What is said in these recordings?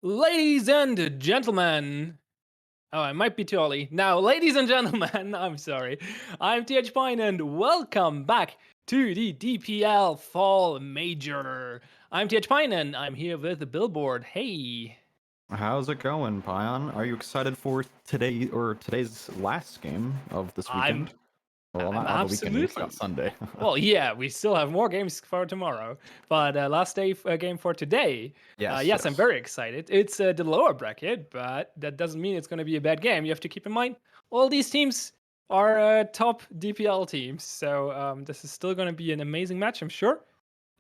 Ladies and gentlemen, oh, it might be too early. Now, ladies and gentlemen, I'm sorry. I'm TH Pine and welcome back to the DPL Fall Major. I'm TH Pine and I'm here with the billboard. Hey. How's it going, Pion? Are you excited for today's last game of this I'm weekend? Well, I'm not of the weekend. We just got absolutely. Sunday. Well, yeah, we still have more games for tomorrow, but last day game for today. Yes, Yes, I'm yes. very excited. It's the lower bracket, but that doesn't mean it's going to be a bad game. You have to keep in mind all these teams are top DPL teams, so this is still going to be an amazing match, I'm sure.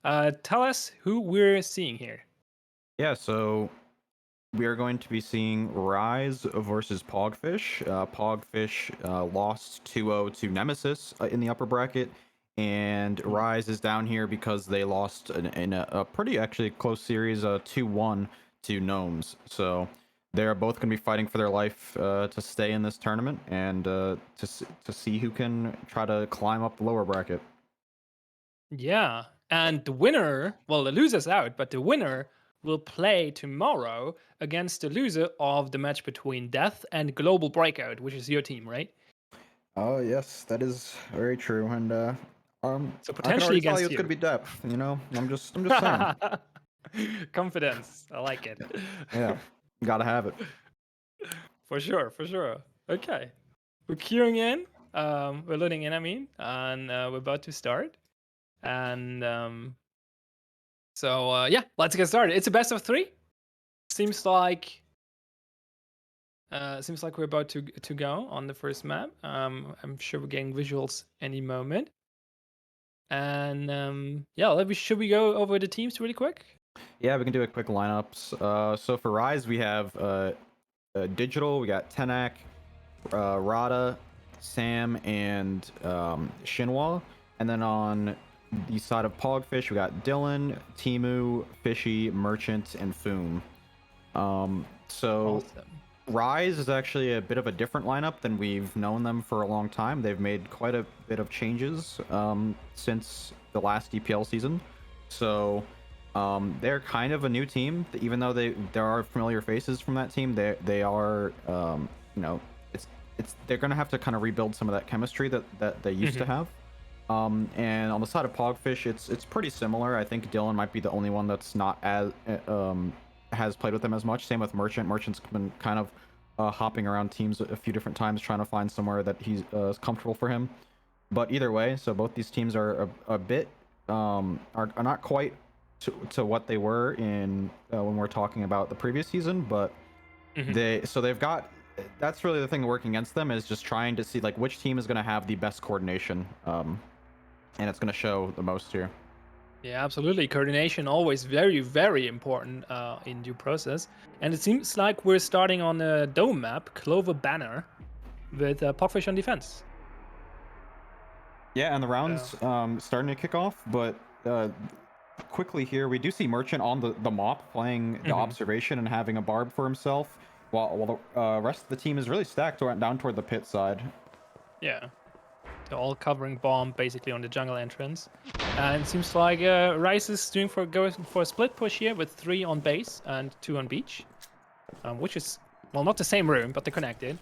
Tell us who we're seeing here. Yeah, so we are going to be seeing Rise versus Pogfish. Pogfish lost 2-0 to Nemesis in the upper bracket, and Mm. Rise is down here because they lost in a pretty actually close series, 2-1 to Gnomes. So they're both going to be fighting for their life to stay in this tournament and to see who can try to climb up the lower bracket. Yeah, and the winner, well, the loser's out, but the winner will play tomorrow against the loser of the match between Death and Global Breakout, which is your team, right? Oh yes, that is very true, and So I can potentially already tell you against it's gonna you. be depth. I'm just saying. Confidence. I like it. Yeah, gotta have it. For sure, for sure. Okay. We're queuing in. We're loading in, I mean, and we're about to start. And yeah, let's get started. It's a best of three. Seems like seems like we're about to go on the first map. I'm sure we're getting visuals any moment. And yeah, should we go over the teams really quick? Yeah, we can do a quick lineups. So for Rise, we have Digital. We got Tenak, Rada, Sam, and Shinwa. And then on the side of Pogfish, we got Dylan, Timu, Fishy, Merchant, and Foom. So Awesome. Rise is actually a bit of a different lineup than we've known them for a long time. They've made quite a bit of changes since the last DPL season. So they're kind of a new team, even though there are familiar faces from that team. They are you know it's they're gonna have to kind of rebuild some of that chemistry that they used to have. And on the side of Pogfish, it's pretty similar. I think Dylan might be the only one that's not as has played with them as much. Same with Merchant. Merchant's been kind of hopping around teams a few different times, trying to find somewhere that he's is comfortable for him. But either way, so both these teams are a bit are not quite to what they were in when we're talking about the previous season, but Mhm. they've got that's really the thing working against them is just trying to see like which team is going to have the best coordination, and it's going to show the most here. Yeah, absolutely. Coordination always very, very important in due process. And it seems like we're starting on a dome map, Clover Banner, with Pogfish on defense. Yeah, and the So. rounds starting to kick off, but quickly here we do see Merchant on the mop playing the Mhm. observation and having a barb for himself, while the rest of the team is really stacked down toward the pit side. Yeah. They're all covering bomb basically on the jungle entrance. And it seems like Rice is going for a split push here with 3 on base and 2 on beach. Which is, well, not the same room, but they're connected,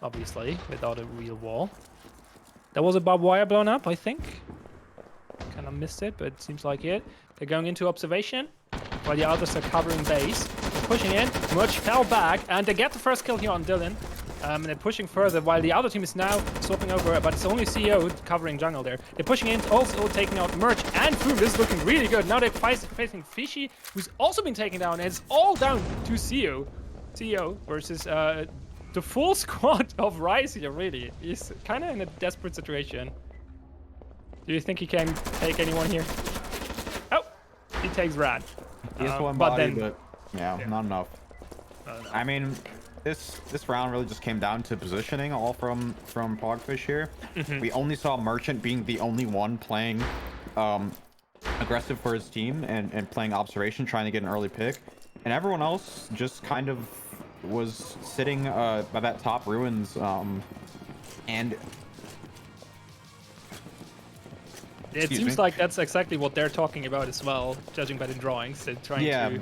obviously, without a real wall. There was a barbed wire blown up, I think. Kind of missed it, but it seems like it. They're going into observation, while the others are covering base. They're pushing in. Much fell back, and they get the first kill here on Dylan. And they're pushing further, while the other team is now swapping over, but it's only CEO covering jungle there. They're pushing in, also taking out Merch and Foom. This is looking really good. Now they're facing Fishy, who's also been taken down, and it's all down to CEO. CEO versus the full squad of Rise here, really. He's kind of in a desperate situation. Do you think he can take anyone here? Oh, he takes Rad. He has one But body, then, but yeah, not enough. I don't I mean, this round really just came down to positioning, all from Pogfish here. know. We only saw Merchant being the only one playing aggressive for his team and playing observation, trying to get an early pick, and everyone else just kind of was sitting by that top ruins, and It excuse seems me. like that's exactly what they're talking about as well, judging by the drawings. They're trying Yeah, to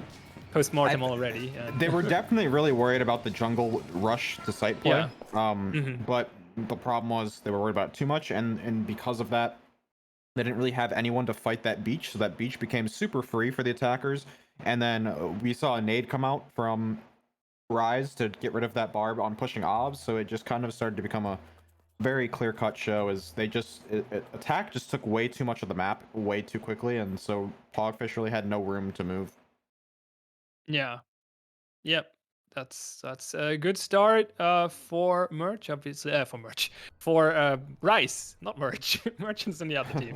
post-mortem already. And They were definitely really worried about the jungle rush to site play. yeah. Hmm. But the problem was they were worried about it too much, and because of that, they didn't really have anyone to fight that beach, so that beach became super free for the attackers. And then we saw a nade come out from Rise to get rid of that barb on pushing obs, so it just kind of started to become a very clear-cut show as they just attack just took way too much of the map way too quickly, and so Pogfish really had no room to move. Yeah. Yep. That's a good start for Merch, obviously. For Merch. For Rice, not Merch. Merchant's on the other team.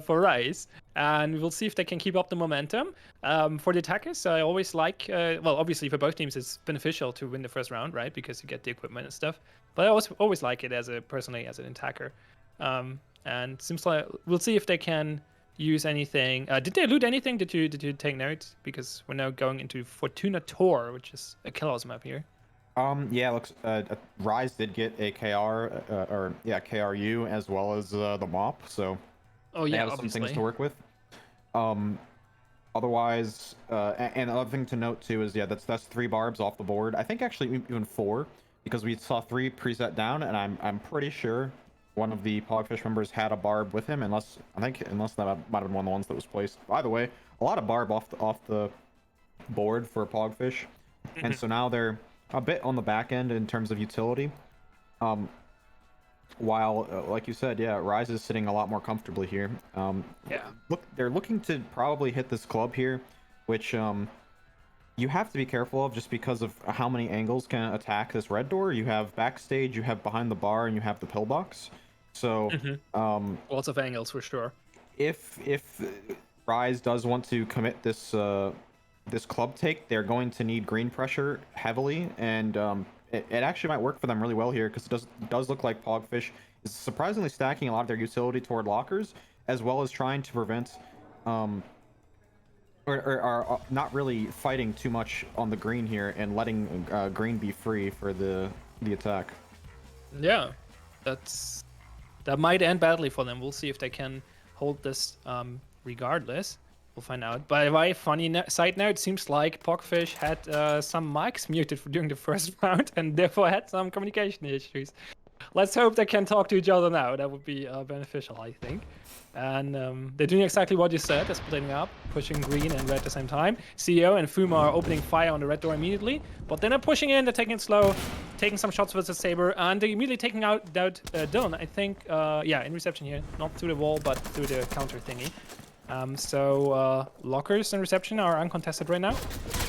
For Rice. And we'll see if they can keep up the momentum. For the attackers, I always like, well, obviously for both teams, it's beneficial to win the first round, right? Because you get the equipment and stuff. But I always like it personally as an attacker. And seems like we'll see if they can use anything. Did they loot anything? Did you take note? Because we're now going into Fortuna Tor, which is a Chaos map here. Yeah, looks Rise did get a KR or yeah KRU as well as the mop, so Oh they yeah, have some obviously. things to work with. Um, Otherwise, and another thing to note too is yeah, that's 3 barbs off the board. I think actually even 4 because we saw 3 preset down, and I'm pretty sure one of the Pogfish members had a barb with him, unless that might have been one of the ones that was placed. By the way, a lot of barb off the board for Pogfish, and so now they're a bit on the back end in terms of utility. Um, while like you said, yeah, Rise is sitting a lot more comfortably here. Yeah. Look, they're looking to probably hit this club here, which you have to be careful of just because of how many angles can attack this red door. You have backstage, you have behind the bar, and you have the pillbox. So Lots of angles for sure. if Rise does want to commit this this club take, they're going to need green pressure heavily, and it actually might work for them really well here because it does look like Pogfish is surprisingly stacking a lot of their utility toward lockers, as well as trying to prevent or are not really fighting too much on the green here and letting green be free for the attack. Yeah, that might end badly for them. We'll see if they can hold this regardless. We'll find out. By the way, funny side note, it seems like Pogfish had some mics muted during the first round and therefore had some communication issues. Let's hope they can talk to each other now. That would be beneficial, I think. And they're doing exactly what you said. They're splitting up, pushing green and red at the same time. CEO and Fuma are opening fire on the red door immediately. But then they're pushing in, they're taking it slow, taking some shots versus Saber, and they're immediately taking out Dylan, I think. Yeah, in reception here. Not through the wall, but through the counter thingy. So lockers and reception are uncontested right now.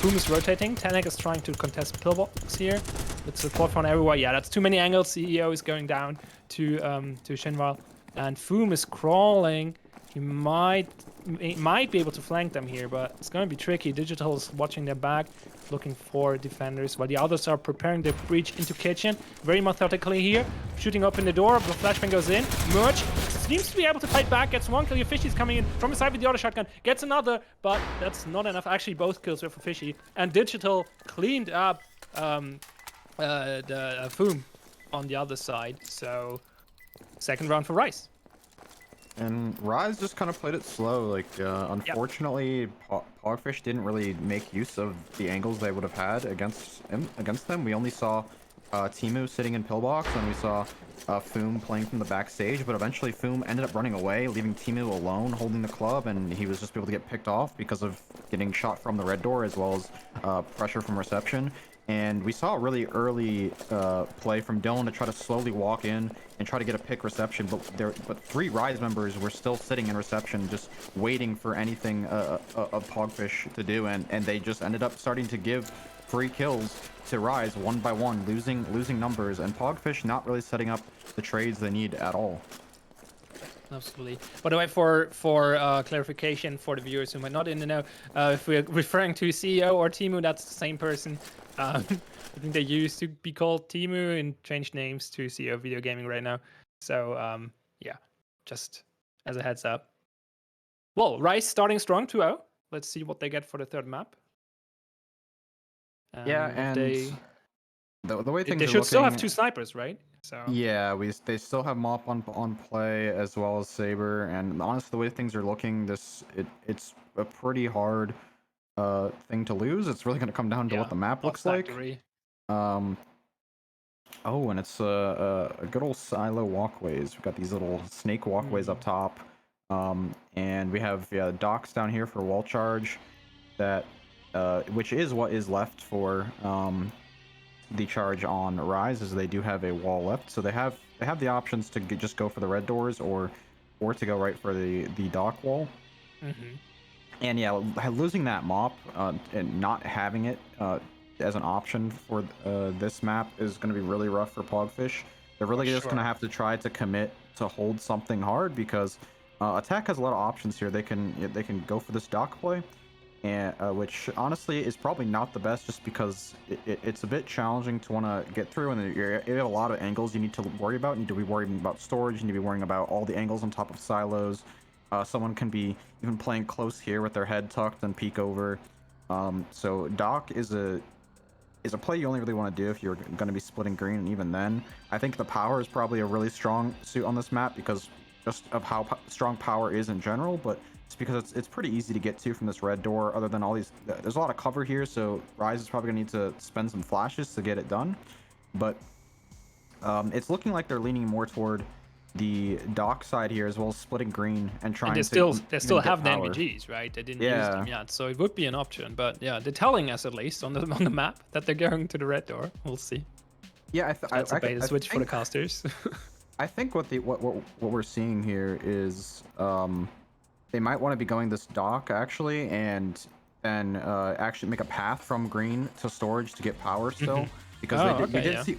Boom is rotating. Tanek is trying to contest pillbox here. With support from everywhere. Yeah, that's too many angles. CEO is going down to Shinval. And Foom is crawling. He might be able to flank them here, but it's going to be tricky. Digital is watching their back, looking for defenders, while the others are preparing their breach into kitchen. Very methodically here, shooting open the door. The flashbang goes in. Merch seems to be able to fight back. Gets one kill. Fishy's coming in from the side with the other shotgun. Gets another, but that's not enough. Actually, both kills were for Fishy. And Digital cleaned up the Foom on the other side. So second round for Rice. And Rise just kind of played it slow. Like, unfortunately, Pogfish didn't really make use of the angles they would have had against them. We only saw Timu sitting in pillbox, and we saw Foom playing from the backstage. But eventually, Foom ended up running away, leaving Timu alone holding the club, and he was just able to get picked off because of getting shot from the red door as well as pressure from reception. And we saw a really early play from Dylan to try to slowly walk in and try to get a pick reception, but 3 Rise members were still sitting in reception, just waiting for anything of Pogfish to do, and they just ended up starting to give free kills to Rise one by one, losing numbers, and Pogfish not really setting up the trades they need at all. Absolutely. By the way, for clarification for the viewers who might not in the know, if we're referring to CEO or Timu, that's the same person. I think they used to be called Timu and changed names to CEO Video Gaming right now. So yeah, just as a heads up. Well, Rice starting strong 2-0. Let's see what they get for the third map. Yeah, and the way things they are should still have looking, 2 snipers, right? So yeah, they still have Mop on play as well as Saber, and honestly, the way things are looking, it's a pretty hard thing to lose. It's really going to come down to what Yeah, the map off looks like. factory. Um, oh, and it's a good old silo walkways. We've got these little snake walkways up top. And we have docks down here for wall charge, that which is what is left for the charge on Rise, is they do have a wall left, so they have the options to just go for the red doors or to go right for the dock wall. Mm-hmm. And yeah, losing that mop and not having it as an option for this map is going to be really rough for Pogfish. They're really just going to have to try to commit to hold something hard, because Attack has a lot of options here. They can go for this dock play, and which honestly is probably not the best, just because it's a bit challenging to want to get through, and you have a lot of angles you need to worry about. You need to be worrying about storage. You need to be worrying about all the angles on top of silos. Someone can be even playing close here with their head tucked and peek over. So dock is a play you only really want to do if you're going to be splitting green, and even then, I think the power is probably a really strong suit on this map, because just of how strong power is in general, but it's because it's pretty easy to get to from this red door. Other than all these, there's a lot of cover here, so Rise is probably going to need to spend some flashes to get it done. But it's looking like they're leaning more toward the dock side here, as well as splitting green and trying And to they still get have the power. NVGs, right? They didn't use Yeah. them yet, so it would be an option. But yeah, they're telling us at least on the map that they're going to the red door. We'll see. Yeah, That's a beta switch for the casters. I think what we're seeing here is they might want to be going this dock actually, and then actually make a path from green to storage to get power still. Because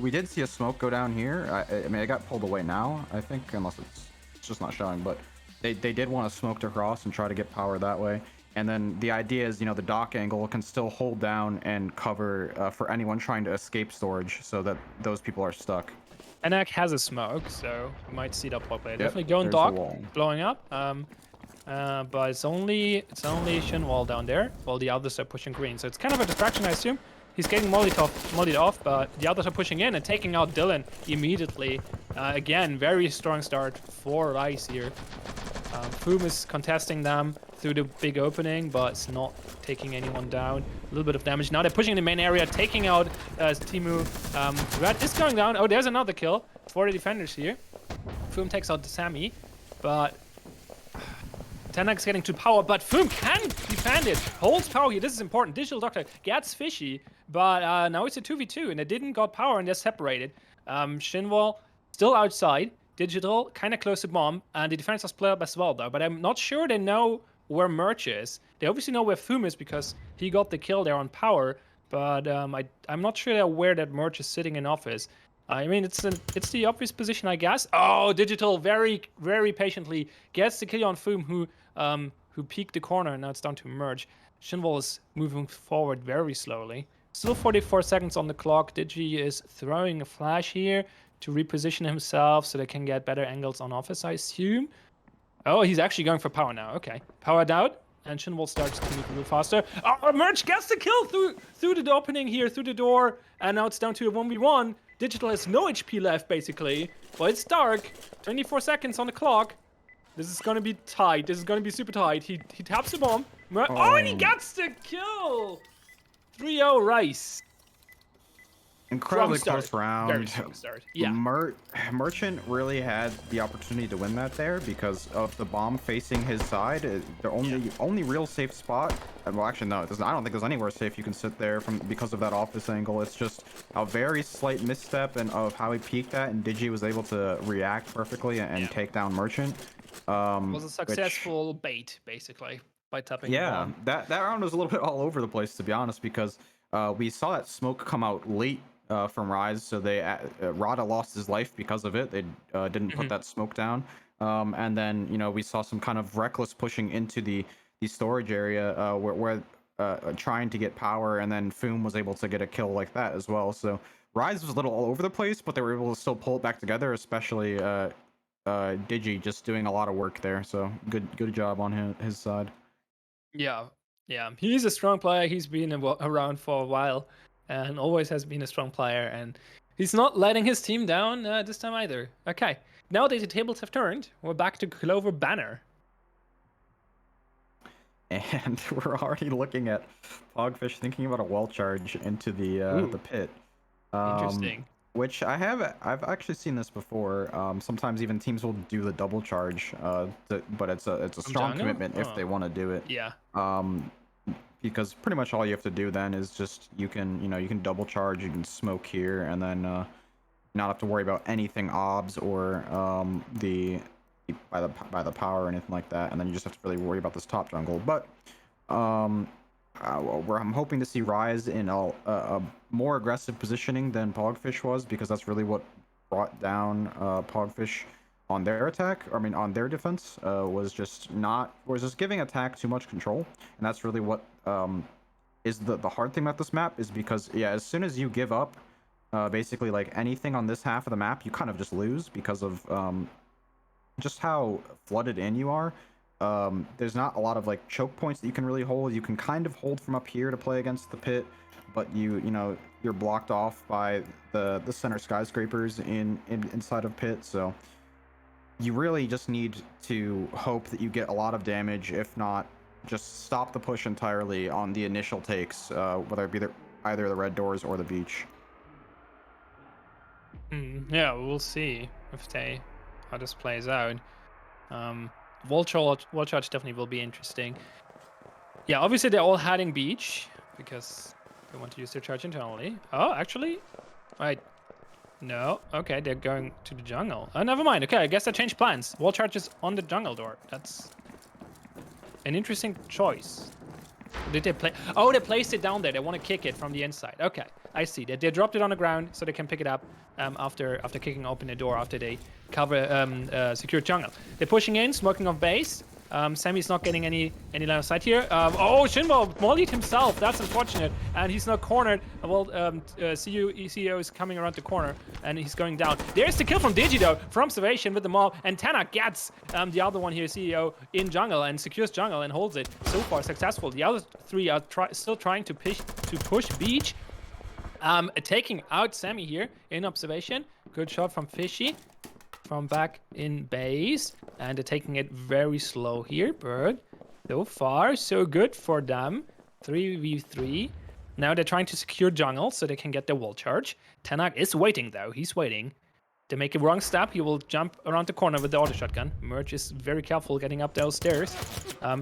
we did see a smoke go down here. I mean, it got pulled away now, I think, unless it's just not showing. But they did want to smoke to cross and try to get power that way. And then the idea is, the dock angle can still hold down and cover for anyone trying to escape storage, so that those people are stuck. Enak has a smoke, so we might see that pop later. Yep, Definitely going there's the dock, wall. blowing up. But it's only Shinwall down there, while the others are pushing green. So it's kind of a distraction, I assume. He's getting mollied off, but the others are pushing in and taking out Dylan immediately. Again, very strong start for Rice here. Foom is contesting them through the big opening, but it's not taking anyone down. A little bit of damage. Now they're pushing in the main area, taking out Timu. Red is going down. Oh, there's another kill for the defenders here. Foom takes out the Sammy, but Tenak's getting to power, but Foom can defend it. Holds power here. This is important. Digital Doctor gets fishy, but now it's a 2v2, and they didn't got power, and they're separated. Shinwall still outside. Digital kind of close to bomb, and the defense has split up as well, though. But I'm not sure they know where Merch is. They obviously know where Foom is because he got the kill there on power, but I'm not sure they're aware that Merch is sitting in office. I mean, it's the obvious position, I guess. Oh, Digital very, very patiently gets the kill on Foom, who peeked the corner, and now it's down to Merge. Shinwall is moving forward very slowly. Still 44 seconds on the clock. Digi is throwing a flash here to reposition himself so they can get better angles on office, I assume. Oh, he's actually going for power now. Okay, powered out, and Shinwall starts to move a little faster. Oh, Merge gets the kill through the opening here, through the door, and now it's down to a 1v1. Digital has no HP left, basically. Well, it's dark. 24 seconds on the clock. This is gonna be tight. This is gonna be super tight. He taps the bomb. Oh, and he gets the kill! 3-0 Rice. Incredibly close round. Very strong start. Yeah. Merchant really had the opportunity to win that there because of the bomb facing his side. The only real safe spot. Well, actually, no. I don't think there's anywhere safe you can sit there because of that office angle. It's just a very slight misstep and of how he peeked at, and Digi was able to react perfectly and take down Merchant. Was a successful bait, basically, by tapping the bomb. that round was a little bit all over the place, to be honest, because we saw that smoke come out late from Rise, so Rada lost his life because of it. They didn't put that smoke down, and then we saw some kind of reckless pushing into the storage area where trying to get power, and then Foom was able to get a kill like that as well. So Rise was a little all over the place, but they were able to still pull it back together, especially Digi just doing a lot of work there. So good job on his side. Yeah, he's a strong player. He's been around for a while and always has been a strong player, and he's not letting his team down this time either. Okay, now that the tables have turned, we're back to Clover Banner. and we're already looking at Pogfish thinking about a wall charge into the Ooh, pit. Um, interesting. which I've actually seen this before. Sometimes even teams will do the double charge, but it's a From strong jungle? commitment if Oh, they want to do it. yeah. Um, because pretty much all you have to do then is just you can double charge, you can smoke here, and then not have to worry about anything obs or by the power or anything like that, and then you just have to really worry about this top jungle. But um, where I'm hoping to see Rise in a more aggressive positioning than Pogfish was, because that's really what brought down Pogfish on their attack. I mean, on their defense was just giving attack too much control, and that's really what is the hard thing about this map is because yeah, as soon as you give up basically like anything on this half of the map, you kind of just lose because of just how flooded in you are. There's not a lot of like choke points that you can really hold. You can kind of hold from up here to play against the pit, but you're blocked off by the center skyscrapers inside of pit. So you really just need to hope that you get a lot of damage. If not, just stop the push entirely on the initial takes, whether it be either the red doors or the beach. Yeah, we'll see if they how this plays out. Um, wall charge definitely will be interesting. Yeah, obviously they're all heading beach because they want to use their charge internally. Oh, actually, right. No, okay, they're going to the jungle. Oh, never mind. Okay, I guess I changed plans. Wall charge is on the jungle door. That's an interesting choice. Did they play? Oh, they placed it down there. They want to kick it from the inside. Okay, I see. They dropped it on the ground so they can pick it up after kicking open the door after they cover secure jungle. They're pushing in, smoking off base. Sammy's not getting any line of sight here. Oh, Shinbo mollied himself. That's unfortunate. And he's not cornered. Well, CEO is coming around the corner and he's going down. There's the kill from Digi though, from observation with the mob. And Tana gets the other one here, CEO, in jungle and secures jungle and holds it. So far successful. The other three are still trying to push beach. Taking out Sammy here in observation. Good shot from Fishy. From back in base, and they're taking it very slow here, but so far so good for them. 3v3. Now they're trying to secure jungle so they can get the wall charge. Tanak is waiting though, he's waiting. They make a wrong step, he will jump around the corner with the auto shotgun. Merch is very careful getting up those stairs.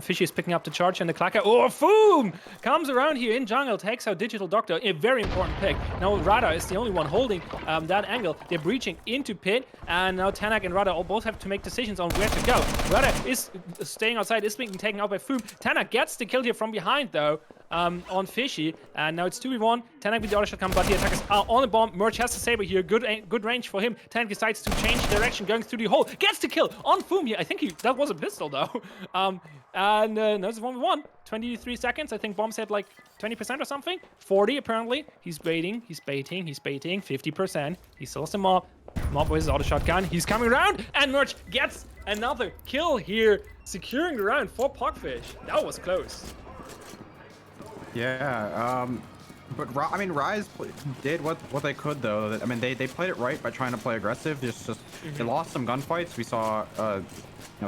Fishy is picking up the charge and the clacker. Oh, boom! Comes around here in jungle, takes out Digital Doctor. A very important pick. Now Rada is the only one holding that angle. They're breaching into pit, and now Tanak and Rada all both have to make decisions on where to go. Rada is staying outside, is being taken out by Foom. Tanak gets the kill here from behind though. On Fishy, and now it's 2v1. Tanak with the auto shotgun, but the attackers are on the bomb. Merch has the saber here, good range for him. Tanak decides to change direction, going through the hole. Gets the kill on Foom here. I think that was a pistol though. And now it's 1v1. 23 seconds. I think bombs had like 20% or something. 40 apparently. He's baiting. 50%. He still has the mob. Mob with his auto shotgun. He's coming around, and Merch gets another kill here, securing the round for Pogfish. That was close. Yeah, but I mean, Rise did what they could though. I mean, they played it right by trying to play aggressive. Just they lost some gunfights. We saw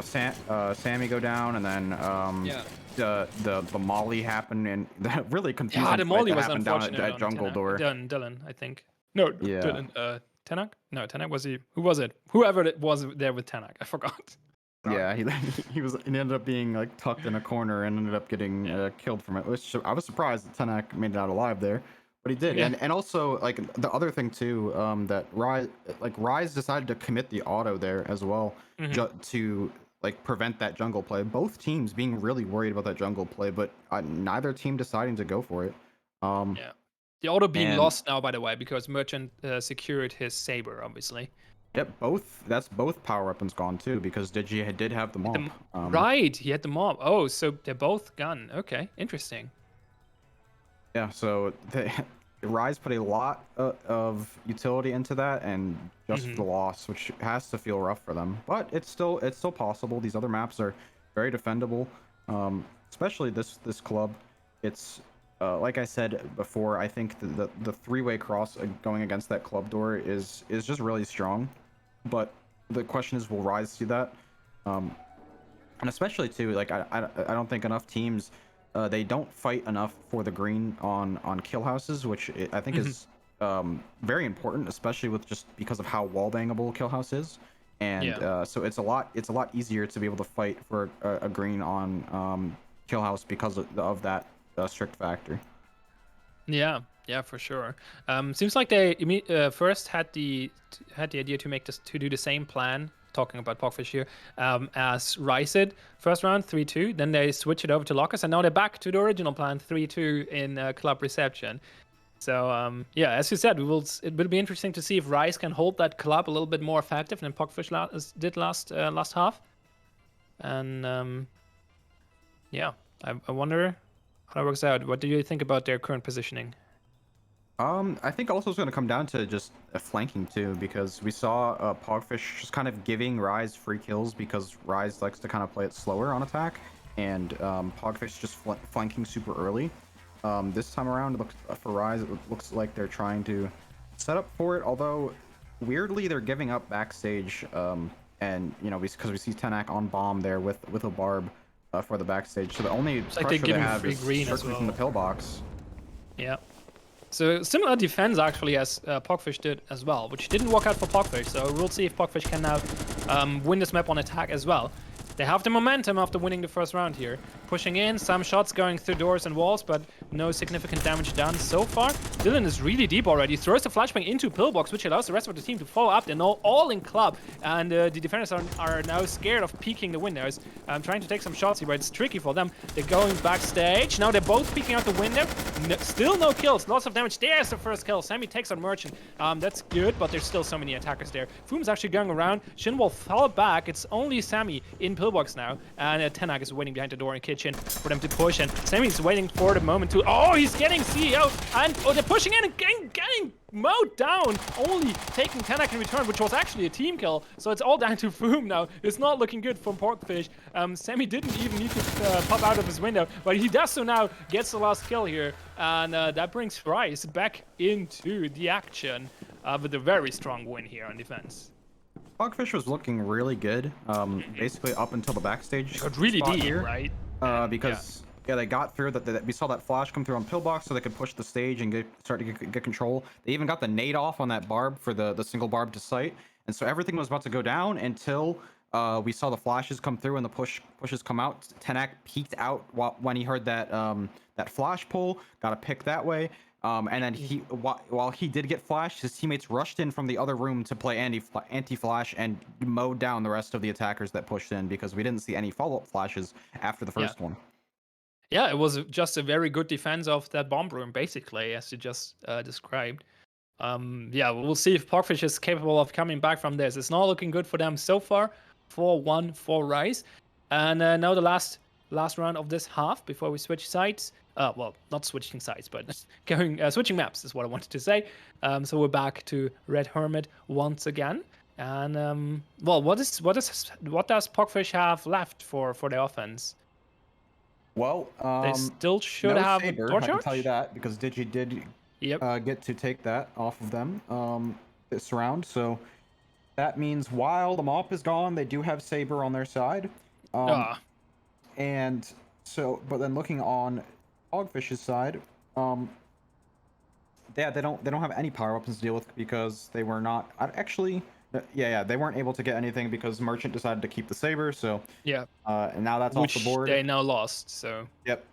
Sammy go down, and then the molly happened, and that really confusing. Yeah, the molly was happened down unfortunate at jungle door. Dylan, I think. No, Yeah. Dylan. Tanak? No, Tanak was he? Who was it? Whoever it was there with Tanak, I forgot. Yeah, he ended up being like tucked in a corner and ended up getting killed from it. Which I was surprised that Tanak made it out alive there, but he did. Yeah. And also like the other thing too, that Rise decided to commit the auto there as well, to like prevent that jungle play. Both teams being really worried about that jungle play, but neither team deciding to go for it. Yeah. The auto being lost now, by the way, because Merchant secured his saber, obviously. Yep, that's both power weapons gone too, because Digi did have the mob. Right, he had the mob. Oh, so they're both gone. Okay, interesting. Yeah, so Rise put a lot of utility into that, and just the loss, which has to feel rough for them. But it's still possible. These other maps are very defendable, especially this club. It's like I said before, I think the three-way cross going against that club door is just really strong. But the question is, will Rise do that? And especially too, like I don't think enough teams, they don't fight enough for the green on kill houses, which I think Mhm. is very important, especially with just because of how wall bangable kill house is. And Yeah. so it's a lot easier to be able to fight for a green on kill house because of that strict factor. Yeah, yeah, for sure. Seems like they first had the idea to make this to do the same plan. Talking about Pogfish here, as Rice did first round 3-2. Then they switch it over to Lockers, and now they're back to the original plan 3-2 in club reception. So yeah, as you said, it will be interesting to see if Rice can hold that club a little bit more effective than Pogfish did last half. And yeah, I wonder how that works out. What do you think about their current positioning? I think also it's going to come down to just flanking too, because we saw Pogfish just kind of giving Rise free kills because Rise likes to kind of play it slower on attack, and Pogfish just flanking super early. This time around, it looks for Rise, it looks like they're trying to set up for it. Although weirdly, they're giving up backstage, and because we see Tenak on bomb there with a barb for the backstage. So the only It's like they're pressure they giving have free is green as strictly from the well. pillbox. Yeah. So similar defense actually as Pogfish did as well, which didn't work out for Pogfish. So we'll see if Pogfish can now win this map on attack as well. They have the momentum after winning the first round here. Pushing in, some shots going through doors and walls, but no significant damage done so far. Dylan is really deep already. Throws the flashbang into pillbox, which allows the rest of the team to follow up. They're now all in club, and the defenders are now scared of peeking the windows. Trying to take some shots here, but it's tricky for them. They're going backstage. Now they're both peeking out the window. Still no kills. Lots of damage. There's the first kill. Sammy takes on Merchant. That's good, but there's still so many attackers there. Foom's actually going around. Shinwolf fell back. It's only Sammy in pillbox now, and Tenak is waiting behind the door in kitchen for them to push, and Sammy's waiting for the moment to... Oh, he's getting CEO, and they're pushing in and getting mowed down, only taking Tenak in return, which was actually a team kill, so it's all down to Foom now. It's not looking good for Pogfish. Sammy didn't even need to pop out of his window, but he does so now, gets the last kill here, and that brings Rice back into the action with a very strong win here on defense. Pogfish was looking really good, basically up until the backstage Got really spot deep, here, right? because yeah, they got through that. We saw that flash come through on pillbox, so they could push the stage and start to get control. They even got the nade off on that barb for the single barb to sight, and so everything was about to go down until we saw the flashes come through and the pushes come out. Tenak peeked out when he heard that that flash pull, got a pick that way. And then while he did get flashed, his teammates rushed in from the other room to play anti-flash and mowed down the rest of the attackers that pushed in because we didn't see any follow-up flashes after the first one. Yeah, it was just a very good defense of that bomb room, basically, as you just described. Yeah, we'll see if Pogfish is capable of coming back from this. It's not looking good for them so far. 4-1 for Rice. And now the last round of this half before we switch sides. Well, not switching sides, but switching maps is what I wanted to say. So we're back to Red Hermit once again. And well, what does Pogfish have left for their offense? Well, They still should no have Saber, door I can tell you charge. that, because Digi did get to take that off of them this round. So that means while the Mop is gone, they do have Saber on their side. And so, but then looking on Hogfish's side, yeah, they don't have any power weapons to deal with because they were not actually. Yeah, they weren't able to get anything because Merchant decided to keep the Saber. So Yeah. and now that's Which off the board. they now lost. So yep.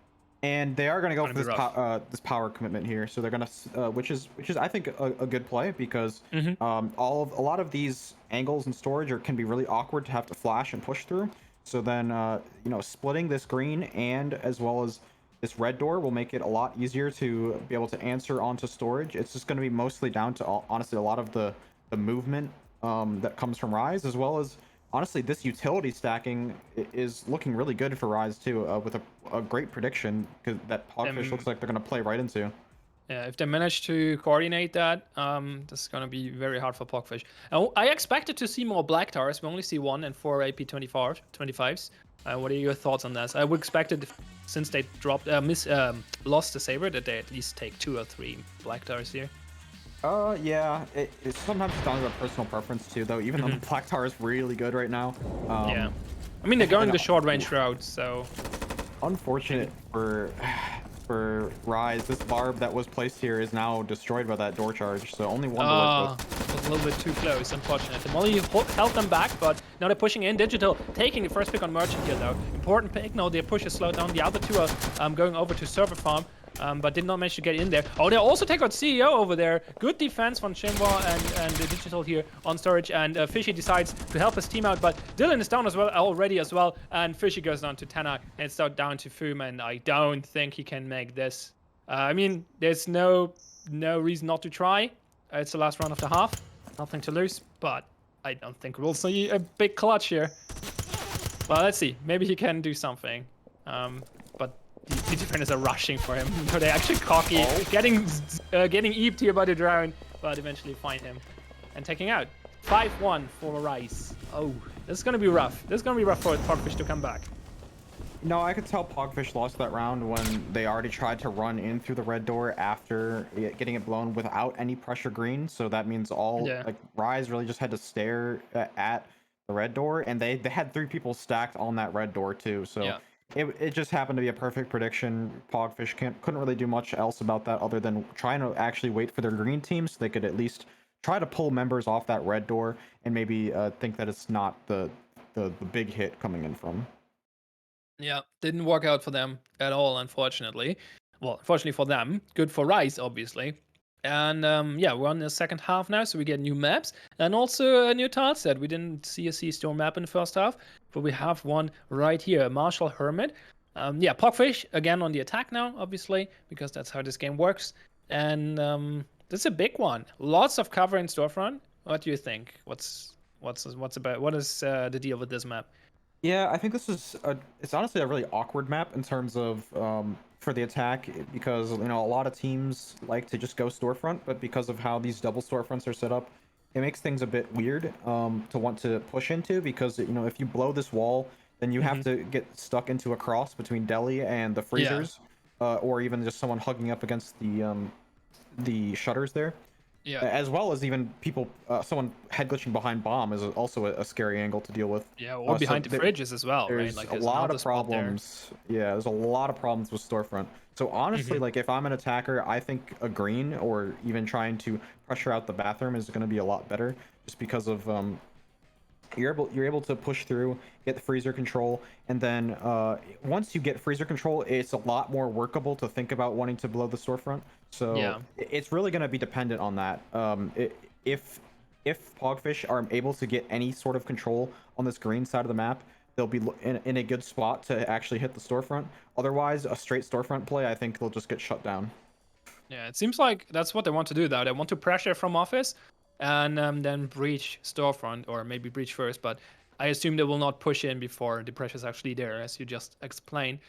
And they are going to go for Gonna be this power commitment here. So they're going to, which is I think a good play because Mm-hmm. a lot of these angles and storage can be really awkward to have to flash and push through. So then splitting this green and as well as this red door will make it a lot easier to be able to answer onto storage. It's just going to be mostly down to honestly a lot of the movement that comes from Rise, as well as honestly this utility stacking is looking really good for Rise too, with a great prediction that Pogfish looks like they're going to play right into. Yeah, if they manage to coordinate that, this is gonna be very hard for Pogfish. I expected to see more Black Towers. We only see 1 and 4 AP25s. What are your thoughts on that? I would expect it, since they dropped lost the Saber, that they at least take 2 or 3 Black Towers here. Yeah. It sometimes it's down to a personal preference too, though. Even though the Black Tar is really good right now. Yeah. I mean, they're going and the short range route, so unfortunate for Rise, this barb that was placed here is now destroyed by that door charge. So only one bullet goes. was a little bit too close, unfortunately. Molly held them back, but now they're pushing in. Digital taking the first pick on Merchant here, though. Important pick. No, their push is slowed down. The other two are going over to Server Farm, but did not manage to get in there. Oh, they also take out CEO over there. Good defense from Shinwa and the Digital here on storage, and Fishy decides to help his team out, but Dylan is down as well already as well, and Fishy goes down to Tanak, and it's down to Foom, and I don't think he can make this. I mean, there's no reason not to try. It's the last round of the half. Nothing to lose, but I don't think we'll see a big clutch here. Well, let's see. Maybe he can do something. But the defenders are rushing for him. No, they're actually cocky, getting eeped here by the drone, but eventually find him and taking out. 5-1 for Rice. Oh, this is gonna be rough. This is gonna be rough for Pogfish to come back. No, I could tell Pogfish lost that round when they already tried to run in through the red door after getting it blown without any pressure green. So that means like Rise really just had to stare at the red door, and they had 3 people stacked on that red door too. So it just happened to be a perfect prediction. Pogfish couldn't really do much else about that other than trying to actually wait for their green team so they could at least try to pull members off that red door and maybe think that it's not the big hit coming in from. Yeah, didn't work out for them at all, unfortunately. Well, unfortunately for them, good for Rice, obviously. And yeah, we're on the second half now, so we get new maps and also a new tile set. We didn't see a Sea Storm map in the first half, but we have one right here, Marshall Hermit. Yeah, Pogfish again on the attack now, obviously, because that's how this game works. And this is a big one. Lots of cover in Storefront. What do you think? What is the deal with this map? Yeah, I think this is it's honestly a really awkward map in terms of for the attack, because a lot of teams like to just go storefront, but because of how these double storefronts are set up, it makes things a bit weird to want to push into, because if you blow this wall, then you have to get stuck into a cross between Deli and the freezers, or even just someone hugging up against the shutters there. Yeah. As well as even people, someone head glitching behind bomb is also a scary angle to deal with. Yeah, or behind the fridges as well, right? Like, there's a lot of problems. Yeah, there's a lot of problems with storefront. So honestly, like if I'm an attacker, I think a green or even trying to pressure out the bathroom is going to be a lot better, just because of you're able to push through, get the freezer control, and then once you get freezer control, it's a lot more workable to think about wanting to blow the storefront. So it's really going to be dependent on that. If Pogfish are able to get any sort of control on this green side of the map, they'll be in a good spot to actually hit the storefront. Otherwise, a straight storefront play, I think they'll just get shut down. Yeah, it seems like that's what they want to do, though. They want to pressure from office and then breach storefront, or maybe breach first, but I assume they will not push in before the pressure's actually there, as you just explained.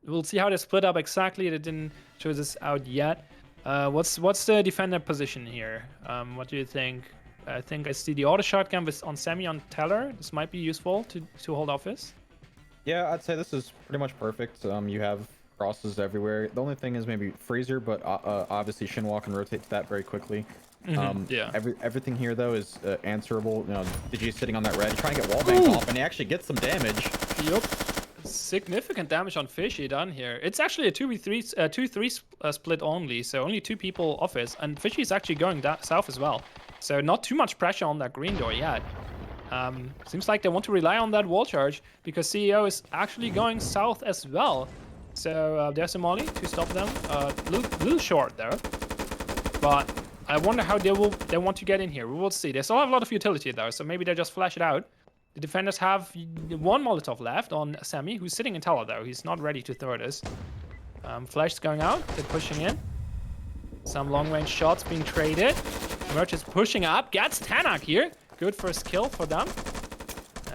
We'll see how they split up exactly. They didn't show this out yet. What's the defender position here? What do you think? I think I see the auto shotgun on Semi on Teller. This might be useful to hold office. Yeah, I'd say this is pretty much perfect. You have crosses everywhere. The only thing is maybe freezer, but obviously Shinwa can rotate to that very quickly. Yeah. Everything here though is answerable. Digi sitting on that red, trying to get wall bangs off, and he actually gets some damage. Yep. Significant damage on Fishy done here. It's actually a 2v3 split only, so only 2 people office, and Fishy is actually going south as well. So not too much pressure on that green door yet. Seems like they want to rely on that wall charge, because CEO is actually going south as well. So there's a molly to stop them. Little short there, but I wonder how they want to get in here. We will see. They still have a lot of utility though, so maybe they just flash it out. The defenders have 1 Molotov left on Semi, who's sitting in tower though. He's not ready to throw this. Flash is going out. They're pushing in. Some long-range shots being traded. Merch is pushing up. Gets Tanak here. Good first kill for them.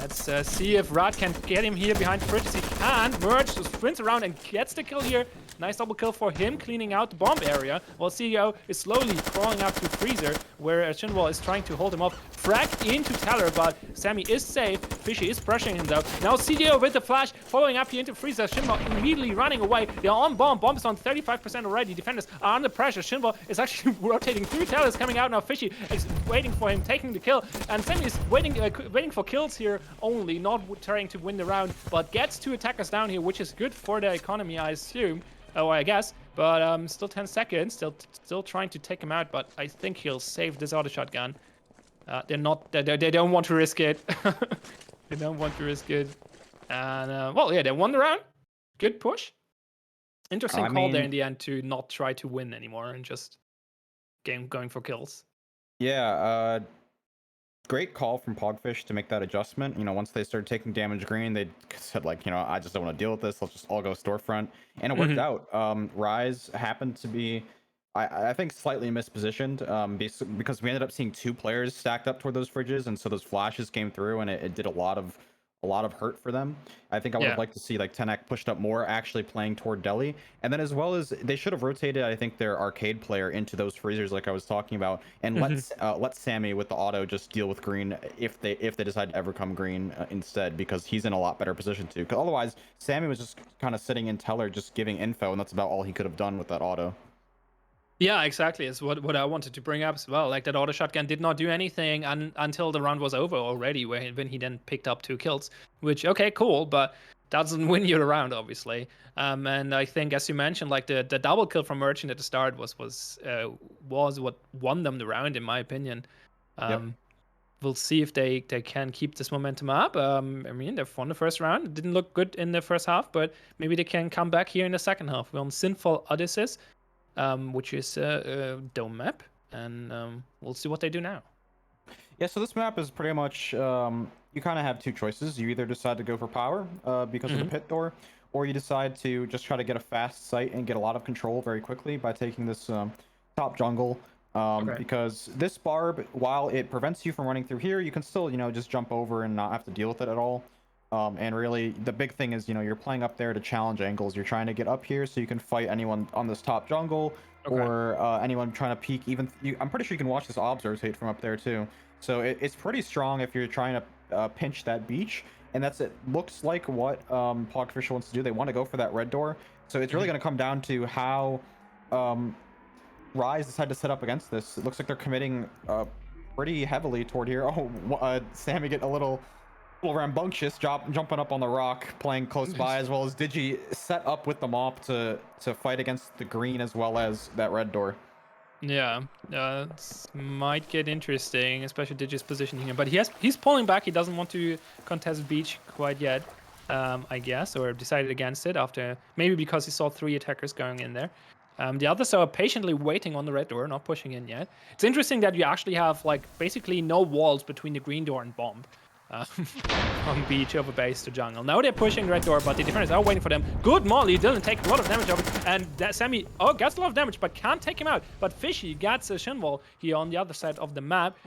Let's see if Rad can get him here behind the bridges. He can. Merch just sprints around and gets the kill here. Nice double kill for him, cleaning out the bomb area, while CEO is slowly crawling up to Freezer, where Shinwall is trying to hold him off. Frag into Teller, but Sammy is safe. Fishy is pressuring him though. Now CDO with the flash, following up here into Freezer. Shinwall immediately running away. They're on bomb. Bomb is on 35% already. Defenders are under pressure. Shinwall is actually rotating through. Teller is coming out now. Fishy is waiting for him, taking the kill. And Sammy is waiting for kills here only, not trying to win the round, but gets 2 attackers down here, which is good for the economy, I assume. Oh, I guess. But still 10 seconds. Still trying to take him out, but I think he'll save this auto shotgun. They don't want to risk it. They don't want to risk it. And well, yeah, they won the round. Good push. Interesting call there in the end to not try to win anymore and just going for kills. Yeah, great call from Pogfish to make that adjustment. You know, once they started taking damage green, they said like, you know, I just don't want to deal with this. Let's just all go storefront, and it worked out. Rise happened to be, I think, slightly mispositioned because we ended up seeing 2 players stacked up toward those fridges, and so those flashes came through, and it did a lot of hurt for them. I think I would have liked to see like Tenek pushed up more, actually playing toward Delhi, and then as well as they should have rotated, I think, their arcade player into those freezers like I was talking about, and let Sammy with the auto just deal with green if they decide to ever come green instead, because he's in a lot better position too. Because otherwise, Sammy was just kind of sitting in Teller, just giving info, and that's about all he could have done with that auto. Yeah, exactly. It's what I wanted to bring up as well. Like that auto shotgun did not do anything until the round was over already, when he then picked up 2 kills. Which, okay, cool, but doesn't win you the round, obviously. And I think, as you mentioned, like the double kill from Merchant at the start was what won them the round, in my opinion. We'll see if they can keep this momentum up. I mean, they've won the first round. It didn't look good in the first half, but maybe they can come back here in the second half. We're on Sinful Odysseus, which is a dome map, and we'll see what they do now. Yeah, so this map is pretty much, you kind of have 2 choices. You either decide to go for power because of the pit door, or you decide to just try to get a fast site and get a lot of control very quickly by taking this top jungle. Because this barb, while it prevents you from running through here, you can still, you know, just jump over and not have to deal with it at all. And really, the big thing is, you know, you're playing up there to challenge angles. You're trying to get up here so you can fight anyone on this top jungle, or anyone trying to peek. I'm pretty sure you can watch this obs rotate from up there too. So it's pretty strong if you're trying to pinch that beach. And that's it. Looks like what Pogfish wants to do. They want to go for that red door. So it's really going to come down to how Rise decide to set up against this. It looks like they're committing pretty heavily toward here. Oh, Sammy getting a little rambunctious, jumping up on the rock, playing close by, as well as Digi set up with the mop to fight against the green as well as that red door. Yeah, might get interesting, especially Digi's positioning here. But he's pulling back. He doesn't want to contest beach quite yet, I guess, or decided against it after, maybe because he saw 3 attackers going in there. The others are patiently waiting on the red door, not pushing in yet. It's interesting that you actually have like basically no walls between the green door and bomb. From beach over base to jungle. Now they're pushing red door, but the defenders are waiting for them. Good molly, Dylan takes a lot of damage of it, and Sammy gets a lot of damage, but can't take him out. But Fishy gets a Shinwall here on the other side of the map,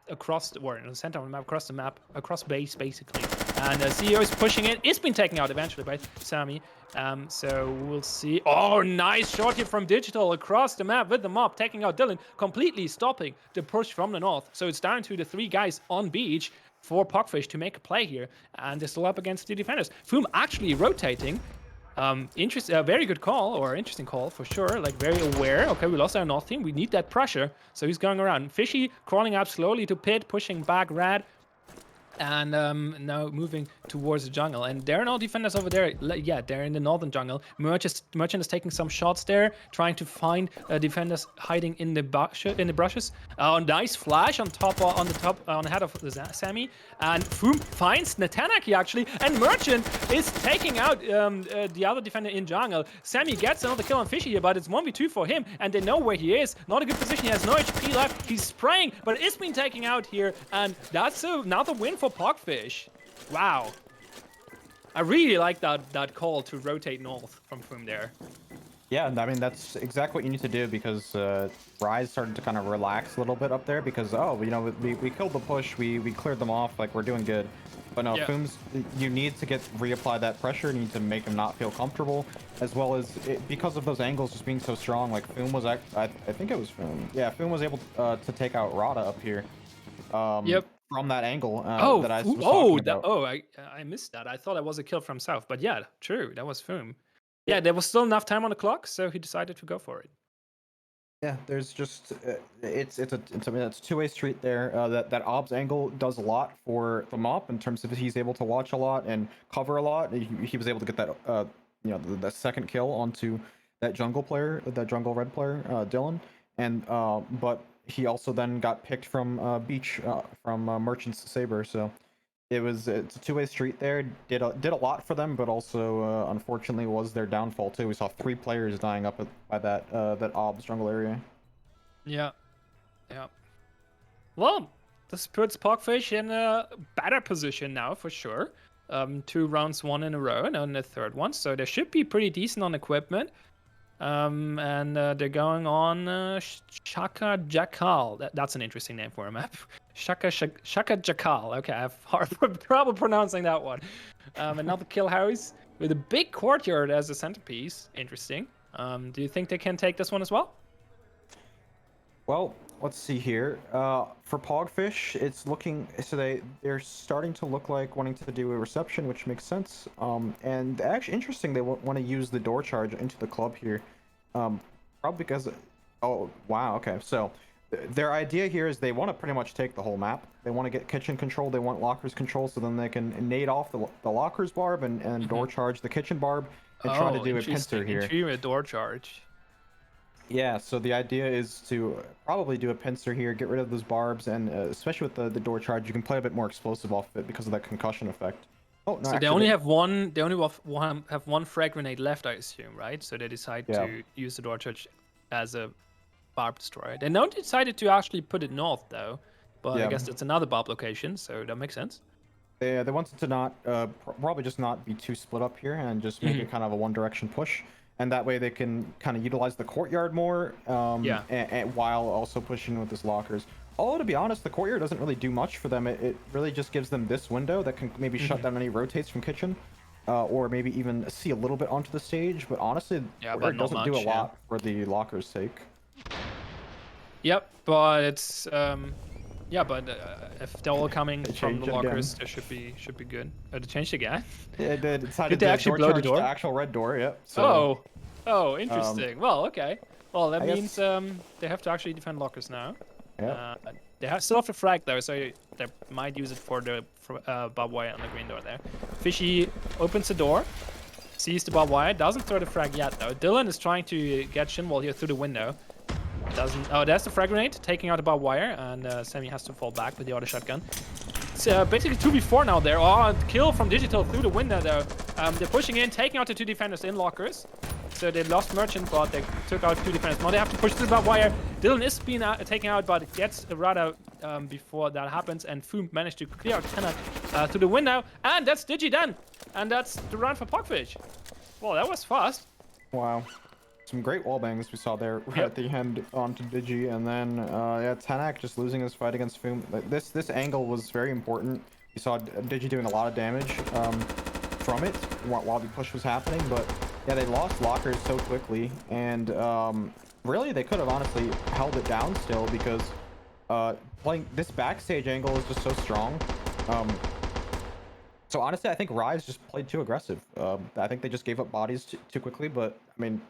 across the center of the map, across base basically. And CEO is pushing it. It's been taken out eventually by Sammy. So we'll see. Oh, nice shot here from Digital across the map with the mob, taking out Dylan, completely stopping the push from the north. So it's down to the 3 guys on beach for Pogfish to make a play here, and they're still up against the defenders. Foom actually rotating. Very good call, or interesting call for sure. Like, very aware. Okay, we lost our north team. We need that pressure. So he's going around. Fishy crawling up slowly to pit, pushing back Rad. And now moving towards the jungle, and there are no defenders over there. Yeah, they're in the northern jungle. Merchant is taking some shots there, trying to find defenders hiding in the brushes. Nice flash on the head of Sammy, and Foom finds Natanaki actually, and Merchant is taking out the other defender in jungle. Sammy gets another kill on Fishy here, but it's 1v2 for him, and they know where he is. Not a good position. He has no HP left. He's spraying, but it's been taken out here, and that's another win for Pogfish. Wow. I really like that call to rotate north from there. Yeah, I mean, that's exactly what you need to do, because Rise started to kind of relax a little bit up there because, oh, you know, we killed the push, we cleared them off, like, we're doing good. But no, Yeah. Fooms, you need to reapply that pressure. You need to make him not feel comfortable, as well as because of those angles just being so strong. Like Foom was, I think it was Foom. Yeah, Foom was able to take out Rada up here, Yep. from that angle Oh, that I was talking oh, that, about. oh, I missed that. I thought that was a kill from south, but yeah, true, that was Foom. Yeah, Yep. there was still enough time on the clock, so he decided to go for it. Yeah, there's just I mean, it's a two-way street there. That Ob's angle does a lot for the Mop in terms of he's able to watch a lot and cover a lot. He was able to get that the second kill onto that jungle player, that jungle red player, Dylan, and but he also then got picked from Beach from Merchant's Saber. So it's a two-way street there. Did a lot for them, but also unfortunately was their downfall too. We saw 3 players dying up by that Ob's jungle area. Yeah, yeah. Well, this puts Pogfish in a better position now for sure. 2 rounds won in a row, and on the third one, so they should be pretty decent on equipment. And they're going on Shaka Jakal. That's an interesting name for a map. Shaka Jakal. Okay, I have hard trouble pronouncing that one. Another kill house with a big courtyard as a centerpiece. Interesting. Do you think they can take this one as well? Well, let's see here. For Pogfish, it's looking so they're starting to look like wanting to do a reception, which makes sense. And actually interesting they want to use the door charge into the club here. Probably because, oh wow, okay. So their idea here is they want to pretty much take the whole map. They want to get kitchen control. They want lockers control, so then they can nade off the lockers barb and door charge the kitchen barb and try to do a pincer here. Interior door charge. Yeah, so the idea is to probably do a pincer here, get rid of those barbs, and especially with the door charge, you can play a bit more explosive off of it because of that concussion effect. Oh, no, So they actually, only have one. They only have one frag grenade left, I assume, right? So they decide Yeah. to use the door charge as a barb destroyer. They now decided to actually put it north, though. But I Yeah. guess it's another barb location, so that makes sense. They wanted to not, probably just not be too split up here and just make it kind of a one-direction push. And that way they can kind of utilize the courtyard more, Yeah. and while also pushing with his lockers. Although, to be honest, the courtyard doesn't really do much for them. It really just gives them this window that can maybe shut down any rotates from kitchen, or maybe even see a little bit onto the stage. But honestly, Yeah, courtyard but not doesn't do a much, yeah. lot for the lockers' sake. Yep, but it's yeah, but if they're all coming from changed the it again. lockers, they should be good. Oh, they changed again. Yeah, they decided Did they to actually door blow the charge door? the actual red door. Yep. So, Oh, interesting. Well, okay. Well, that I means guess- they have to actually defend lockers now. Yeah. They still have the frag though, so they might use it for the barbed wire on the green door there. Fishy opens the door, sees the barbed wire, doesn't throw the frag yet though. Dylan is trying to get Shinwall here through the window. Doesn't. Oh, there's the frag grenade taking out the barbed wire, and Sammy has to fall back with the auto shotgun. It's basically 2v4 now there. Oh, kill from Digital through the window though. They're pushing in, taking out the 2 defenders in lockers. So they lost Merchant, but they took out 2 defenders. Now they have to push through the barbed wire. Dylan is being taken out, but gets Rada before that happens. And Foom managed to clear out Tenna through the window. And that's Digi done. And that's the round for Pogfish. Well, that was fast. Wow. Some great wall bangs we saw there right at the end onto Digi, and then yeah, Tanak just losing his fight against Foom. Like, this angle was very important. You saw Digi doing a lot of damage from it while the push was happening, but yeah, they lost lockers so quickly, and really they could have honestly held it down still because playing this backstage angle is just so strong. So honestly, I think Rise just played too aggressive. I think they just gave up bodies too quickly, but I mean,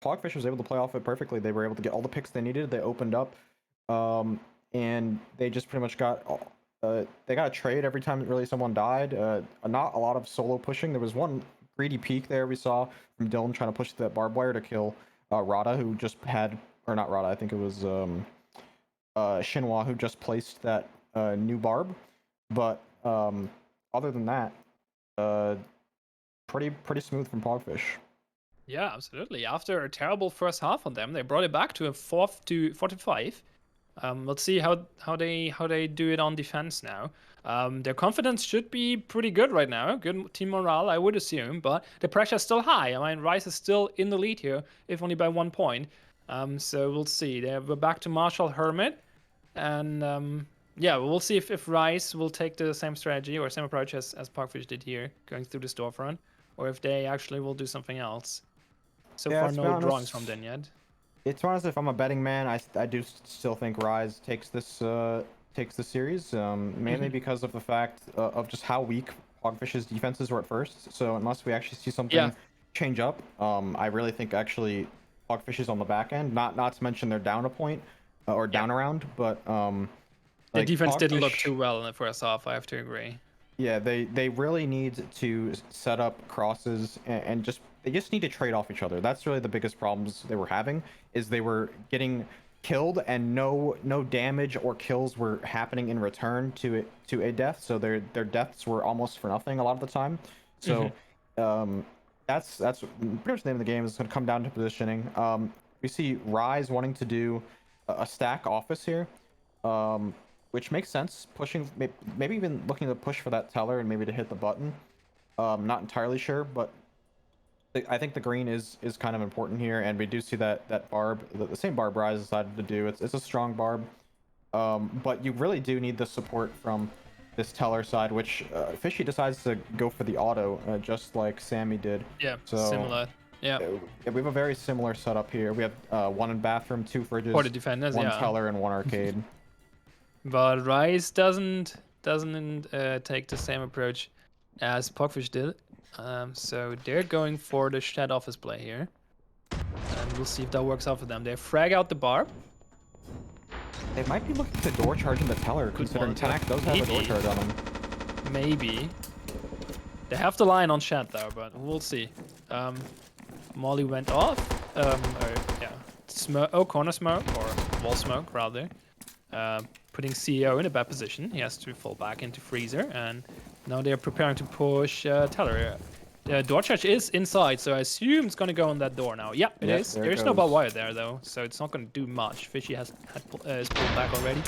Pogfish was able to play off it perfectly. They were able to get all the picks they needed. They opened up, and they just pretty much got. They got a trade every time really someone died. Not a lot of solo pushing. There was one greedy peek there we saw from Dylan trying to push that barbed wire to kill Rada, who just had, or not Rada. I think it was Shinwa who just placed that new barb. But other than that, pretty smooth from Pogfish. Yeah, absolutely. After a terrible first half on them, they brought it back to a 4-5. Let's see how they do it on defense now. Their confidence should be pretty good right now. Good team morale, I would assume, but the pressure is still high. I mean, Rice is still in the lead here, if only by 1 point. So we'll see. We're back to Marshall Hermit, and Yeah, we'll see if Rise will take the same strategy or same approach as Pogfish did here, going through the storefront, or if they actually will do something else. So Yeah, far, to be no drawings from honest, them yet. it's honest. If I'm a betting man, I do still think Rise takes the series, mainly Hmm. because of the fact of just how weak Hogfish's defenses were at first. So unless we actually see Yeah, something change up, I really think actually Hogfish is on the back end. Not to mention they're down a point or yeah. down around, but The like defense didn't look Pogfish. too well in the first half. I have to agree. Yeah, they really need to set up crosses and just they just need to trade off each other. That's really the biggest problems they were having is they were getting killed and no damage or kills were happening in return to a death. So their deaths were almost for nothing a lot of the time. Hmm. So um that's pretty much the name of the game is going to come down to positioning. We see Rise wanting to do a stack office here. Which makes sense. Pushing, maybe even looking to push for that teller and maybe to hit the button. Not entirely sure, but I think the green is kind of important here, and we do see that barb, the same barb Rise decided to do. It's a strong barb, but you really do need the support from this teller side, which Fishy decides to go for the auto, just like Sammy did. Yeah, So similar. Yeah, yeah, we have a very similar setup here. We have one in bathroom, two for the fridges, defenders. one Yeah, teller, and one arcade. but Rise doesn't take the same approach as Pogfish did. So they're going for the shed office play here, and we'll see if that works out for them. They frag out the barb. They might be looking to door charging the teller, Good considering Molotov. Tanak does have a door Maybe. charge on him. Maybe. They have the line on chat though, but we'll see. Molly went off. Or, yeah. Smoke. Oh, corner smoke or wall smoke rather. Putting CEO in a bad position. He has to fall back into freezer, and now they're preparing to push Teller. The door charge is inside, so I assume it's gonna go on that door now. Yeah, it Yep, is. there it There's no barbed goes. wire there though, so it's not gonna do much. Fishy is pulled back already.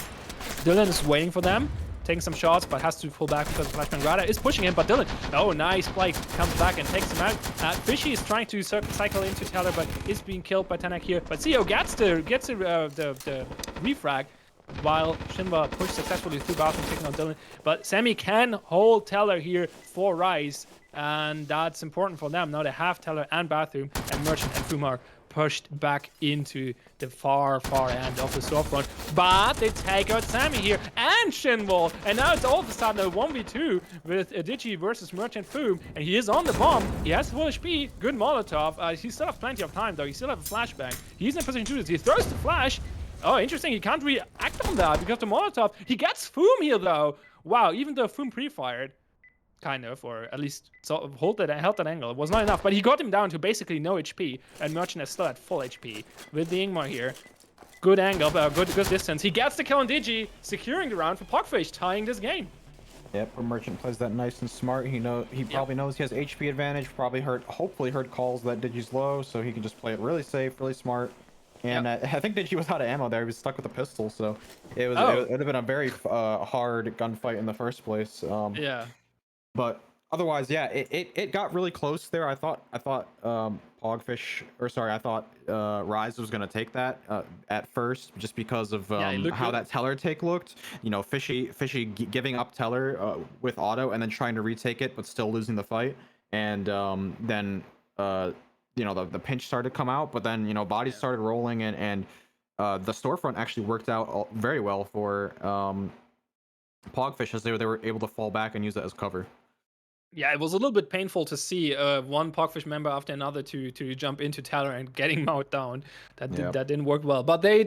Dylan is waiting for them, taking some shots, but has to pull back because Flashbang Rada is pushing him. But Dylan, oh, nice play, comes back and takes him out. Fishy is trying to cycle into Teller, but is being killed by Tanak here. But CEO gets the refrag, while Shinba pushed successfully through bathroom, taking on Dylan. But Sammy can hold Teller here for Rise, and that's important for them. Now they have Teller and bathroom, and Merchant and Fumar pushed back into the far end of the storefront. But they take out Sammy here and Shinwall. And now it's all of a sudden a 1v2 with Digi versus Merchant Fum. And he is on the bomb. He has full HP. Good Molotov. He still has plenty of time though. He still has a flashbang. He's in position to do this. He throws the flash. Oh, interesting. He can't really act on that because the Molotov. He gets Fum here though. Wow, even though Fum pre-fired. Kind of, or at least held that angle. It was not enough, but he got him down to basically no HP, and Merchant is still at full HP. With the Ingmar here, good angle, but good distance. He gets the kill on Digi, securing the round for Pogfish, tying this game. Yep, where Merchant plays that nice and smart. He probably knows he has HP advantage. Hopefully heard calls that Digi's low, so he can just play it really safe, really smart. And I think Digi was out of ammo there. He was stuck with a pistol, so it would have been a very hard gunfight in the first place. Yeah. But otherwise, yeah, it got really close there. I thought Pogfish, or sorry, I thought Rise was gonna take that at first, just because of how that Teller take looked. You know, Fishy giving up Teller with auto and then trying to retake it, but still losing the fight. And then you know the pinch started to come out, but then bodies started rolling, and the storefront actually worked out very well for Pogfish, as they were able to fall back and use it as cover. Yeah, it was a little bit painful to see one Pogfish member after another to jump into Teller and getting mowed down. That didn't work well, but they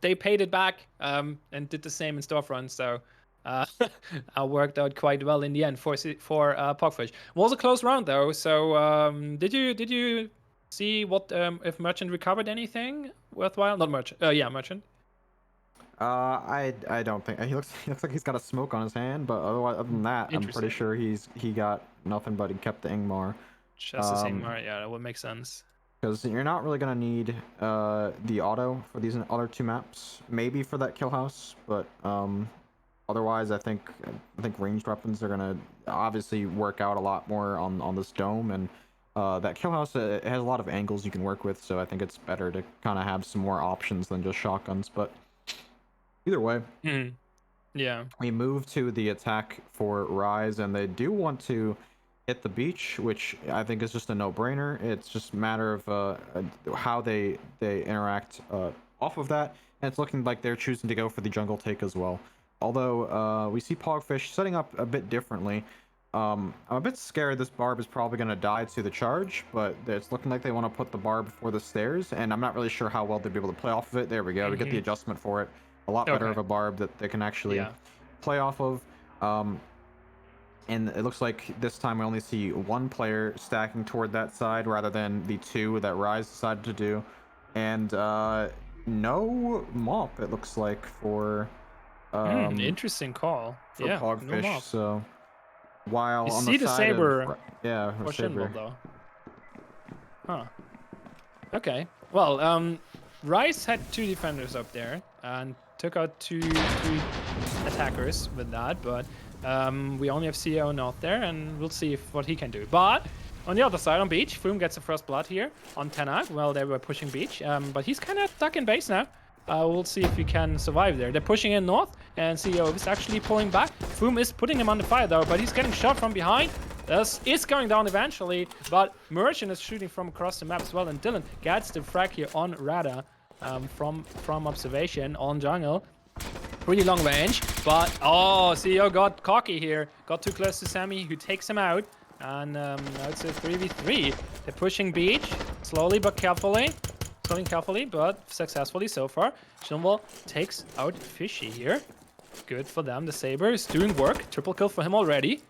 paid it back and did the same in storefront. So worked out quite well in the end for Pogfish. It was a close round though. So did you see what if Merchant recovered anything worthwhile? Not Merchant. Yeah, Merchant. I don't think he looks like he's got a smoke on his hand, but other than that, I'm pretty sure he got nothing, but he kept the Ingmar. Just the same, yeah, that would make sense. Because you're not really gonna need the auto for these other two maps. Maybe for that kill house, but otherwise, I think ranged weapons are gonna obviously work out a lot more on this dome, and that kill house it has a lot of angles you can work with. So I think it's better to kind of have some more options than just shotguns, but. Either way. Yeah. We move to the attack for Rise, and they do want to hit the beach, which I think is just a no-brainer. It's just a matter of how they interact off of that, and it's looking like they're choosing to go for the jungle take as well. Although we see Pogfish setting up a bit differently. I'm a bit scared this barb is probably going to die to the charge, but it's looking like they want to put the barb for the stairs, and I'm not really sure how well they'll be able to play off of it. There we go. We get the adjustment for it. A lot better Okay. of a barb that they can actually Yeah. play off of. And it looks like this time we only see one player stacking toward that side rather than the two that Rise decided to do. And no mop, it looks like, for Interesting call. Yeah, no Pogfish. mob. So while You on the see the side of saber yeah, for saber. Shinwell though. Huh. Okay. Well, Rice had 2 defenders up there and took out 3 attackers with that, but we only have CEO North there, and we'll see what he can do. But on the other side, on Beach, Froome gets the first blood here on Tenak. Well, they were pushing Beach, but he's kind of stuck in base now. We'll see if he can survive there. They're pushing in north, and CEO is actually pulling back. Froome is putting him under fire, though, but he's getting shot from behind. This is going down eventually, but Merchant is shooting from across the map as well, and Dylan gets the frag here on Rada from observation on jungle. Pretty long range, but CEO got cocky here. Got too close to Sammy, who takes him out. And now it's a 3v3. They're pushing Beach, slowly but carefully. Slowly carefully, but successfully so far. Shinwell takes out Fishy here. Good for them. The Saber is doing work. Triple kill for him already.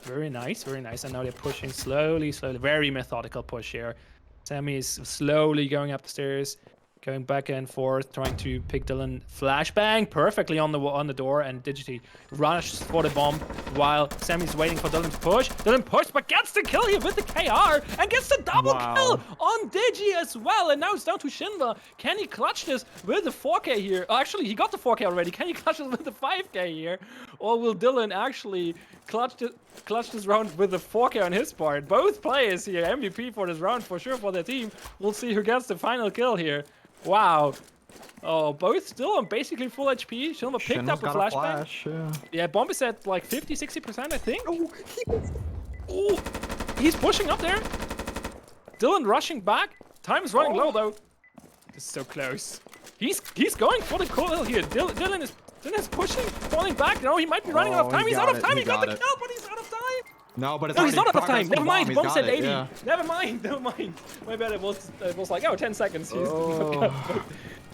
Very nice, very nice. And now they're pushing slowly, slowly. Very methodical push here. Sammy is slowly going up the stairs, going back and forth, trying to pick Dylan. Flashbang perfectly on the door, and Digity rushes for the bomb while Sammy's waiting for Dylan to push. Dylan pushed, but gets the kill here with the KR and gets the double kill on Digi as well. And now it's down to Shinva. Can he clutch this with the 4K here? Oh, actually, he got the 4K already. Can he clutch this with the 5K here? Or will Dylan actually clutch this round with the 4K on his part? Both players here, MVP for this round for sure for their team. We'll see who gets the final kill here. Wow. Oh, both still on basically full HP. Shinva picked up a flashbang. Yeah, bomb is at like 50-60%, I think. Oh, he's pushing up there. Dylan rushing back. Time is running low though. It's so close. He's going for the kill here. Dylan is pushing, falling back. No, he might be running out of time. He's out of time. He got the kill, but he's out of time. No, but it's he's not out of time. Never mind. Bomb said 80. Yeah. Never mind. My bad. It was like 10 seconds.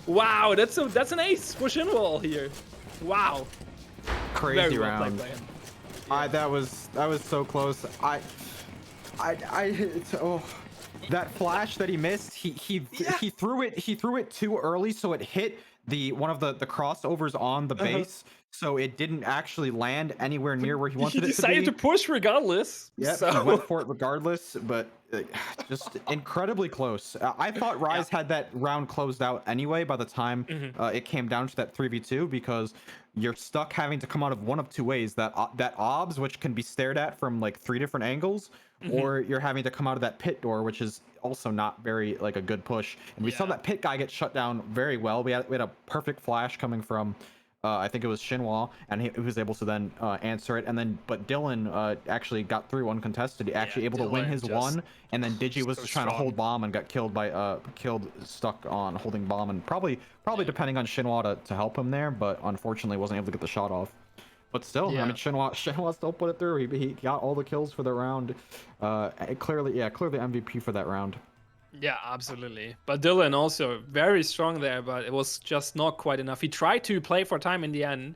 Wow, that's an ace for Shinwell here. Wow. Crazy Very well round. played by him. That was so close. That flash that he missed, he threw it too early, so it hit one of the crossovers on the base, so it didn't actually land anywhere near where he wanted it to be. He decided to push regardless. Yeah, so. he went for it regardless, but just incredibly close. I thought Rise had that round closed out anyway by the time it came down to that 3v2, because you're stuck having to come out of one of 2 ways: that obs, which can be stared at from like 3 different angles, or you're having to come out of that pit door, which is also not very like a good push. And we saw that pit guy get shut down very well. We had a perfect flash coming from I think it was Shinwa, and he was able to then answer it. And then, but Dylan actually got through uncontested. He actually able to win his one, and then Digi was trying to hold bomb and got killed by stuck on holding bomb, and probably depending on Shinwa to help him there, but unfortunately wasn't able to get the shot off. But still, I mean, Shinwa still put it through. He got all the kills for the round. Clearly MVP for that round. Yeah, absolutely. But Dylan also very strong there, but it was just not quite enough. He tried to play for time in the end,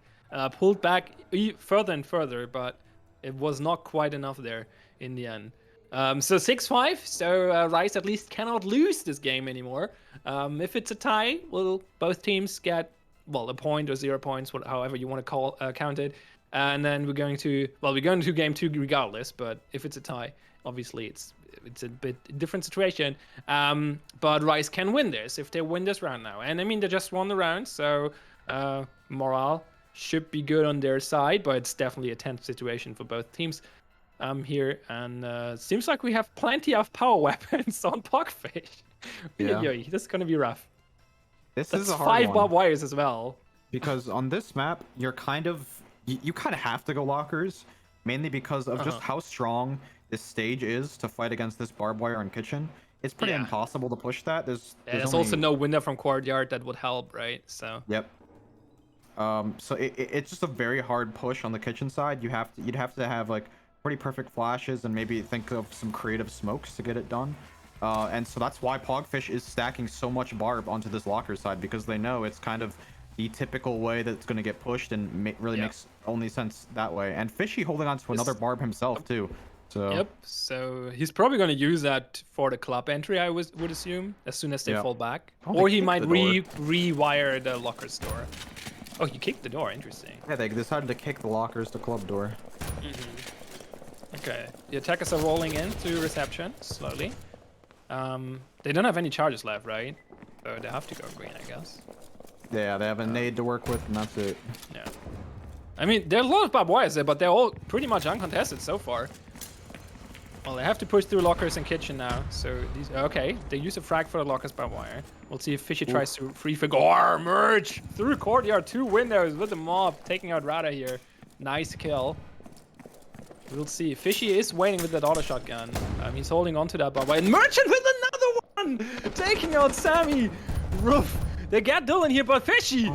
pulled back further and further, but it was not quite enough there in the end. So 6-5, so Rice at least cannot lose this game anymore. If it's a tie, well, both teams get, well, a point or 0 points, however you want to count it. And then we're going to game 2 regardless, but if it's a tie, obviously it's a bit different situation. But Rice can win this if they win this round now. And I mean, they just won the round, so morale should be good on their side, but it's definitely a tense situation for both teams here. And seems like we have plenty of power weapons on Pogfish. Yeah, this is going to be rough. This is a hard 5 one. barbed wires as well. because on this map you're kind of you kind of have to go lockers, mainly because of just Uh-huh. how strong this stage is to fight against this barbed wire and kitchen. It's pretty Yeah. impossible to push that. There's There's also only no window from courtyard that would help, right? So. yep. So it's just a very hard push on the kitchen side. You'd have to have like pretty perfect flashes and maybe think of some creative smokes to get it done. And so that's why Pogfish is stacking so much barb onto this locker side, because they know it's kind of the typical way that it's going to get pushed, and really Yeah. makes only sense that way. And Fishy holding on to another barb himself too. So Yep. So he's probably going to use that for the club entry, I would assume, as soon as they yeah. fall back. Oh, they Or he kicked might the door. rewire the locker's door. Oh, you kicked the door. Interesting. Yeah, they decided to kick the lockers to club door. Okay. The attackers are rolling in to reception slowly. They don't have any charges left, right? So they have to go green, I guess. Yeah, they have a nade to work with, and that's it. Yeah. I mean, there's a lot of barbed wires there, but they're all pretty much uncontested so far. Well, they have to push through lockers and kitchen now. So these, okay, they use a frag for the lockers barbed wire. We'll see if Fishy tries to free figure or merge through courtyard, 2 windows with the mob taking out Rada here. Nice kill. We'll see. Fishy is waiting with that auto shotgun. He's holding on to that barbed wire. And Merchant with another one, taking out Sammy. Roof. They get Dylan here, but Fishy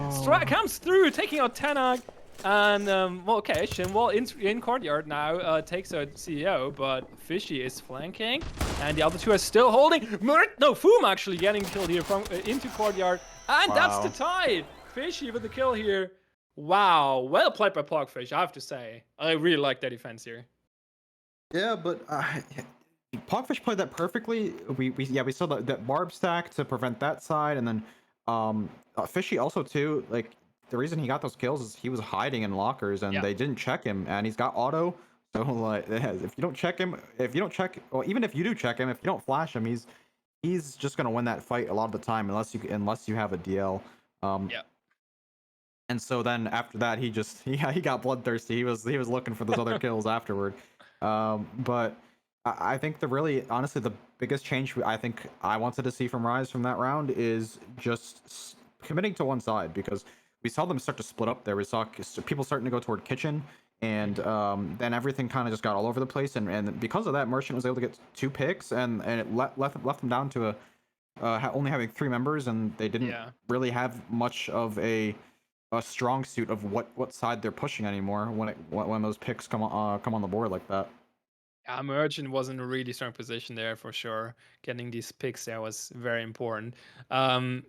comes through, taking out Tanak. And, well, okay, Shinwall in courtyard now takes out CEO, but Fishy is flanking. And the other two are still holding. No, Foom actually getting killed here from into courtyard. And that's the tie. Fishy with the kill here. Wow, well played by Pogfish, I have to say. I really like that defense here. Yeah, but Pogfish played that perfectly. We saw that barb stack to prevent that side, and then Fishy also too. Like the reason he got those kills is he was hiding in lockers, and they didn't check him, and he's got auto. So like, if you don't check him, well, even if you do check him, if you don't flash him, he's just gonna win that fight a lot of the time, unless you have a DL. Yeah. And so then after that, he got bloodthirsty. He was looking for those other kills afterward. But I think honestly, the biggest change I think I wanted to see from Rise from that round is just committing to one side, because we saw them start to split up there. We saw people starting to go toward kitchen, and then everything kind of just got all over the place. And because of that, Merchant was able to get 2 picks, and it left them down to only having 3 members, and they didn't really have much of a strong suit of what side they're pushing anymore when those picks come on the board like that. Yeah, Merchant was in a really strong position there for sure. Getting these picks there was very important.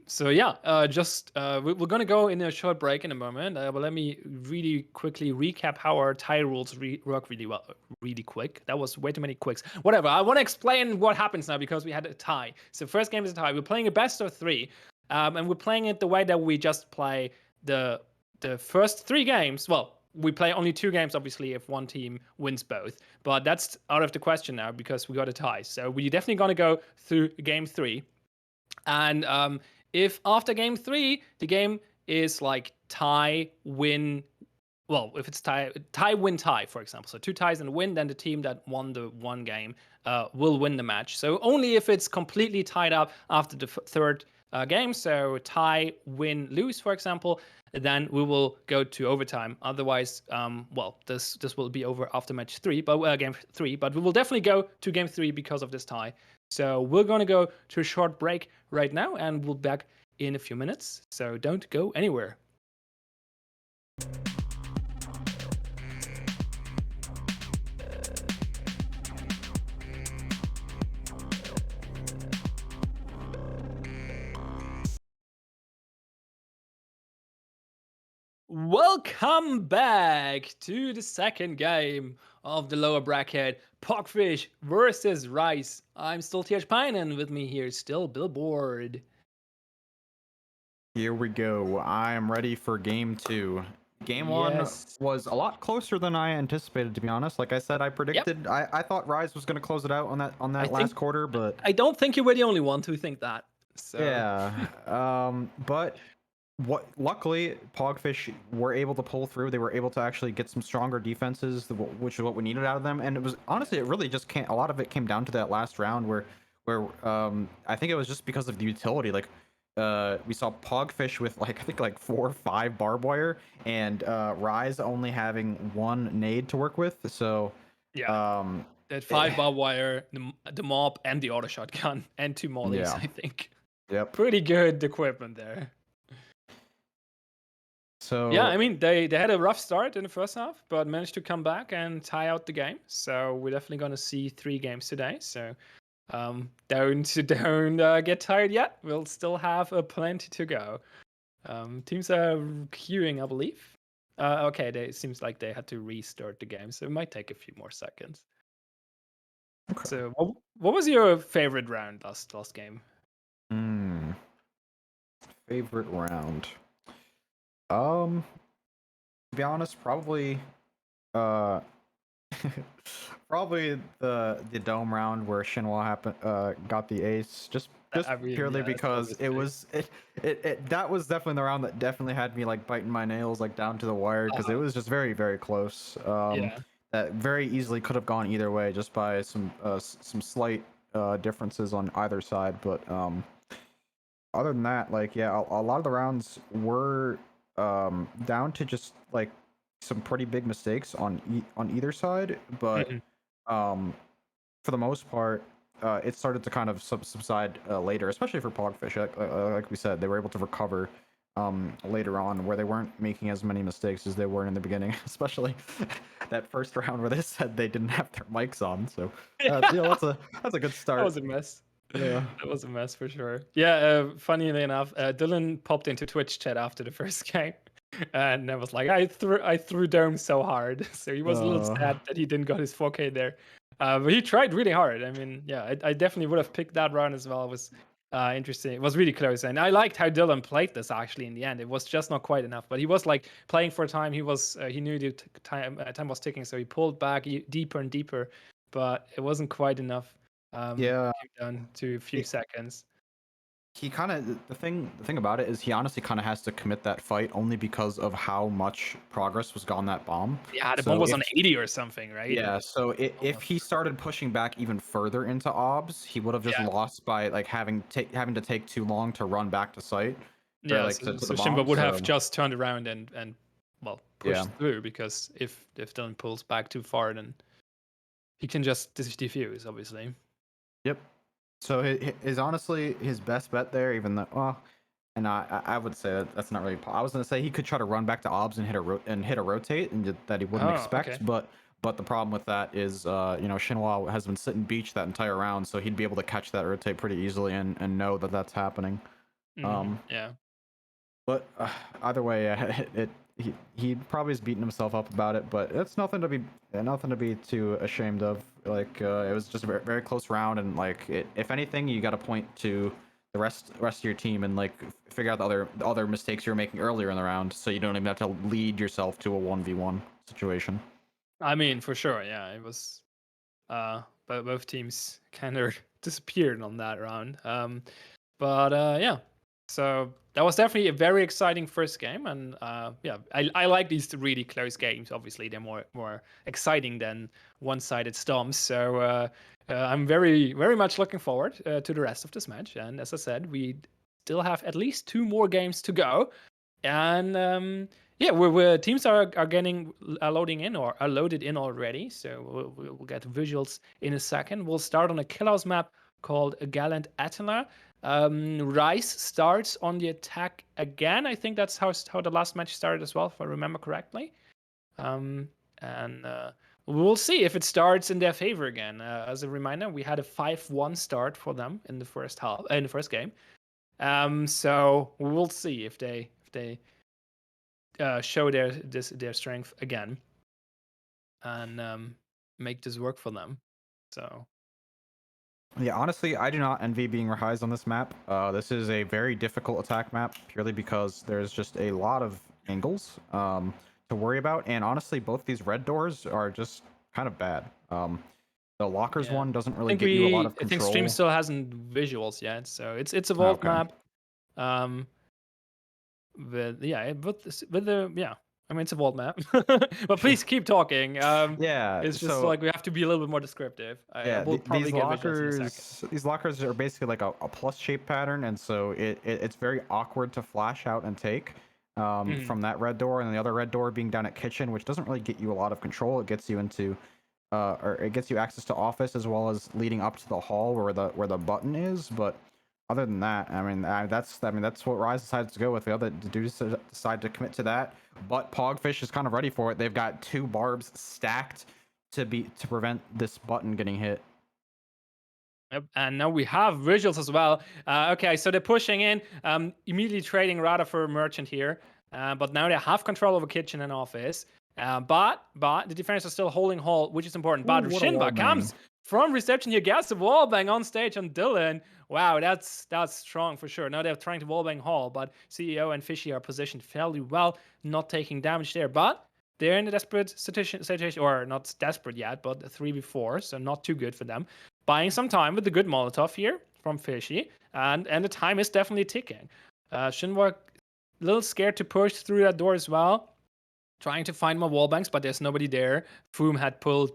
So yeah, we're gonna go in a short break in a moment. But let me really quickly recap how our tie rules work really well, really quick. That was way too many quicks. Whatever. I want to explain what happens now because we had a tie. So first game is a tie. We're playing a best of 3, and we're playing it the way that we just play the first 3 games. Well, we play only 2 games, obviously, if one team wins both. But that's out of the question now because we got a tie. So we're definitely going to go through game 3. And if after game 3, the game is like tie, win, well, if it's tie, win, tie, for example. So 2 ties and a win, then the team that won the 1 game will win the match. So only if it's completely tied up after the 3rd game, so tie, win, lose, for example, then we will go to overtime. Otherwise, well, this will be over after match 3, but game 3. But we will definitely go to game 3 because of this tie. So we're going to go to a short break right now, and we'll be back in a few minutes. So don't go anywhere. Welcome back to the second game of the lower bracket, Pogfish versus Rice. I'm still TH Pine, and with me here is still Billboard. Here we go. I am ready for game 2. Game 1 was a lot closer than I anticipated, to be honest. Like I said, I predicted. I thought Rise was going to close it out on that last quarter, but I don't think you were the only one to think that. So. Yeah. But luckily Pogfish were able to pull through. They were able to actually get some stronger defenses, which is what we needed out of them. And it was honestly, it really just a lot of it came down to that last round where I think it was just because of the utility. Like we saw Pogfish with like I think like 4 or 5 barbed wire, and Rise only having 1 nade to work with. So Yeah. um, That it, 5 barbed wire, the mob, and the auto shotgun, and 2 mollies, yeah, I think. yep. Pretty good equipment there. Yeah, So I mean, they had a rough start in the first half, but managed to come back and tie out the game. So we're definitely going to see 3 games today. So don't get tired yet. We'll still have plenty to go. Teams are queuing, I believe. Okay, it seems like they had to restart the game, so it might take a few more seconds. okay. So, what was your favorite round last game? Hmm, favorite round. Um, to be honest, probably uh probably the dome round where Shinwa got the ace, just I mean, purely yeah, that's because it obviously. was it that was definitely the round that definitely had me like biting my nails like down to the wire because it Uh, was just very close. yeah, That very easily could have gone either way just by some slight differences on either side, but other than that, like yeah, a lot of the rounds were down to just like some pretty big mistakes on either side, but mhm, um for the most part, it started to kind of subside later, especially for Pogfish. Like we said, they were able to recover later on, where they weren't making as many mistakes as they were in the beginning, especially that first round where they said they didn't have their mics on. So, that's a good that start. was a mess. Yeah. That was a mess for sure. Yeah, funnily enough, Dylan popped into Twitch chat after the first game, and I was like, I threw Dome so hard, so he was a little Uh, sad that he didn't got his 4K there. But he tried really hard. I mean, yeah, I definitely would have picked that round as well. It was interesting. It was really close, and I liked how Dylan played this actually in the end. It was just not quite enough, but he was like playing for time. He knew the time was ticking, so he pulled back deeper and deeper, but it wasn't quite enough. yeah. Came down to a few It, seconds. he kind of the thing about it is he honestly kind of has to commit that fight only because of how much progress was gone that bomb. Yeah, the bomb So was on if 80 or something, right? Yeah, so if Almost. he started pushing back even further into obs, he would have just Yeah, lost by like having to take too long to run back to site or yeah. like So, to so the Shimba bomb. would have So just turned around and well yeah, pushed through because if Dylan pulls back too far, then he can just defuse, obviously. yep. So his honestly his best bet there, even though and I would say that's not really. I was gonna say he could try to run back to obs and hit a rotate and that he wouldn't Oh, okay. expect, but the problem with that is Shinhwa has been sitting beach that entire round, so he'd be able to catch that rotate pretty easily and know that that's happening. Um, Yeah. But either way, he probably has beaten himself up about it. But it's nothing to be too ashamed of. Like it was just a very close round, and like if anything, you got to point to the rest of your team and like figure out the other mistakes you were making earlier in the round, so you don't even have to lead yourself to a 1v1 situation. I mean, for sure. Yeah, it was. But both teams kind of disappeared on that round. But yeah, so that was definitely a very exciting first game, and yeah, I like these really close games. Obviously, they're more exciting than one-sided stomps. So I'm very much looking forward to the rest of this match. And as I said, we still have at least 2 more games to go, and yeah, teams are getting are loading in or are loaded in already. So we'll get visuals in a second. We'll start on a Killhouse map called Gallant Attila. Rice starts on the attack again. I think that's how the last match started as well, if I remember correctly. Um, and we'll see if it starts in their favor again. As a reminder, we had a 5-1 start for them in the first half, in the first game. So we'll see if they show their strength again and make this work for them. So Yeah, honestly, I do not envy being Rahai's on this map. This is a very difficult attack map purely because there's just a lot of angles to worry about, and honestly, both these red doors are just kind of bad. The lockers yeah, one doesn't I really think get you a lot of I think Stream control. still hasn't visuals yet, so it's a vault Okay. map. Um, with yeah, with the yeah. I mean, it's a vault map. But please keep talking. Yeah, It's just so like we have to be a little bit more descriptive. I yeah, will probably these get visuals in a second. lockers are basically like a plus shape pattern, and so it's very awkward to flash out and take Mhm. from that red door, and the other red door being down at kitchen, which doesn't really get you a lot of control. It gets you into or it gets you access to office as well as leading up to the hall where the button is. But other than that, I mean that's what Rise decides to go with. The other dudes decide to commit to that, but Pogfish is kind of ready for it. They've got two barbs stacked to prevent this button getting hit. Yep. And now we have visuals as well. Okay, so they're pushing in, immediately trading Rada for merchant here. But now they have control over kitchen and office. But the defenders are still holding hall, which is important. Ooh, But what a wall Shinba bang! comes from reception here, gets the wall bang on stage on Dylan. Wow, that's strong for sure. Now they're trying to wall bang hall, but CEO and Fishy are positioned fairly well, not taking damage there. But they're in a desperate situation, or not desperate yet, but 3v4, so not too good for them. Buying some time with the good Molotov here from Fishy, and the time is definitely ticking. Shinwa a little scared to push through that door as well, trying to find more wallbangs, but there's nobody there. Foom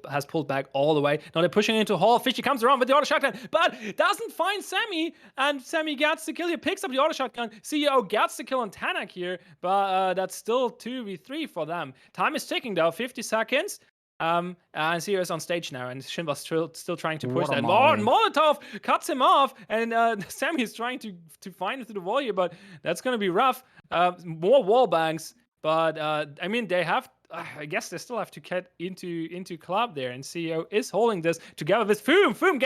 has pulled back all the way. Now they're pushing into Hall. Fishy comes around with the auto shotgun, but doesn't find Sammy, and Sammy gets the kill. He picks up the auto shotgun. CEO gets the kill on Tanak here, but that's still 2v3 for them. Time is ticking though, 50 seconds. And CEO is on stage now, and Shinba's still trying to push What a that. Oh, and molly! Molotov cuts him off, and Sammy is trying to find it through the wall here, but that's gonna be rough. More wall bangs, but I mean they have. I guess they still have to get into club there, and CEO is holding this together with Foom. Foom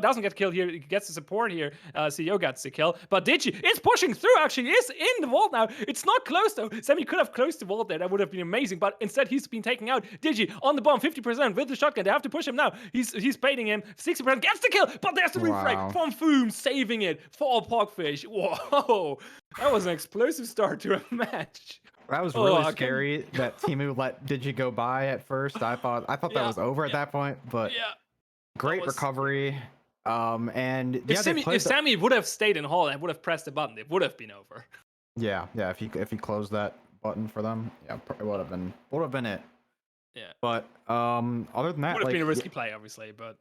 doesn't get killed here. He gets the support here. CEO gets the kill, but Digi is pushing through. Actually, is in the vault now. It's not close though. Sammy could have closed the vault there. That would have been amazing, but instead he's been taken out. Digi on the bomb, 50% with the shotgun. They have to push him now. He's baiting him. 60% gets the kill, but there's the refrag Wow, from Foom, saving it for Pogfish. Whoa, that was an explosive start to a match. that was Oh, really I can. scary. That Timu let Digi go by at first. I thought that Yeah, was over at yeah, that point, but yeah. That great was recovery. scary. And If yeah, they Sammy, if played the Sammy would have stayed in Hall and would have pressed the button, it would have been over. yeah. If he closed that button for them, yeah, it would have been it. Yeah, But other than would that, have like been a risky play, obviously, but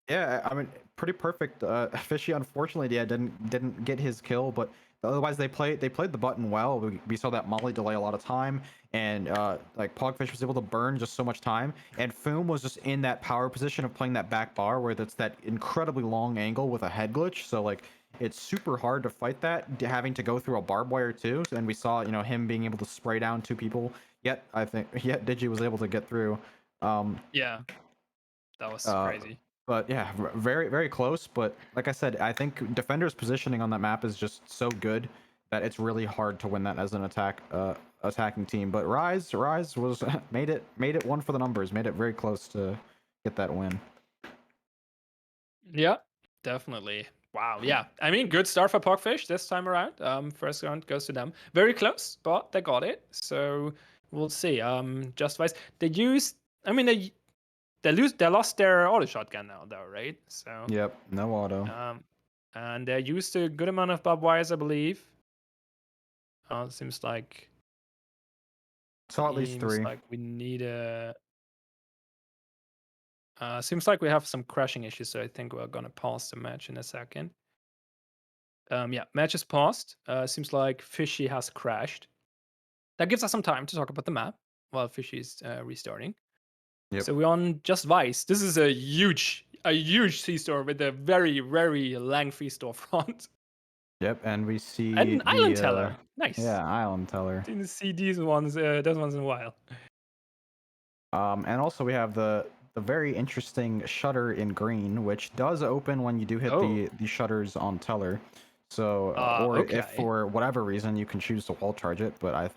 yeah, I mean, pretty perfect. Fishy, unfortunately, yeah, didn't get his kill, but otherwise they played the button well. We saw that molly delay a lot of time, and like Pogfish was able to burn just so much time, and Foom was just in that power position of playing that back bar where that's that incredibly long angle with a head glitch. So like it's super hard to fight that, having to go through a barbed wire too. And we saw him being able to spray down two people. Yet Digi was able to get through. Um, yeah, that was uh, crazy. but yeah, very very close. But like I said, I think defenders positioning on that map is just so good that it's really hard to win that as an attacking team. But Rise was made it one for the numbers, made it very close to get that win. Yeah, definitely. Wow, yeah. I mean, good start for Pogfish this time around. First round goes to them. Very close, but they got it. So we'll see. Just Vice. They used. I mean, they lost their auto shotgun now, though, right? So Yep, no auto. um, and they used a good amount of barbed wires, I believe. Seems like Saw at least three. we need a. Seems like we have some crashing issues, so I think we're gonna pause the match in a second. Yeah, match is paused. Seems like Fishy has crashed. That gives us some time to talk about the map while Fishy is restarting. Yep. So we're on Just Vice. This is a huge C-store with a very, very lengthy storefront. Yep, and we And see an island the teller. Nice. yeah, island teller. Didn't see those ones in a while. And also we have the very interesting shutter in green, which does open when you do hit Oh, the shutters on teller. So, or if okay. for whatever reason you can choose to wall charge it, but I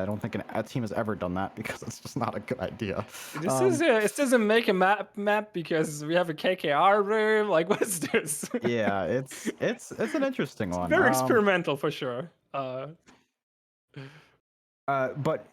don't think a team has ever done that because it's just not a good idea. This doesn't make a map because we have a KKR room. Like, what's this? Yeah, it's an interesting It's one. very experimental for sure. But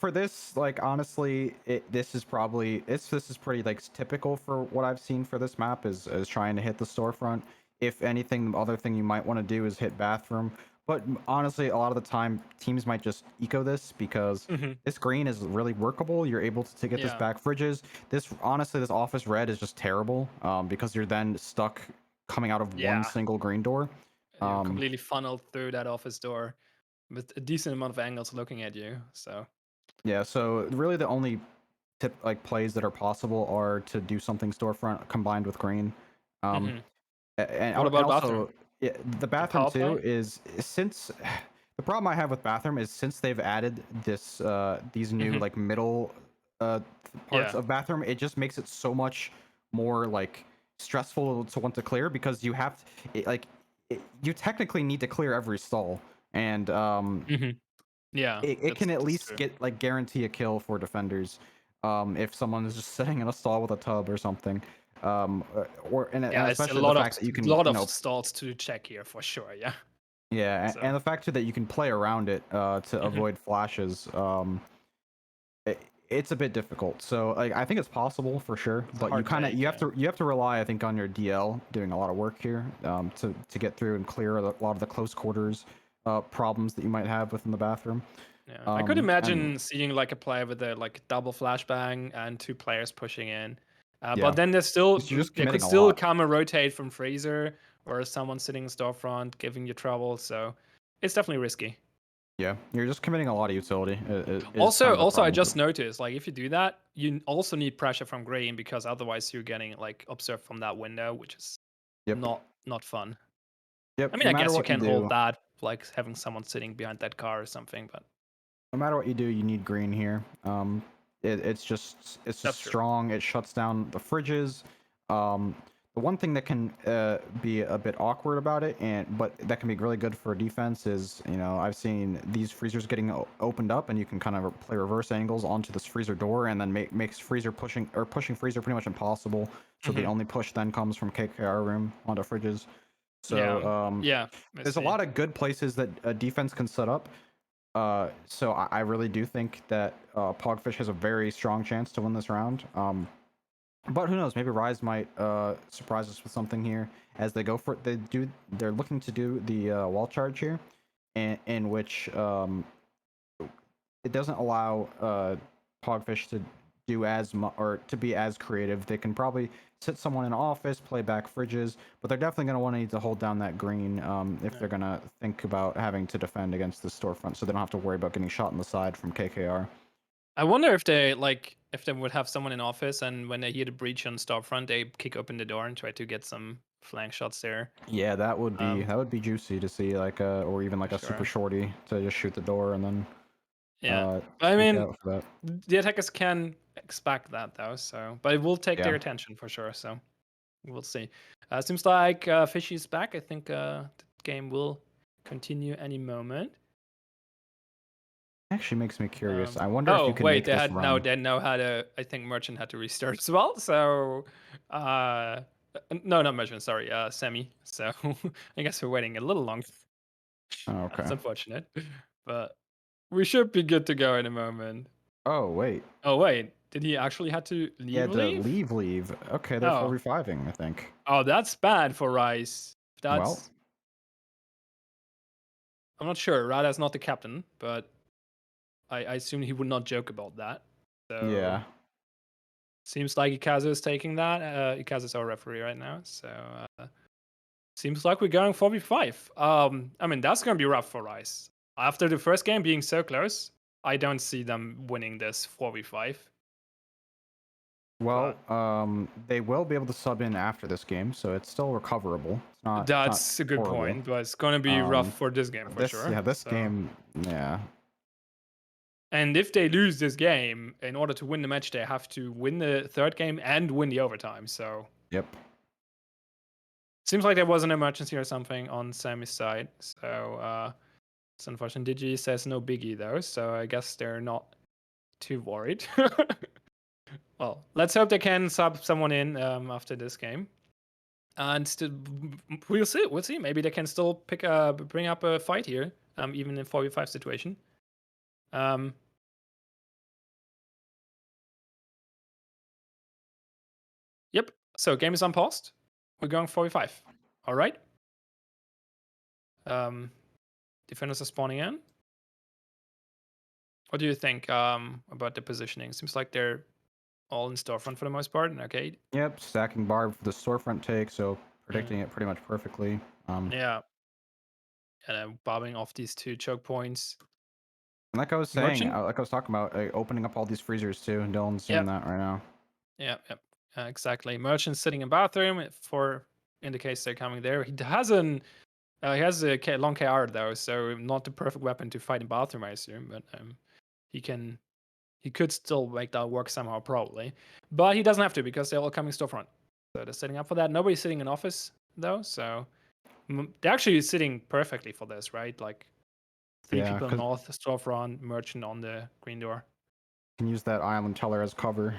for this, like honestly, this is pretty like typical for what I've seen for this map is trying to hit the storefront. If anything, the other thing you might want to do is hit bathroom. But honestly, a lot of the time, teams might just eco this because Hmm. this green is really workable. You're able to get this Yeah. back. Fridges. This honestly, this office red is just terrible. Because you're then stuck coming out of one Yeah. single green door. You're Um, completely funneled through that office door with a decent amount of angles looking at you. So. yeah. So really, the only plays that are possible are to do something storefront combined with green. Um, Hmm. What and about bathroom? also yeah, the The bathroom power too play? is since the problem I have with bathroom is since they've added these new Hmm. like middle uh parts Yeah. of bathroom, it just makes it so much more like stressful to want to clear because you have you technically need to clear every stall and Hmm. Yeah, it can at that's least true. get like guarantee a kill for defenders if someone is just sitting in a stall with a tub or something and Yeah, it's a especially the fact that you can stalls to check here for sure. Yeah. yeah, So and the fact too that you can play around it to mhm. avoid flashes it's a bit difficult. So like I think it's possible for sure, It's a but you hard kind of take. Yeah. you have to rely I think on your DL doing a lot of work here to get through and clear a lot of the close quarters problems that you might have within the bathroom. Yeah, I could And imagine seeing like a player with a like double flashbang and two players pushing in. But yeah, then you're just there could committing a still lot. come a rotate from Fraser or someone sitting in storefront giving you trouble. So it's definitely risky. Yeah, you're just committing a lot of utility. Is kind Also, of the I problem with just it. noticed like if you do that, you also need pressure from green because otherwise you're getting like observed from that window, which is Yep. not fun. I Yep. mean, No I matter guess you what you can hold do, that like having someone sitting behind that car or something, but no matter what you do, you need green here. It's just that's true. strong. It shuts down the fridges. Um, the one thing that can be a bit awkward about it, and but that can be really good for defense is I've seen these freezers getting opened up, and you can kind of play reverse angles onto this freezer door, and then makes freezer pushing freezer pretty much impossible. So the Hmm. only push then comes from KKR room onto fridges. So Yeah, yeah, I there's a see. lot of good places that a defense can set up. So I really do think that Pogfish has a very strong chance to win this round. But who knows? Maybe Rise might surprise us with something here as they go for it. They're looking to do the wall charge here, in which it doesn't allow Pogfish to do as much or to be as creative. They can probably sit someone in office, play back fridges, but they're definitely going to want to need to hold down that green if Yeah. they're going to think about having to defend against the storefront, so they don't have to worry about getting shot in the side from KKR. I wonder if they if they would have someone in office and when they hear the breach on storefront, they kick open the door and try to get some flank shots there. Yeah, Um, that would be juicy to see, like or even for like a super sure. shorty to just shoot the door and then Yeah. uh, I peek mean, out for that. the attackers can expect that though, so but it will take Yeah. their attention for sure. So we'll see. Seems like Fishy's back. I think the game will continue any moment. Actually makes me curious. I wonder if you Oh can wait, make this run. they know how to. I think Merchant had to restart as well. So, uh, no, not Merchant. Sorry, Semi. So I guess we're waiting a little long. Oh, That's okay. unfortunate, but we should be good to go in a moment. Oh, wait. Oh wait, did he actually had to Yeah, leave? to Leave? leave. Okay, they're Oh, 4v5ing, I think. oh, that's bad for Rice. Well, That's I'm not sure. Rada's not the captain, but I assume he would not joke about that. So yeah. seems like Ikazu is taking that. Ikazu is our referee right now, so seems like we're going 4v5. I mean that's gonna be rough for Rice. After the first game being so close, I don't see them winning this 4v5. Well, But they will be able to sub in after this game, so it's still recoverable. It's not that's a good horrible. point. But it's gonna be rough Um, for this game for this sure. yeah, this So, game, yeah, and if they lose this game, in order to win the match, they have to win the third game and win the overtime. So yep. seems like there was an emergency or something on Sammy's side. So it's unfortunate. Digi says no biggie though, so I guess they're not too worried. Well, let's hope they can sub someone in after this game, and we'll see. We'll see. Maybe they can still bring up a fight here, even in 4v5 situation. Um, yep. So game is unpaused. We're going 4v5. All right. Um, defenders are spawning in. What do you think about the positioning? Seems like they're all in storefront for the most part, and arcade. Yep, stacking bar for the storefront take, so Mm. predicting it pretty much perfectly. Yeah, and then bobbing off these 2 choke points. Like I was saying, Merchant. like I was talking about, opening up all these freezers too, and Dylan's doing Yep. that right now. Yep. Exactly. Merchant sitting in bathroom for in the case they're coming there. He has an he has a long KR though, so not the perfect weapon to fight in bathroom, I assume. But he can he could still make that work somehow, probably. But he doesn't have to because they're all coming storefront. So they're setting up for that. Nobody's sitting in office though, so they're actually sitting perfectly for this, right? Like 3 Yeah, people because north, storefront, merchant on the green door. can use that island teller as cover.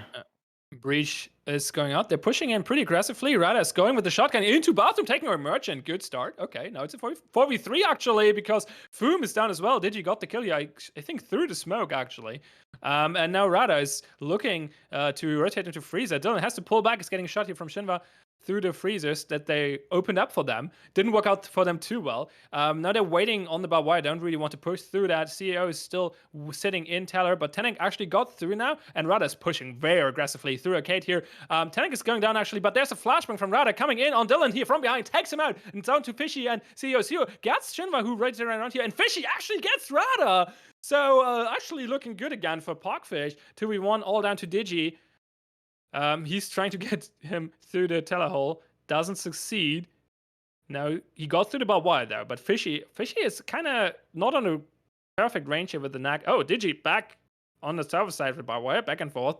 Breach is going out. They're pushing in pretty aggressively. Rada is going with the shotgun into bathroom, taking our merchant. Good start. Okay, now it's a 4v3 actually, because Foom is down as well. Digi got the kill. Yeah, I think through the smoke actually. And now Rada is looking to rotate into freezer. Dylan has to pull back. He's getting shot here from Shinva through the freezers that they opened up for them. Didn't work out for them too well. Now they're waiting on the barbed wire. Don't really want to push through that. CEO is still sitting in Teller, but Tenink actually got through now, and Rada is pushing very aggressively through Arcade here. Tenink is going down actually, but there's a flashbang from Rada coming in on Dylan here from behind, takes him out, and down to Fishy and CEO. CEO gets Shinva, who rides around here, and Fishy actually gets Rada. So actually looking good again for Pogfish. 2v1 all down to Digi. He's trying to get him through the telehole, doesn't succeed. Now he got through the barbed wire though, but Fishy is kind of not on a perfect range here with the knack. Oh, Digi back on the south side of the barbed wire, back and forth,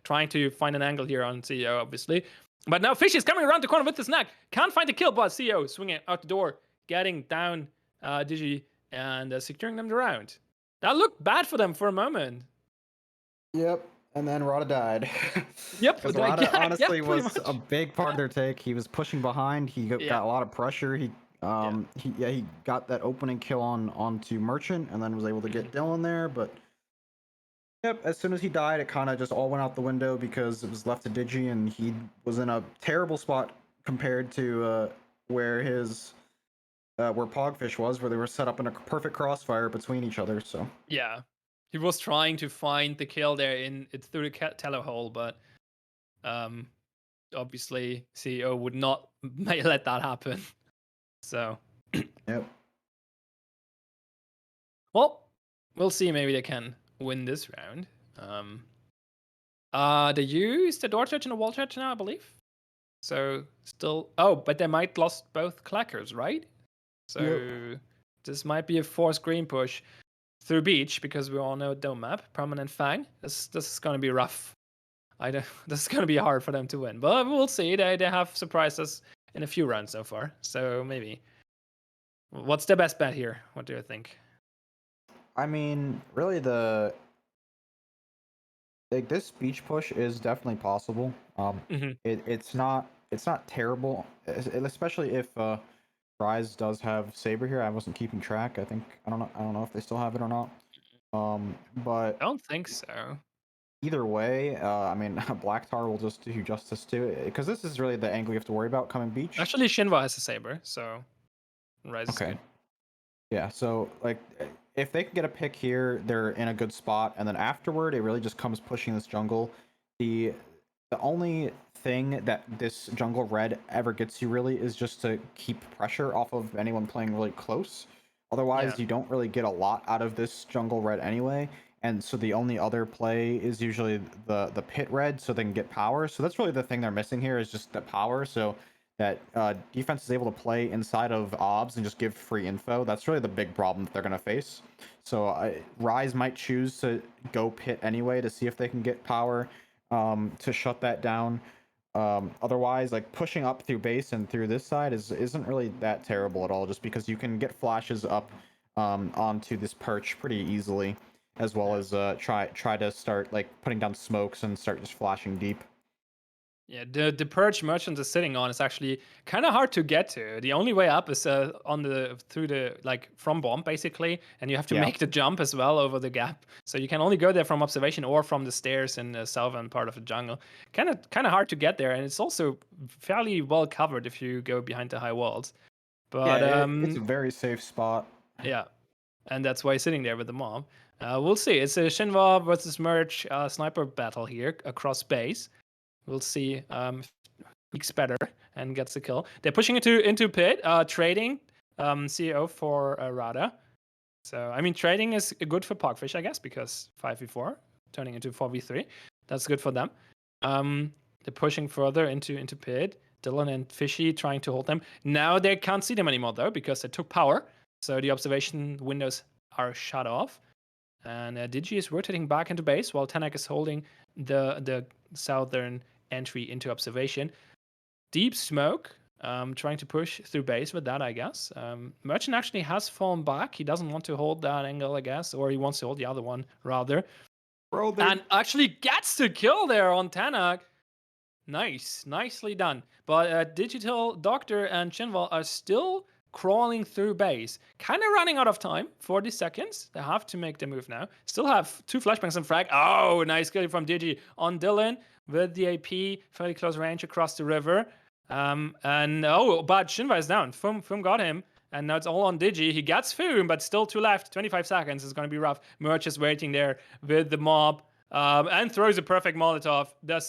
trying to find an angle here on CEO, obviously. But now Fishy is coming around the corner with the snack. Can't find the kill, but CEO swinging out the door, getting down Digi and securing them the round. That looked bad for them for a moment. Yep, and then Rada died. Yep, Because yeah, Rada honestly pretty was much. a big part of their take. He was pushing behind. He Yeah. got a lot of pressure. He Yeah. he got that opening kill onto Merchant, and then was able to get Dylan there. But yep, as soon as he died, it kind of just all went out the window because it was left to Digi, and he was in a terrible spot compared to where his where Pogfish was, where they were set up in a perfect crossfire between each other. So Yeah. He was trying to find the kill there in it through the telehole, but obviously CEO would not let that happen. So yep. well, we'll see. Maybe they can win this round. They use the door church and the wall church now, I believe. So still, but they might lost both clackers, right? So this might be a forced green push through beach because we all know dome map, permanent fang. This is gonna be rough. This is gonna be hard for them to win, but we'll see. They have surprised us in a few rounds so far, so maybe. What's the best bet here? What do you think? I mean, really, this beach push is definitely possible. Mm-hmm. It's not terrible, especially if Rise does have Saber here. I wasn't keeping track. I don't know if they still have it or not. But I don't think so. either way, I mean, Black Tar will just do justice to it because this is really the angle you have to worry about coming beach. Actually, Shinva has a saber, so Rise is Okay. good. Yeah, so like if they can get a pick here, they're in a good spot, and then afterward, it really just comes pushing this jungle. The only thing that this jungle red ever gets you really is just to keep pressure off of anyone playing really close. Otherwise, Yeah. you don't really get a lot out of this jungle red anyway. And so the only other play is usually the pit red, so they can get power. So that's really the thing they're missing here is just the power. So that defense is able to play inside of obs and just give free info. That's really the big problem that they're going to face. So Rise might choose to go pit anyway to see if they can get power to shut that down. Otherwise, like pushing up through base and through this side isn't really that terrible at all, just because you can get flashes up onto this perch pretty easily, as well as try to start like putting down smokes and start just flashing deep. Yeah, the perch merchant is sitting on is actually kind of hard to get to. The only way up is on the through the like from bomb basically, and you have to Yeah. make the jump as well over the gap. So you can only go there from observation or from the stairs in the southern part of the jungle. Kind of hard to get there, and it's also fairly well covered if you go behind the high walls. But Yeah, it's a very safe spot. yeah, and that's why he's sitting there with the mob. We'll see. It's a Shinwa versus Merch sniper battle here across base. We'll see if Peek's better and gets the kill. They're pushing into pit, trading CEO for Rada. So, I mean, trading is good for Pogfish, I guess, because 5v4 turning into 4v3. That's good for them. They're pushing further into pit. Dylan and Fishy trying to hold them. Now they can't see them anymore, though, because they took power. So the observation windows are shut off. And Digi is rotating back into base while Tenak is holding the southern entry into observation. Deep smoke, trying to push through base with that, I guess. Merchant actually has fallen back. He doesn't want to hold that angle, I guess, or he wants to hold the other one, rather. Bro, And actually gets to kill there on Tanak. Nice, nicely done. But Digital Doctor and Shinval are still crawling through base. Kind of running out of time, 40 seconds. They have to make the move now. Still have 2 flashbangs and frag. Oh, nice kill from Digi on Dylan with the AP, fairly close range across the river. But Shinva is down. Fum got him. And now it's all on Digi. He gets Fum, but still 2 left. 25 seconds is going to be rough. Merch is waiting there with the mob. And throws a perfect Molotov.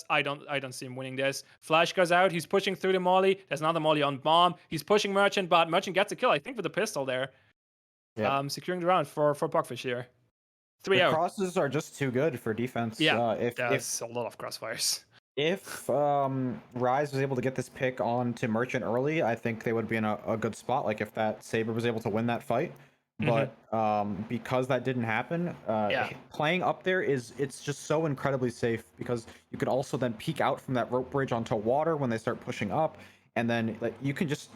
I don't see him winning this. Flash goes out. He's pushing through the molly. There's another molly on bomb. He's pushing Merchant, but Merchant gets a kill, I think, with the pistol there. Yeah. Securing the round for Pogfish here. The 3-0. crosses are just too good for defense. Yeah, if there's a lot of crossfires. if Rise was able to get this pick on to Merchant early, I think they would be in a good spot. Like if that Saber was able to win that fight. But because that didn't happen, playing up there it's just so incredibly safe because you can also then peek out from that rope bridge onto water when they start pushing up, and then like you can just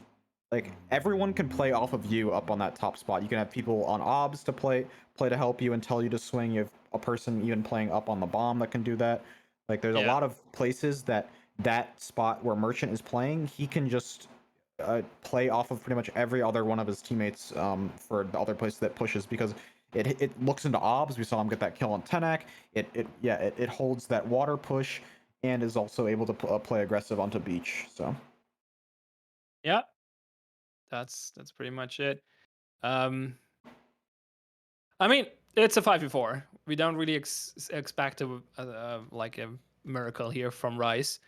like everyone can play off of you up on that top spot. You can have people on obs to play to help you and tell you to swing. You have a person even playing up on the bomb that can do that. Like there's a lot of places that spot where Merchant is playing, he can just play off of pretty much every other one of his teammates for the other place that pushes because it looks into obs. We saw him get that kill on Tenak. It holds that water push and is also able to play aggressive onto beach. So yeah, that's pretty much it. I mean, it's a 5v4. We don't really expect like a miracle here from Rice,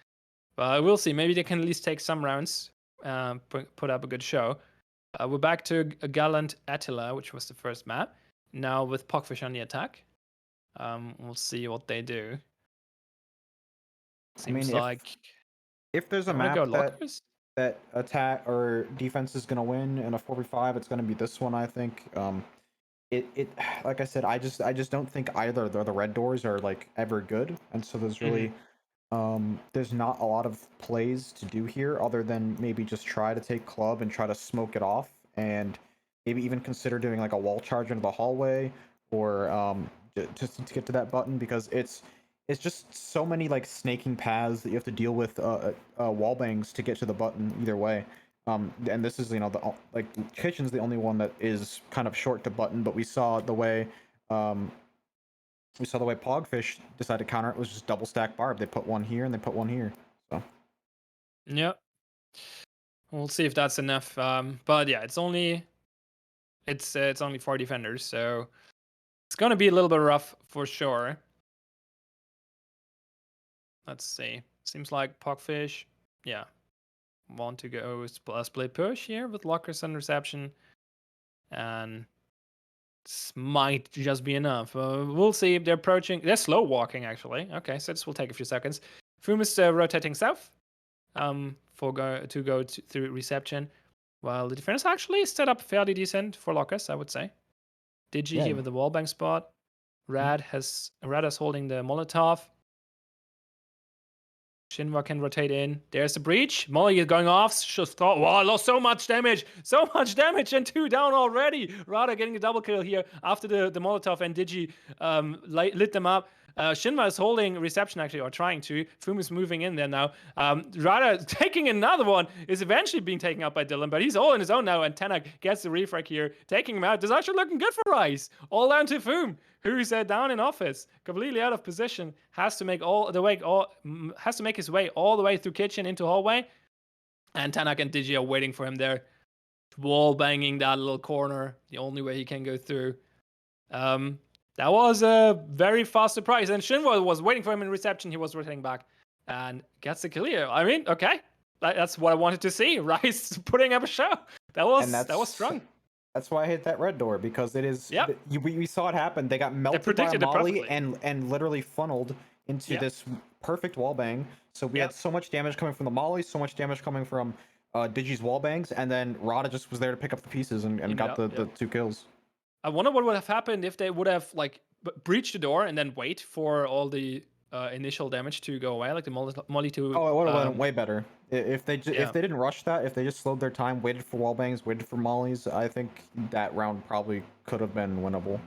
but we'll see. Maybe they can at least take some rounds. Put up a good show. We're back to Gallant Attila, which was the first map. Now with Pogfish on the attack. We'll see what they do. Seems if there's a map that attack or defense is gonna win in a 4v5, it's gonna be this one, I think. It like I said, I just don't think either of the red doors are like ever good, and so there's really there's not a lot of plays to do here other than maybe just try to take club and try to smoke it off, and maybe even consider doing like a wall charge into the hallway or just to get to that button, because it's just so many like snaking paths that you have to deal with wall bangs to get to the button either way. And this is, you know, the Kitchen's the only one that is kind of short to button, but we saw the way Pogfish decided to counter it was just double stack barb. They put one here and they put one here. So yep, we'll see if that's enough. But yeah, it's only 4 defenders, so it's gonna be a little bit rough for sure. Let's see. Seems like Pogfish, yeah, want to go split push here with lockers and reception, and this might just be enough. We'll see. They're approaching. They're slow walking actually. Okay, so this will take a few seconds. Fum is rotating south, to go through reception, while the defense actually set up fairly decent for lockers, I would say. Digi here with the wallbang spot. Rad is holding the Molotov. Shinwa can rotate in. There's a breach. Molly is going off. Just thought, wow, I lost so much damage. So much damage, and 2 down already. Rada getting a double kill here after the Molotov and Digi lit them up. Shinwa is holding reception actually, or trying to. Fum is moving in there now. Rada taking another one, is eventually being taken out by Dylan, but he's all on his own now, and Tenak gets the refrag here, taking him out. This is actually looking good for Rice. All down to Fum, who's down in office, completely out of position, has to make his way all the way through kitchen into hallway, and Tanak and Digi are waiting for him there. wall banging that little corner, the only way he can go through. That was a very fast surprise. And Shinwa was waiting for him in reception. He was rotating back and gets the kill here. I mean, okay. That's what I wanted to see. Rice putting up a show. That was strong. That's why I hit that red door, because it is. Yep. We saw it happen. They got melted by a predicted it molly perfectly. and literally funneled into Yep. this perfect wall bang. So we had Yep. so much damage coming from the molly, so much damage coming from Digi's wall bangs, and then Rada just was there to pick up the pieces and got the 2 kills. I wonder what would have happened if they would have like breached the door and then wait for all the initial damage to go away, like the molly to. Oh, it would have been way better if they Yeah. if they didn't rush that. If they just slowed their time, waited for wall bangs, waited for mollies, I think that round probably could have been winnable.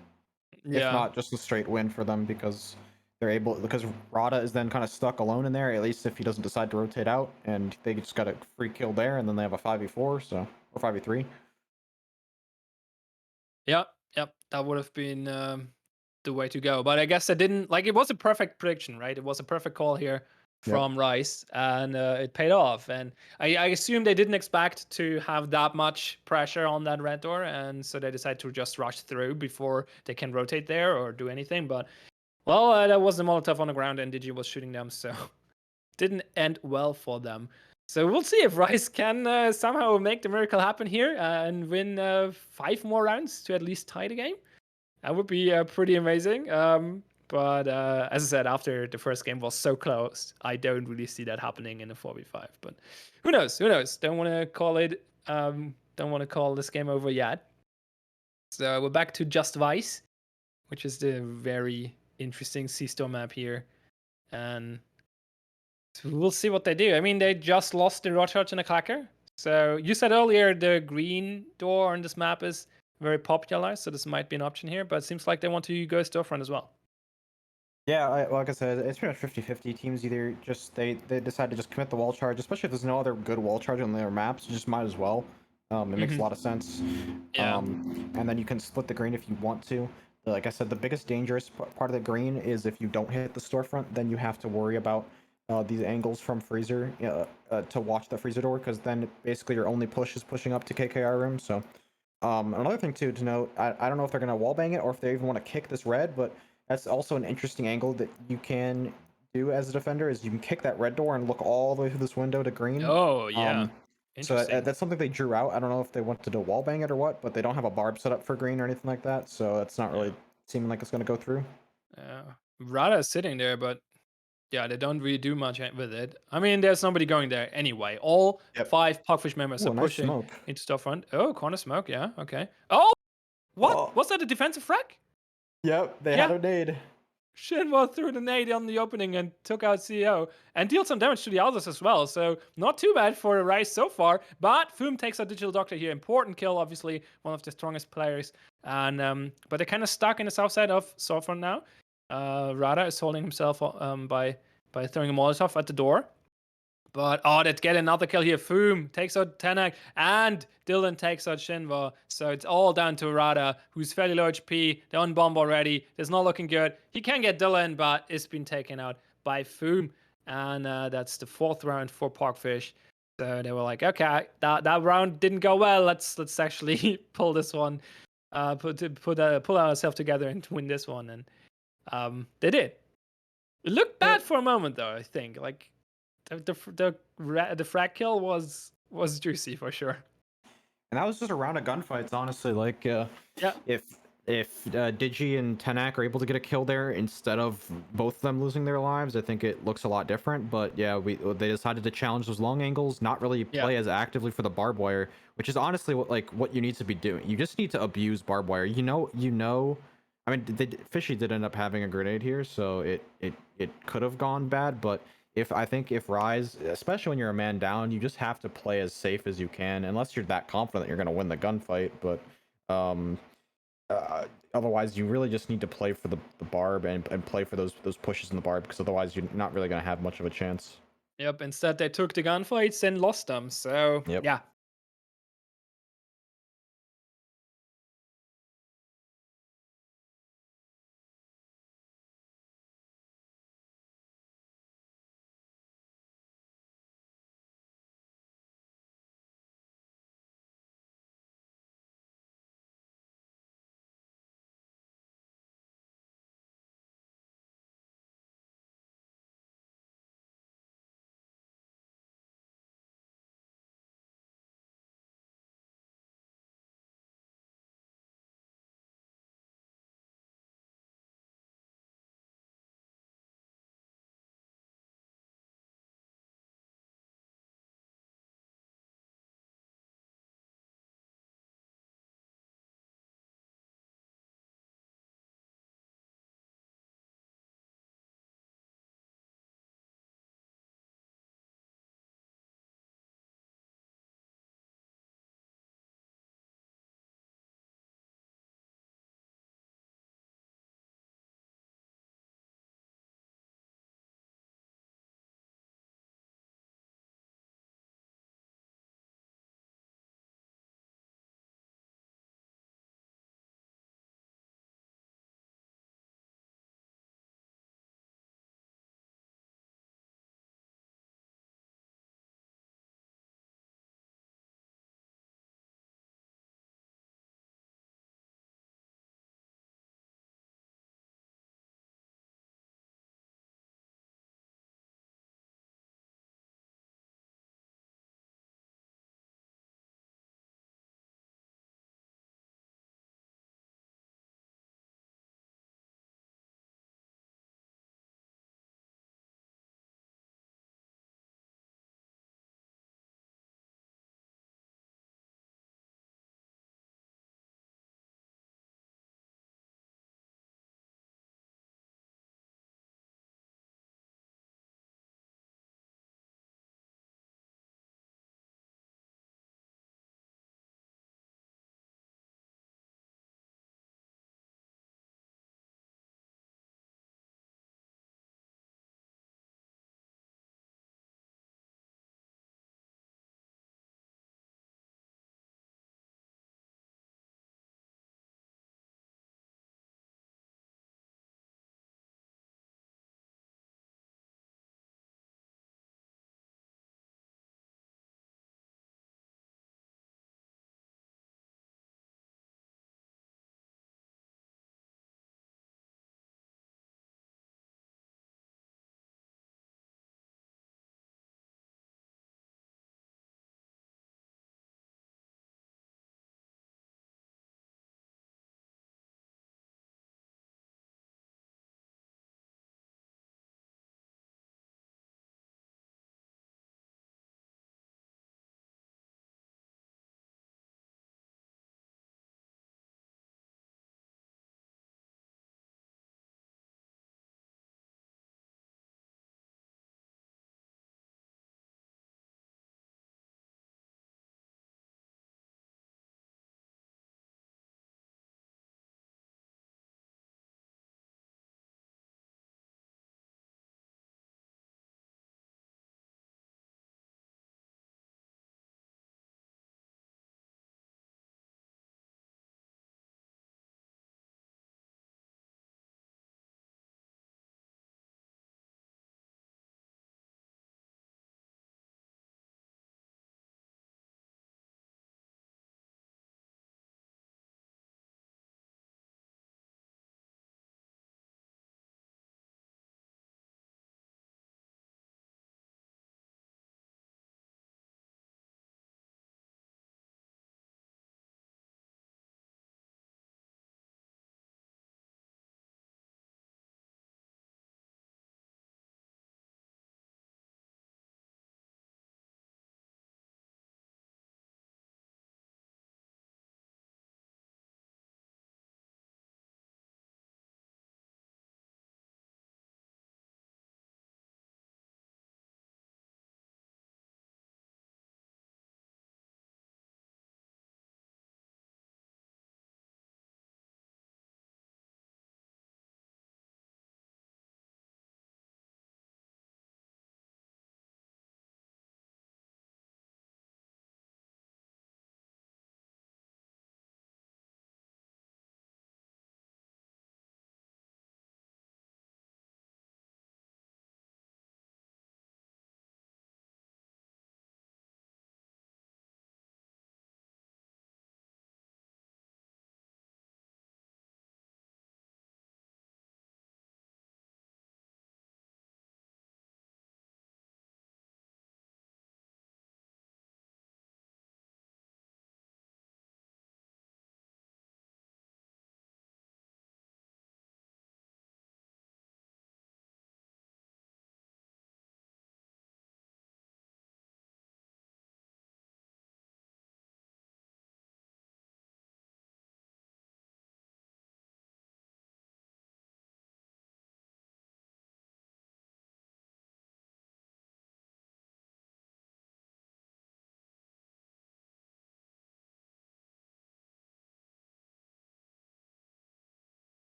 If Yeah. not just a straight win for them, because because Rada is then kind of stuck alone in there, at least if he doesn't decide to rotate out, and they just got a free kill there, and then they have a 5v4, so, or 5v3. Yep. That would have been the way to go. But I guess I didn't like. It was a perfect prediction, right? It was a perfect call here from Rice, and it paid off. And I assume they didn't expect to have that much pressure on that red door, and so they decided to just rush through before they can rotate there or do anything. But well, that was the Molotov on the ground, and Digi was shooting them, so didn't end well for them. So we'll see if Rice can somehow make the miracle happen here and win 5 more rounds to at least tie the game. That would be pretty amazing. But as I said, after the first game was so close, I don't really see that happening in a 4v5. But who knows? Who knows? Don't want to call it. Don't want to call this game over yet. So we're back to Just Vice, which is the very interesting C-Store map here, and so we'll see what they do. I mean, they just lost the Rothschild and the Clacker. So you said earlier the green door on this map is very popular, so this might be an option here, but it seems like they want to go storefront as well. Yeah, like I said, it's pretty much 50-50. Teams either just they decide to just commit the wall charge, especially if there's no other good wall charge on their maps, you just might as well. It makes a lot of sense. Yeah. And then you can split the green if you want to. Like I said, the biggest dangerous part of the green is if you don't hit the storefront, then you have to worry about these angles from freezer to watch the freezer door, because then basically your only push is pushing up to KKR room. So another thing too to note, I don't know if they're gonna wallbang it or if they even want to kick this red, but that's also an interesting angle that you can do as a defender, is you can kick that red door and look all the way through this window to green. Oh, yeah. So Interesting. that's something they drew out. I don't know if they wanted to wallbang it or what, but they don't have a barb set up for green or anything like that, so that's not really seeming like it's going to go through. Rada is sitting there, but yeah, they don't really do much with it. I mean, there's nobody going there anyway. All 5 Pogfish members Ooh, are a nice pushing smoke. into storefront. Oh, corner smoke. Yeah, okay. Oh, what? Oh. Was that a defensive frag? Yep, they Yeah. had a nade. Shinwa threw the nade on the opening and took out CEO and dealt some damage to the others as well. So not too bad for Rice so far. But Foom takes out Digital Doctor here. Important kill, obviously, one of the strongest players. And but they're kind of stuck in the south side of Storefront now. Rada is holding himself by throwing a Molotov at the door. But they get another kill here. Foom takes out Tenak and Dylan takes out Shinwa. So it's all down to Rada, who's fairly low HP. They're on bomb already. It's not looking good. He can get Dylan, but it's been taken out by Foom. And that's the 4th round for Pogfish. So they were like, okay, that round didn't go well. Let's actually pull this one, pull ourselves together and win this one. And they did. It looked bad for a moment though. I think the frag kill was juicy for sure. And that was just a round of gunfights, honestly. Like, if Digi and Tenak are able to get a kill there instead of both of them losing their lives, I think it looks a lot different. But yeah, they decided to challenge those long angles, not really play as actively for the barbed wire, which is honestly what you need to be doing. You just need to abuse barbed wire. You know. I mean, Fishy did end up having a grenade here, so it could have gone bad. But I think if Rise, especially when you're a man down, you just have to play as safe as you can, unless you're that confident you're going to win the gunfight. But otherwise, you really just need to play for the barb and play for those pushes in the barb, because otherwise you're not really going to have much of a chance. Yep. Instead, they took the gunfights and lost them. So yeah,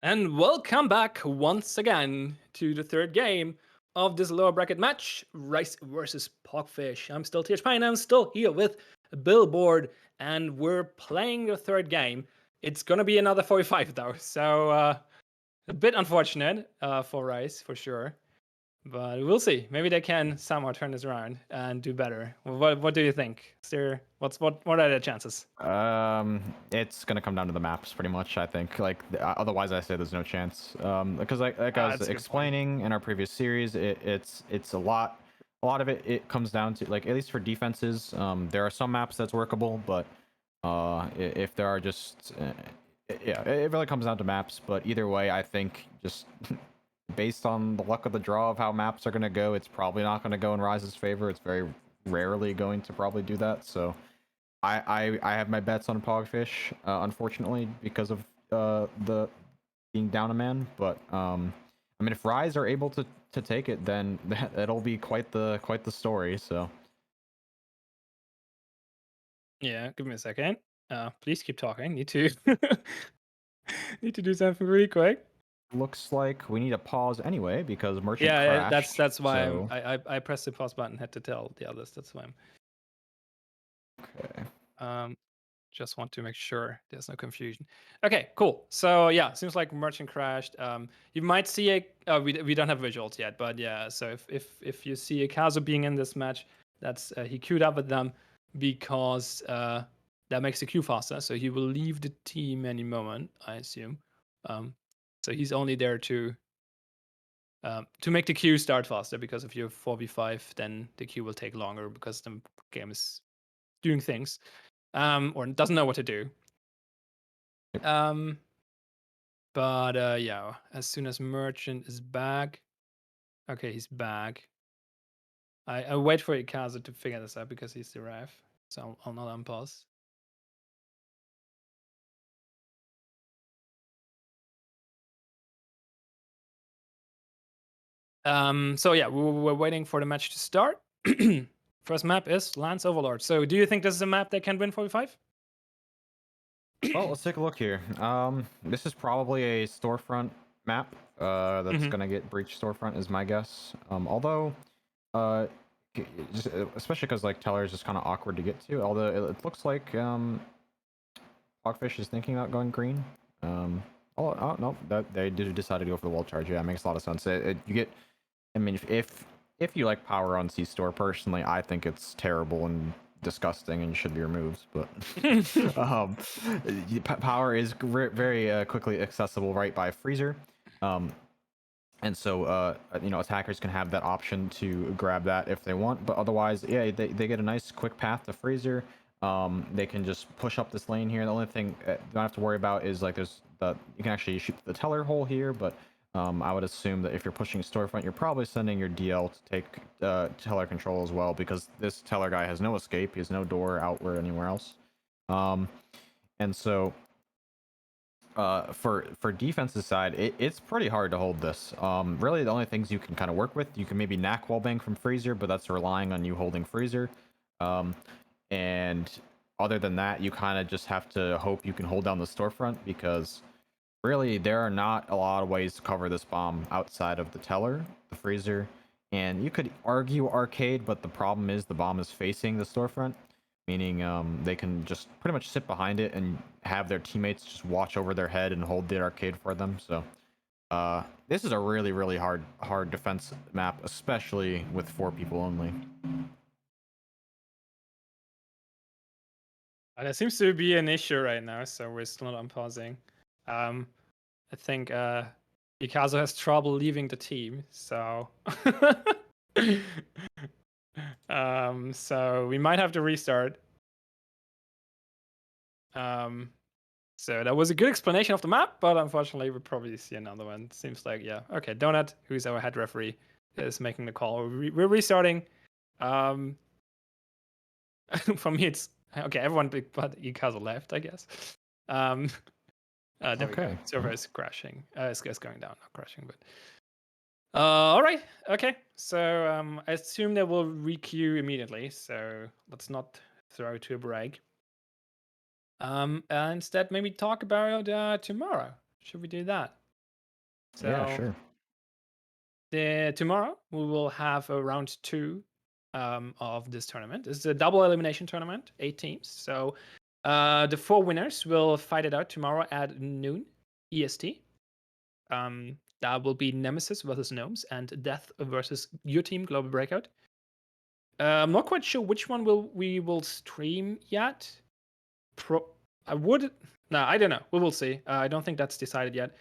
And welcome back once again to the third game of this lower bracket match, Rice versus Pogfish. I'm still TH Pine, I'm still here with Billboard, and we're playing the third game. It's gonna be another 45 though, so a bit unfortunate for Rice, for sure. But we'll see. Maybe they can somehow turn this around and do better. What do you think? What are the chances? It's gonna come down to the maps pretty much. I think otherwise I say there's no chance. Because like I was That's a good point. explaining in our previous series, it's a lot of it comes down to like at least for defenses. There are some maps that's workable, but if there are just yeah, it really comes down to maps. But either way, I think just based on the luck of the draw of how maps are gonna go, it's probably not gonna go in Rise's favor. It's very rarely going to probably do that. So. I have my bets on Pogfish, unfortunately, because of the being down a man. But I mean, if Rise are able to take it, then that'll be quite the story. So Yeah, give me a second. Please keep talking. Need to need to do something really quick. looks like we need a pause anyway because Merchant Yeah, crashed. that's why So I pressed the pause button. Had to tell the others. That's why okay. um just want to make sure there's no confusion. Okay, cool. So yeah, seems like Merchant crashed. You might see a we don't have visuals yet, but yeah. So if you see a Kazu being in this match, that's he queued up with them because that makes the queue faster. So he will leave the team any moment, I assume. Um, so he's only there to make the queue start faster, because if you're 4v5, then the queue will take longer because the game is doing things or doesn't know what to do. Um, but yeah, as soon as Merchant is back, okay, he's back. I wait for Ikazu to figure this out because he's the ref, so I'll not unpause. So yeah, we're waiting for the match to start. First map is Lance Overlord. So do you think this is a map that can win 45? Well, let's take a look here. This is probably a storefront map. That's Mm-hmm. gonna get breached storefront is my guess. Although uh just, especially because like Teller is just kind of awkward to get to, although it looks like Pogfish is thinking about going green. Oh no, that they did decide to go for the wall charge. Yeah, it makes a lot of sense. You get, I mean, if you like power on C store, personally I think it's terrible and disgusting and should be removed, but um power is very quickly accessible right by freezer. um and so attackers can have that option to grab that if they want, but otherwise yeah, they get a nice quick path to freezer. They can just push up this lane here. The only thing they don't have to worry about is like there's the you can actually shoot the teller hole here, but I would assume that if you're pushing storefront, you're probably sending your DL to take teller control as well, because this teller guy has no escape. He has no door outward anywhere else. And so for defense's side, it's pretty hard to hold this. Really, the only things you can kind of work with, you can maybe knack wallbang from freezer, but that's relying on you holding freezer. Um, and other than that, you kind of just have to hope you can hold down the storefront, because really there are not a lot of ways to cover this bomb outside of the teller, the freezer, and you could argue arcade, but the problem is the bomb is facing the storefront, meaning they can just pretty much sit behind it and have their teammates just watch over their head and hold the arcade for them. So this is a really hard defense map, especially with 4 people only. That seems to be an issue right now, so we're still not unpausing. I think Ikazu has trouble leaving the team, so so we might have to restart. So that was a good explanation of the map, but unfortunately we'll probably see another one. Seems like, yeah, okay, Donut, who's our head referee, is making the call. We're restarting. For me, it's okay. Everyone but Ikazu left, I guess. Um, there we go. Okay. Server is crashing. It's going down, not crashing, but. All right. Okay. So I assume they will requeue immediately. So let's not throw to a break. And instead, maybe talk about tomorrow. Should we do that? Yeah, So sure. tomorrow we will have a round 2 of this tournament. It's a double elimination tournament, 8 teams. So the 4 winners will fight it out tomorrow at noon EST. That will be Nemesis versus Gnomes and Death versus your team, Global Breakout. I'm not quite sure which one we will stream yet. I would. No, I don't know. We will see. I don't think that's decided yet.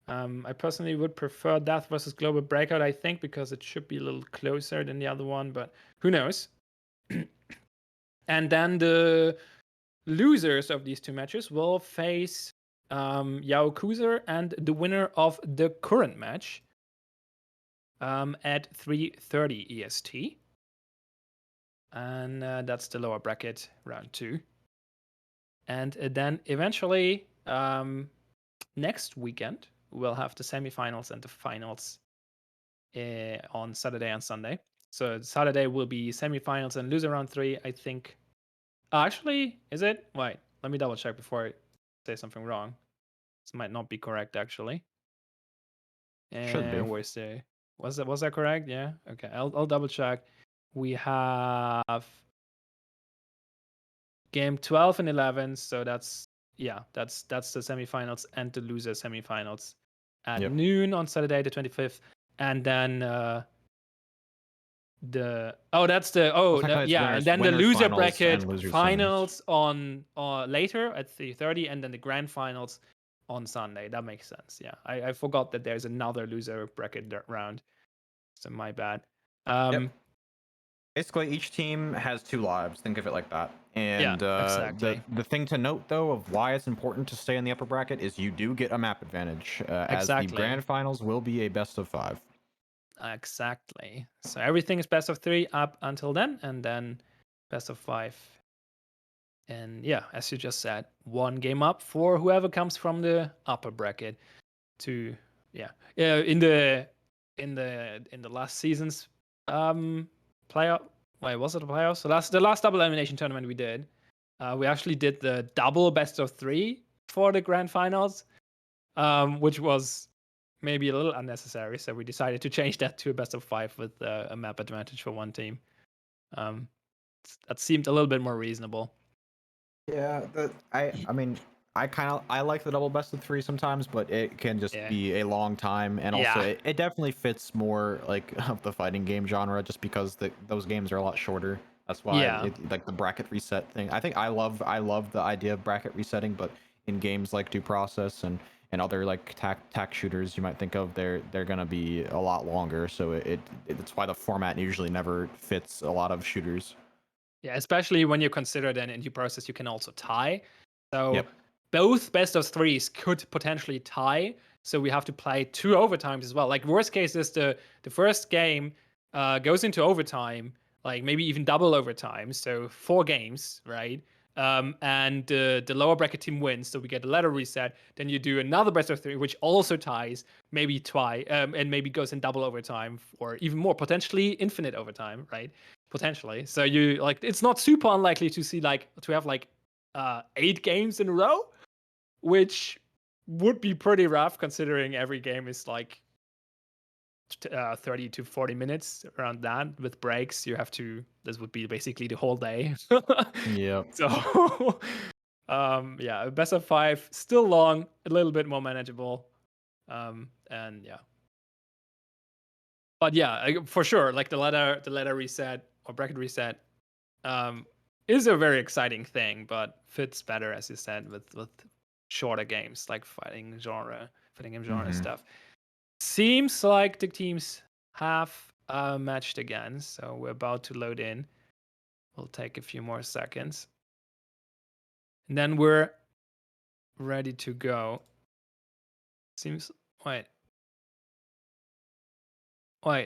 I personally would prefer Death versus Global Breakout, I think, because it should be a little closer than the other one, but who knows? And then the losers of these 2 matches will face Yaokuzer and the winner of the current match at 3:30 EST. And that's the lower bracket, round 2. And then eventually, next weekend, we'll have the semifinals and the finals on Saturday and Sunday. So Saturday will be semifinals and loser round 3, I think. Actually, is it? Wait, let me double check before I say something wrong. This might not be correct, actually. Should be. And where's the? Was that correct? Yeah. Okay, I'll double check. We have game 12 and 11, so that's the semifinals and the loser semifinals at Yep. noon on Saturday the 25th, and then and then the Winners loser finals bracket and losers semis. finals on later at 3:30, and then the grand finals on Sunday. That makes sense. Yeah, I forgot that there's another loser bracket round, so my bad. Yep. Basically, each team has 2 lives. Think of it like that. Yeah, And exactly. the thing to note, though, of why it's important to stay in the upper bracket is you do get a map advantage, as the Exactly. grand finals will be a best of 5. Exactly. So everything is best of 3 up until then, and then best of 5. And yeah, as you just said, 1 game up for whoever comes from the upper bracket to in the last season's playoff. Wait, was it a playoffs? The last double elimination tournament we did. We actually did the double best of 3 for the grand finals, which was maybe a little unnecessary. So we decided to change that to a best of 5 with a map advantage for 1 team. That seemed a little bit more reasonable. Yeah, I mean, I like the double best of 3 sometimes, but it can just Yeah. be a long time, and also Yeah. it definitely fits more like of the fighting game genre, just because those games are a lot shorter. That's why Yeah. like the bracket reset thing. I think I love the idea of bracket resetting, but in games like Due Process and other like tac shooters you might think of, they're gonna be a lot longer. So it's why the format usually never fits a lot of shooters. Yeah, especially when you consider that in Due Process you can also tie. So Yep. both best of 3s could potentially tie. So we have to play 2 overtimes as well. Like worst case is the first game goes into overtime, like maybe even double overtime. So 4 games, right? And the lower bracket team wins, so we get a ladder reset. Then you do another best of 3, which also ties, maybe twice, and maybe goes in double overtime or even more, potentially infinite overtime, right? Potentially. So you like it's not super unlikely to see to have 8 games in a row, which would be pretty rough considering every game is 30 to 40 minutes around that with breaks. This would be basically the whole day. Yep. So yeah, best of 5, still long, a little bit more manageable. And yeah. But yeah, for sure, like the ladder reset or bracket reset is a very exciting thing, but fits better, as you said, with shorter games like fighting game genre Mm-hmm. stuff. Seems like the teams have matched again, so we're about to load in. We'll take a few more seconds, and then we're ready to go. Seems wait,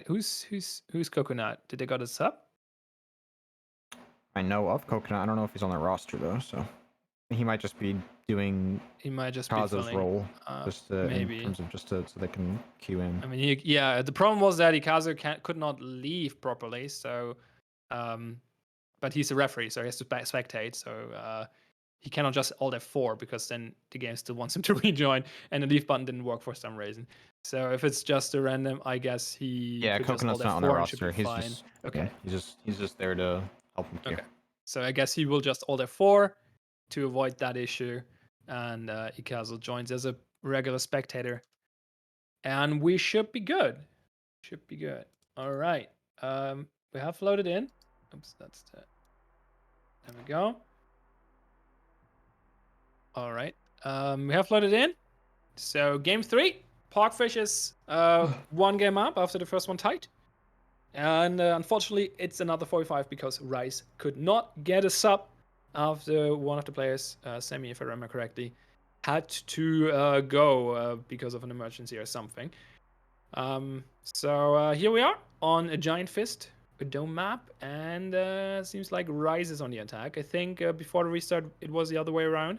who's Coconut? Did they got a sub? I know of Coconut. I don't know if he's on the roster though, so he might just be doing He might just be Kazo's filling. role, just in Maybe. terms of just so they can queue in. I mean, yeah. The problem was that Ikazu could not leave properly, so but he's a referee, so he has to spectate. So he cannot just alt F4 because then the game still wants him to rejoin, and the leave button didn't work for some reason. So if it's just a random, I guess he Yeah, could just alt Coconut's not on our F4 and should be roster. He's fine. just Okay. he's just there to help him queue. Okay. So I guess he will just alt F4 to avoid that issue, and Ikazu joins as a regular spectator, and we should be good. Should be good. All right. We have loaded in. Oops, that's the. There we go. All right. We have loaded in. So game 3, Pogfish is 1 game up after the first one tied. And unfortunately, it's another 45 because Rice could not get a sub after one of the players, Semi, if I remember correctly, had to go because of an emergency or something. So here we are on a Giant Fist, a dome map, and seems like Rice is on the attack. I think before the restart, it was the other way around.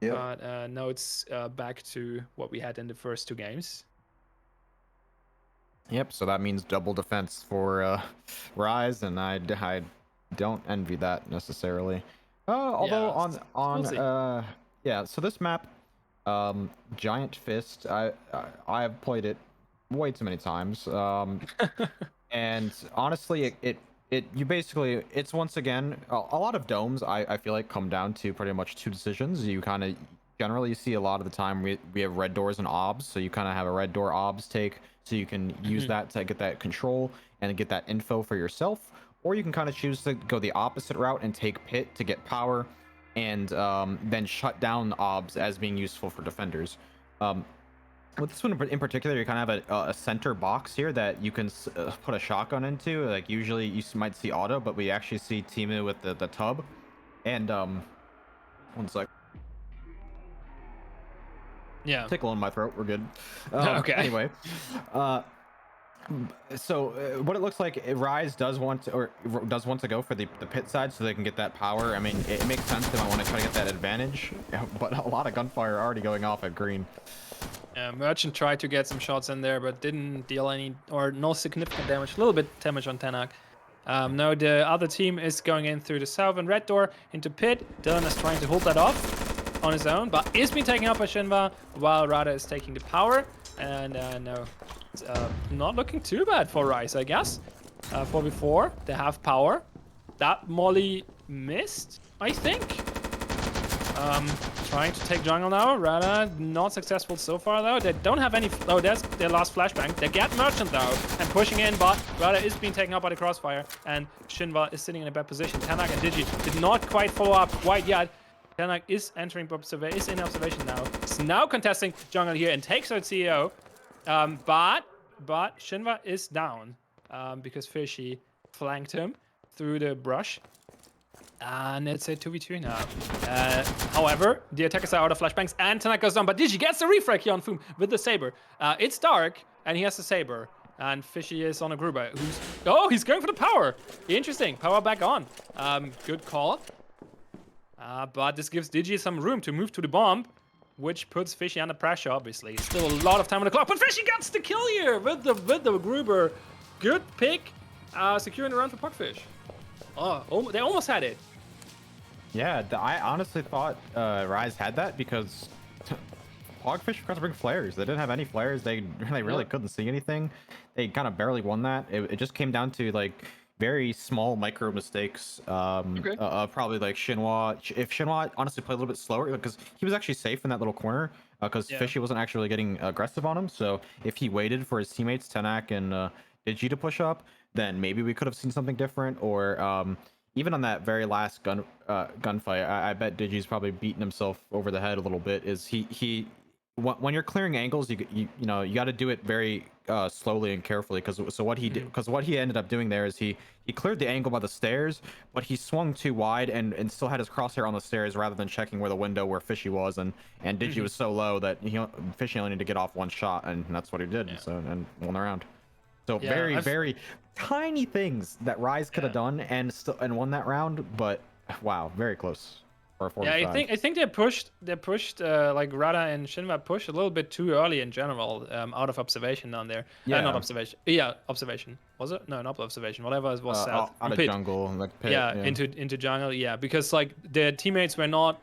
Yep. But now it's back to what we had in the first 2 games. Yep, so that means double defense for Rise, and I don't envy that necessarily. Although Yeah, we'll see. yeah, so this map, Giant Fist, I've played it way too many times. And honestly, you basically, it's once again a lot of domes. I feel like come down to pretty much 2 decisions. You kind of generally see a lot of the time we have red doors and obs, so you kind of have a red door obs take, so you can use that to get that control and get that info for yourself, or you can kind of choose to go the opposite route and take pit to get power, and then shut down obs as being useful for defenders. With this one in particular, you kind of have a center box here that you can put a shotgun into. Like usually you might see auto, but we actually see Timu with the tub. And one sec. Yeah. Tickle in my throat. We're good. Okay. Anyway, so what it looks like, Rise does want to go for the pit side so they can get that power. I mean, it makes sense they might want to try to get that advantage, but a lot of gunfire already going off at green. Merchant tried to get some shots in there, but didn't deal any or no significant damage. A little bit damage on Tanak. Now the other team is going in through the south and red door into pit. Dylan is trying to hold that off on his own, but is being taken up by Shinva while Rada is taking the power. And no, it's not looking too bad for Rice, I guess. 4v4, they have power. That Molly missed, I think. Trying to take jungle now. Rada not successful so far though. They don't have any. Oh, there's their last flashbang. They get Merchant though and pushing in, but Rada is being taken up by the crossfire, and Shinva is sitting in a bad position. Tanak and Digi did not quite follow up quite yet. Tanak is entering is in observation now. It's now contesting jungle here and takes out CEO. But Shinva is down because Fishy flanked him through the brush. And it's a 2v2 now. However, the attackers are out of flashbangs and Tanak goes down, but Digi gets the refrag here on Foom with the saber. It's dark and he has the saber. And Fishy is on a Gruber who's... Oh, he's going for the power. Interesting. Power back on. Good call. But this gives Digi some room to move to the bomb, which puts Fishy under pressure, obviously. Still a lot of time on the clock, but Fishy gets the kill here with the Gruber. Good pick. Securing the round for Pogfish. Oh, they almost had it. Yeah, I honestly thought Rise had that because Pogfish forgot to bring flares. They didn't have any flares. They really couldn't see anything. They kind of barely won that. It just came down to like very small micro mistakes. Probably like Shinwa. If Shinwa honestly played a little bit slower, because he was actually safe in that little corner, because Fishy wasn't actually getting aggressive on him. So if he waited for his teammates Tanak and Digi to push up, then maybe we could have seen something different. Or even on that very last gunfight, I bet Digi's probably beating himself over the head a little bit. Is he when you're clearing angles, you got to do it very slowly and carefully, because what he ended up doing there is he cleared the angle by the stairs, but he swung too wide and still had his crosshair on the stairs rather than checking where the window where Fishy was, and Digi was so low that Fishy only needed to get off one shot, and that's what he did. So and won the round. So very tiny things that Rise could have done and won that round, but wow, very close. or a Yeah, 45. I think they pushed like Rada and Shinra pushed a little bit too early in general, out of observation down there. Not Yeah, observation. Yeah, observation. Was it? No, not observation. Whatever it was south out from of pit. jungle, like pit. Yeah, Yeah. into jungle. Yeah, because like their teammates were not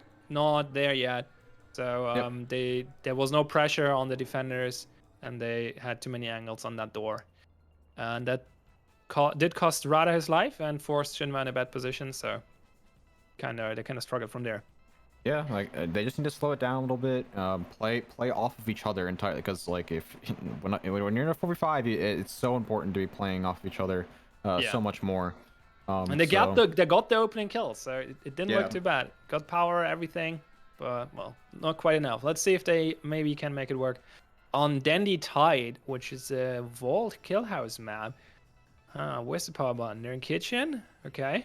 there yet, so Yep. there was no pressure on the defenders, and they had too many angles on that door, and that did cost Rada his life and forced Shinra in a bad position. So they kind of struggled from there. Yeah, like they just need to slow it down a little bit. Play off of each other entirely, because like if when you're in a 45, it's so important to be playing off of each other, Yeah. so much more. And they got the opening kill, so it didn't Yeah. look too bad. Got power, everything, but well, not quite enough. Let's see if they maybe can make it work. On Dandy Tide, which is a Vault Killhouse map. Where's the power button? They're in kitchen. Okay.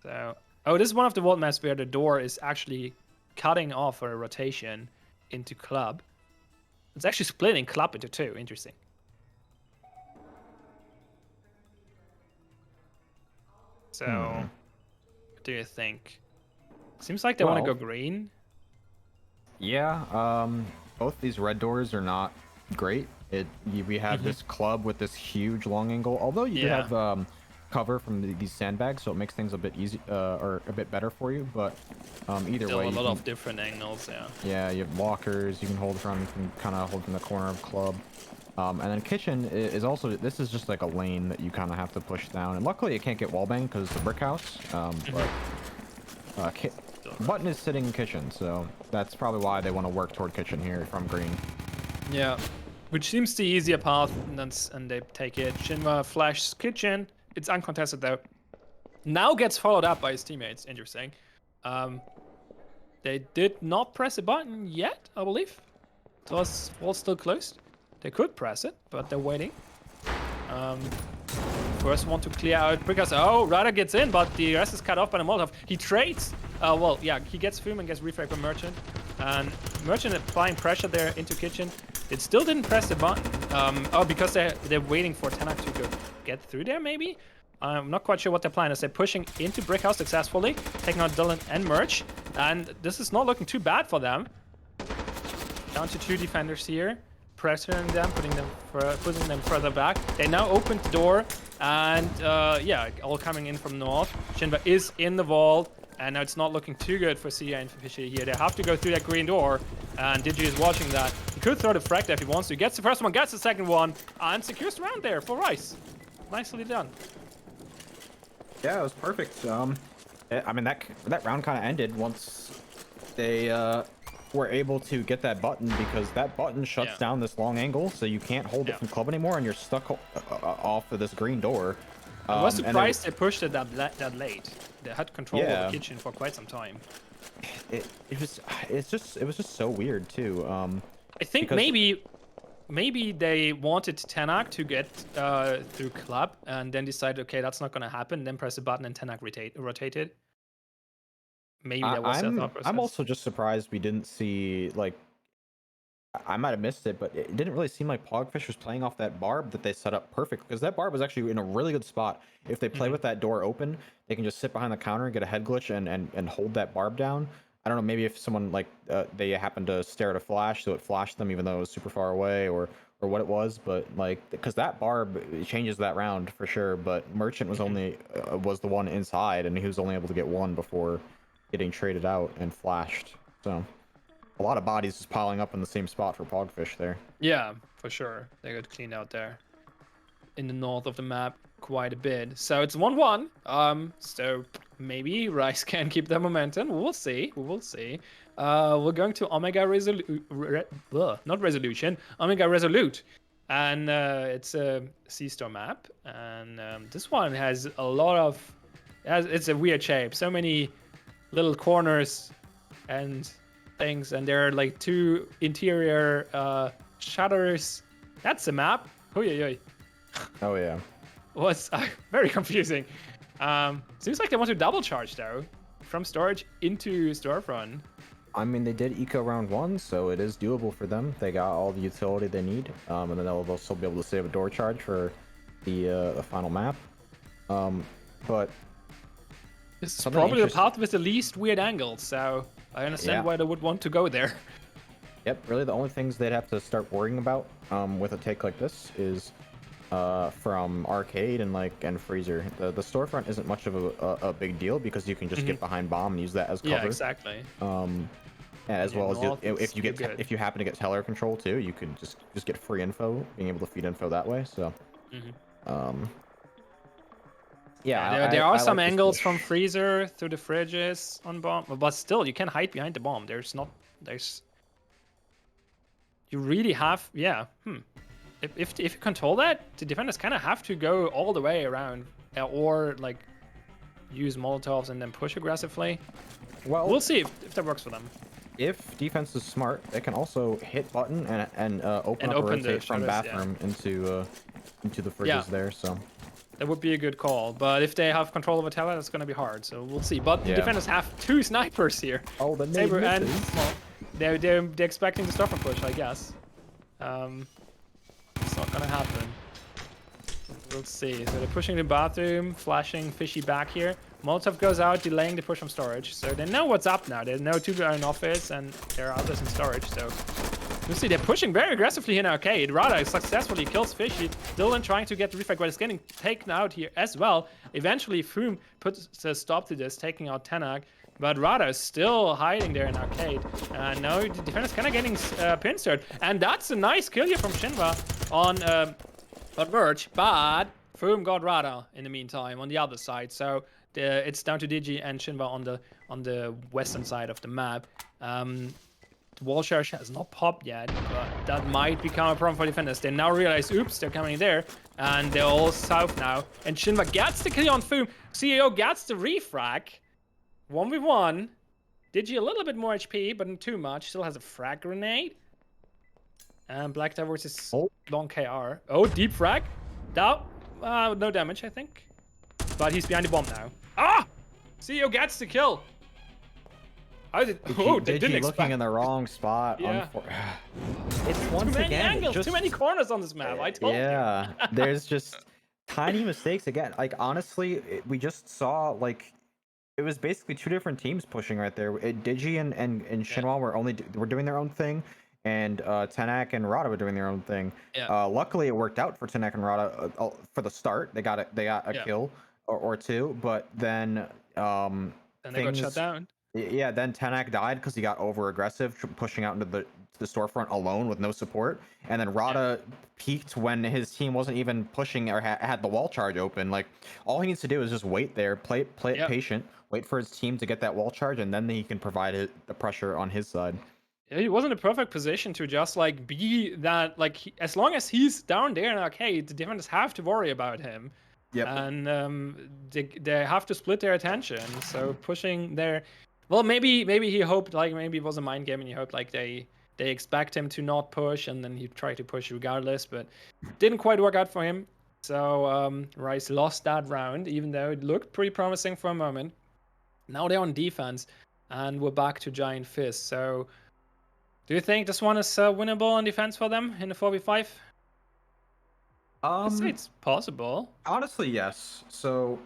So, oh, this is one of the Vault maps where the door is actually cutting off a rotation into club. It's actually splitting club into two. Interesting. So, what do you think? Seems like they want to go green. Yeah, both these red doors are not great. We have this club with this huge long angle. Although you do have cover from these sandbags, so it makes things a bit easy or a bit better for you. But either Still way, a lot of different angles. Yeah. Yeah, you have lockers you can hold from. You can kind of hold from the corner of club. And then kitchen is also, this is just like a lane that you kind of have to push down. And luckily it can't get wallbang because it's a brick house. But button is sitting in kitchen, so that's probably why they want to work toward kitchen here from green. Yeah, which seems the easier path, and they take it. Shinra flashes kitchen. It's uncontested though. Now gets followed up by his teammates. Interesting. They did not press a button yet, I believe. It was all still closed. They could press it, but they're waiting. First one to clear out because Rada gets in, but the rest is cut off by the Molotov. He trades. Well, yeah, he gets Fume and gets refrag from Merchant. And Merchant applying pressure there into kitchen. It still didn't press the button. Because they're waiting for Tanak to go get through there, maybe? I'm not quite sure what their plan is. They're pushing into Brickhouse successfully, taking out Dylan and Merch. And this is not looking too bad for them. Down to two defenders here. Pressuring them, putting them further back. They now opened the door, and yeah, all coming in from north. Shinra is in the vault, and now it's not looking too good for Sia and Fishy here. They have to go through that green door, and Digi is watching that. He could throw the frag there if he wants to. Gets the first one, gets the second one, and secures the round there for Rice. Nicely done. Yeah, it was perfect. I mean that round kind of ended once they were able to get that button, because that button shuts down this long angle, so you can't hold it from club anymore, and you're stuck off of this green door. I was surprised they pushed it that late. They had control of the kitchen for quite some time. It was just so weird too. I think maybe they wanted Tanak to get through club, and then decided, okay, that's not going to happen. Then press a button and Tanak rotated. Maybe that was their thought process. I'm also just surprised we didn't see, like, I might have missed it, but it didn't really seem like Pogfish was playing off that barb that they set up perfect, because that barb was actually in a really good spot. If they play with that door open, they can just sit behind the counter and get a head glitch and hold that barb down. I don't know, maybe if someone, like, they happened to stare at a flash, so it flashed them even though it was super far away, or what it was, but, like, because that barb changes that round for sure, but Merchant was only, was the one inside, and he was only able to get one before getting traded out and flashed. So a lot of bodies just piling up in the same spot for Pogfish there. Yeah, for sure. They got cleaned out there in the north of the map quite a bit. So it's 1-1. So maybe Rice can keep the momentum. We'll see. We're going to Omega not Resolution, Omega Resolute. And it's a C-Store map. And this one has a lot of... It's a weird shape. So many little corners and things, and there are like two interior shutters. That's the map. Oh yeah. Was very confusing. Seems like they want to double charge though, from storage into storefront. I mean, they did eco round 1, so it is doable for them. They got all the utility they need, and then they'll also be able to save a door charge for the final map. But This is Something probably the interesting. path with the least weird angles, so I understand Yeah. why they would want to go there. Yep, really the only things they'd have to start worrying about with a take like this is from arcade and freezer. The storefront isn't much of a big deal because you can just get behind bomb and use that as Yeah, cover. exactly. As Yeah, well as north is if you too good. if you happen to get teller control too, you can just get free info, being able to feed info that way. So um yeah, Yeah, there are I some like this angles from push. freezer through the fridges on bomb, but still, you can hide behind the bomb. There's. You really have, yeah. If you control that, the defenders kind of have to go all the way around, or like use Molotovs and then push aggressively. Well, We'll see if that works for them. if defense is smart, they can also hit button and open And up a open the rotate from shutters, yeah. bathroom into the Yeah, fridges there. So that would be a good call. But if they have control over Teller, that's going to be hard. So we'll see. But the yeah. defenders have two snipers here. Oh, the nade Saber and misses. well, they're expecting the stuffer push, I guess. It's not gonna happen. We'll see. So they're pushing the bathroom, flashing Fishy back here. Molotov goes out, delaying the push from storage. So they know what's up now. They know two are in office and there are others in storage. So you see they're pushing very aggressively in arcade. Rada successfully kills Fishy. Dylan trying to get the refrag, but it's getting taken out here as well. Eventually, Froome puts a stop to this, taking out Tenak. But Rada is still hiding there in arcade. And now the defender's kind of getting pincered. And that's a nice kill here from Shinra on Verge. But Froome got Rada in the meantime on the other side. So it's down to Digi and Shinra on the western side of the map. The wall charge has not popped yet, but that might become a problem for defenders. They now realize, oops, they're coming there, and they're all south now. And Shinra gets the kill on Froome. CEO gets the refrag. 1v1. Digi a little bit more HP, but not too much. Still has a frag grenade. And Black Tower versus long KR. Oh, deep frag. That, no damage, I think. But he's behind the bomb now. Ah! CEO gets the kill. How did? Oh, they didn't expect. Looking in the wrong spot. Yeah. It's once Too many again angles, just, too many corners on this map. I told you. yeah, there's just tiny mistakes again. Like honestly, we just saw like it was basically two different teams pushing right there. Digi and Shinwa were doing their own thing, and Tenak and Rada were doing their own thing. Yeah. Luckily, it worked out for Tenak and Rada for the start. They got a kill or two, but then Then they got shut down. Yeah, then Tenak died because he got over aggressive, pushing out into the storefront alone with no support. And then Rada peaked when his team wasn't even pushing or had the wall charge open. Like all he needs to do is just wait there, play it patient, wait for his team to get that wall charge, and then he can provide the pressure on his side. He was in a perfect position to just like be that, like as long as he's down there in arcade, the defenders have to worry about him. Yep. And they have to split their attention. So pushing their, well, maybe he hoped, like maybe it was a mind game and he hoped like they expect him to not push and then he tried to push regardless, but didn't quite work out for him. So Rice lost that round, even though it looked pretty promising for a moment. Now they're on defense and we're back to Giant Fist. So do you think this one is winnable on defense for them in the 4v5? I'd say it's possible. Honestly, yes. So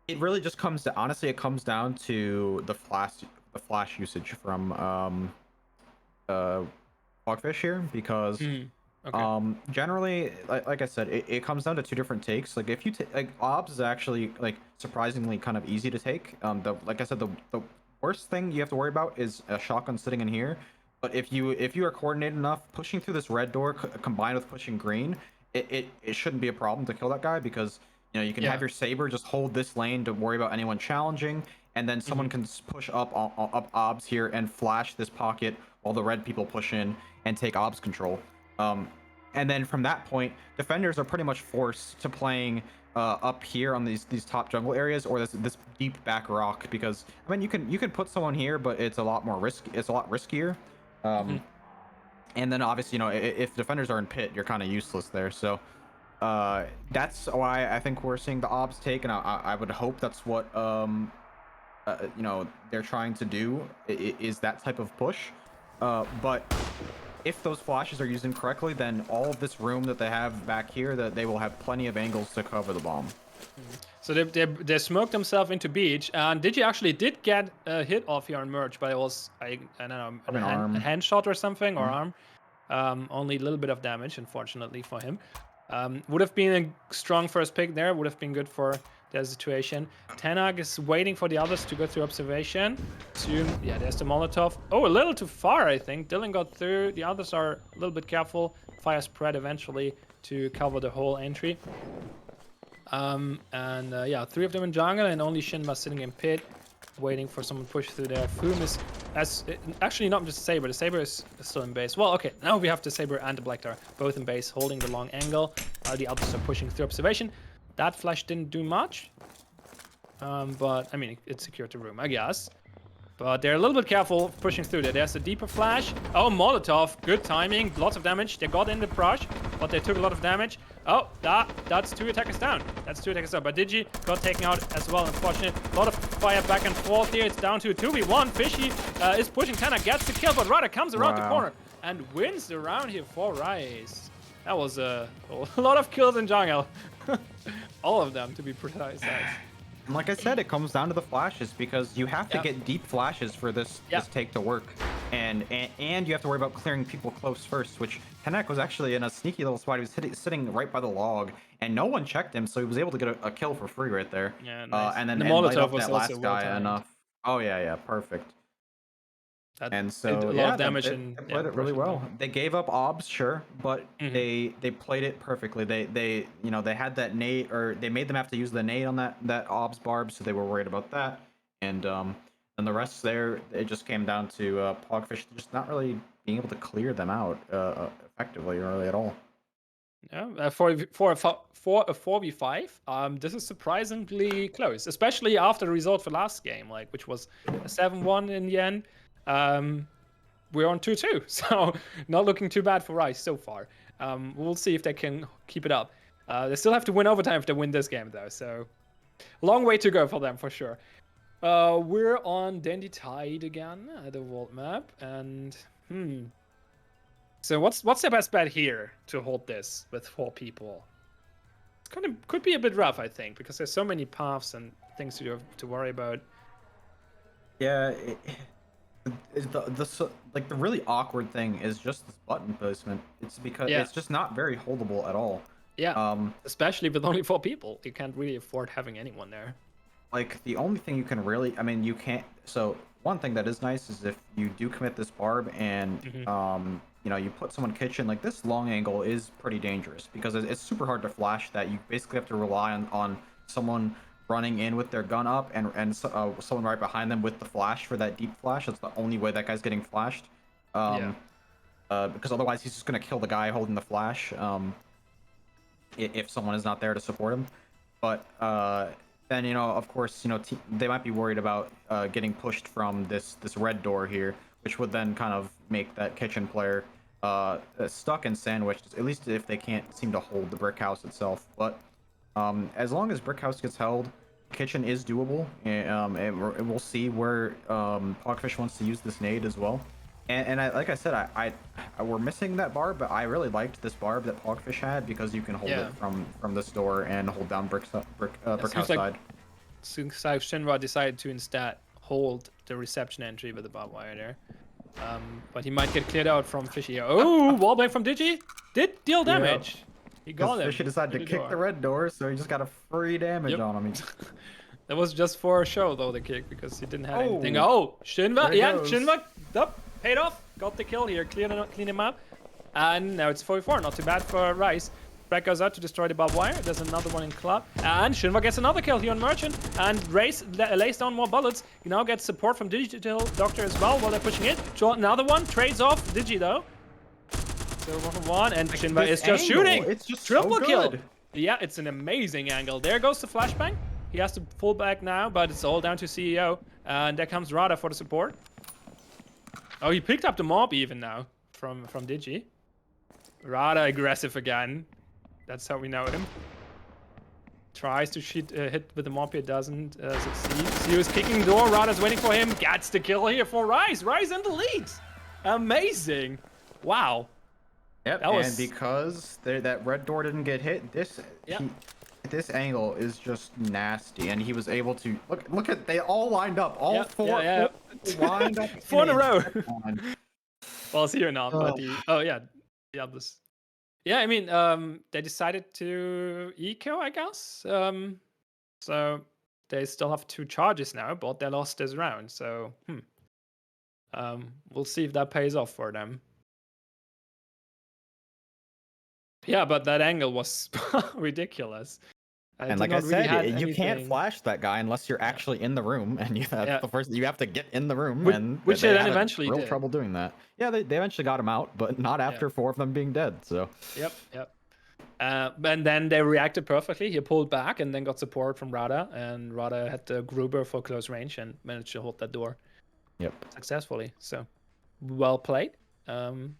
it really just comes to, honestly, it comes down to the flash usage from Pogfish here, because generally, like I said, it comes down to two different takes. Like if you take, like obs is actually like surprisingly kind of easy to take. Like I said, the worst thing you have to worry about is a shotgun sitting in here. But if you are coordinated enough, pushing through this red door combined with pushing green, it shouldn't be a problem to kill that guy, because you know you can have your Saber just hold this lane to worry about anyone challenging, and then someone can push up obs here and flash this pocket while the red people push in and take obs control. And then from that point, defenders are pretty much forced to playing up here on these top jungle areas, or this deep back rock, because I mean you can put someone here, but it's a lot more it's a lot riskier. And then obviously, you know, if defenders are in pit, you're kind of useless there. So that's why I think we're seeing the obs take, and I would hope that's what you know, they're trying to do, is that type of push. But if those flashes are used incorrectly, then all of this room that they have back here, that they will have plenty of angles to cover the bomb. So they smoked themselves into beach, and Digi actually did get a hit off here on Merge, but it was I don't know a hand shot or something or arm. Only a little bit of damage, unfortunately for him. Would have been a strong first pick there. Would have been good for their situation. Tanag is waiting for the others to go through observation. Soon, yeah, there's the Molotov. Oh, a little too far, I think. Dylan got through. The others are a little bit careful. Fire spread eventually to cover the whole entry. Yeah, 3 of them in jungle and only Shinba sitting in pit, waiting for someone to push through there. Foom is actually not just Saber. The Saber is still in base. Well, okay, now we have the Saber and the Black Tar both in base, holding the long angle. The others are pushing through observation. That flash didn't do much, but I mean it secured the room, I guess. But they're a little bit careful pushing through there. There's a deeper flash. Oh, Molotov. Good timing. Lots of damage. They got in the brush, but they took a lot of damage. Oh, that's 2 attackers down. That's 2 attackers down. But Digi got taken out as well, unfortunate. A lot of fire back and forth here. It's down to a 2v1. Fishy is pushing Tana, gets the kill, but Rada comes around the corner and wins the round here for Rise. That was a lot of kills in jungle. All of them, to be precise. And like I said, it comes down to the flashes because you have to get deep flashes for this take to work, and you have to worry about clearing people close first. Which Tenek was actually in a sneaky little spot. He was sitting right by the log, and no one checked him, so he was able to get a kill for free right there. Yeah, nice. And then the light Molotov up was that also last guy enough. Oh yeah, perfect. And so a lot of damage they played it really well. They gave up obs, sure, but they played it perfectly. They had that nade, or they made them have to use the nade on that obs barb, so they were worried about that. And the rest there, it just came down to Pogfish just not really being able to clear them out effectively, really at all. Yeah, for a 4v5, this is surprisingly close, especially after the result for last game, which was a 7-1 in the end. We're on 2-2, so not looking too bad for Rice so far. We'll see if they can keep it up. They still have to win overtime if they win this game, though, so long way to go for them for sure. We're on Dandy Tide again, the world map, and so what's their best bet here to hold this with 4 people? It's could be a bit rough, I think, because there's so many paths and things to worry about. Yeah. The really awkward thing is just this button placement. It's because it's just not very holdable at all. Yeah. Especially with only 4 people, you can't really afford having anyone there. Like the only thing you can really, you can't. So one thing that is nice is if you do commit this barb and you put someone kitchen, like this long angle is pretty dangerous because it's super hard to flash that. You basically have to rely on someone running in with their gun up and someone right behind them with the flash for that deep flash. That's the only way that guy's getting flashed. Because otherwise he's just gonna kill the guy holding the flash if someone is not there to support him. But then of course they might be worried about getting pushed from this red door here, which would then kind of make that kitchen player stuck and sandwiched, at least if they can't seem to hold the brick house itself. But as long as brick house gets held, kitchen is doable, and we'll see where Pogfish wants to use this nade as well. And like I said, we're missing that barb, but I really liked this barb that Pogfish had because you can hold it from this door and hold down brick house side. Seems like Shinra decided to instead hold the reception entry with the barbed wire there. But he might get cleared out from Fishy here. Oh, wallbang from Digi did deal damage. He got him. Fishy decided to kick the red door, so he just got a free damage on him. That was just for a show, though, the kick, because he didn't have anything. Oh, Shinva, Shinva, paid off. Got the kill here, clean him up. And now it's 4v4, not too bad for Rice. Brett goes out to destroy the barbed wire. There's another one in club. And Shinva gets another kill here on Merchant. And Race lays down more bullets. He now gets support from Digital Doctor as well while they're pushing it. Another one, trades off Digi, though. So 1-1, and Shinva is just shooting. It's just triple so kill. good. Yeah, it's an amazing angle. There goes the flashbang. He has to pull back now, but it's all down to CEO. And there comes Rada for the support. Oh, he picked up the mob even now from Digi. Rada aggressive again. That's how we know him. Tries to hit with the mob here, doesn't succeed. CEO is kicking the door. Rada's waiting for him. Gets the kill here for Rise. Rise in the lead. Amazing. Wow. Yep, and because that red door didn't get hit, This angle is just nasty, and he was able to look at they all lined up, all four lined up 4 in a row. line. Well, it's here now, but oh yeah, the others. Yeah, I mean, they decided to eco, I guess. So they still have 2 charges now, but they lost this round. So we'll see if that pays off for them. Yeah, but that angle was ridiculous. And like I said, you can't flash that guy unless you're actually in the room, and that's the first. You have to get in the room, which they they had then eventually real did. trouble doing that. Yeah, they eventually got him out, but not after 4 of them being dead. So. Yep. And then they reacted perfectly. He pulled back and then got support from Rada, and Rada had the Gruber for close range and managed to hold that door. Yep. Successfully. So, well played, and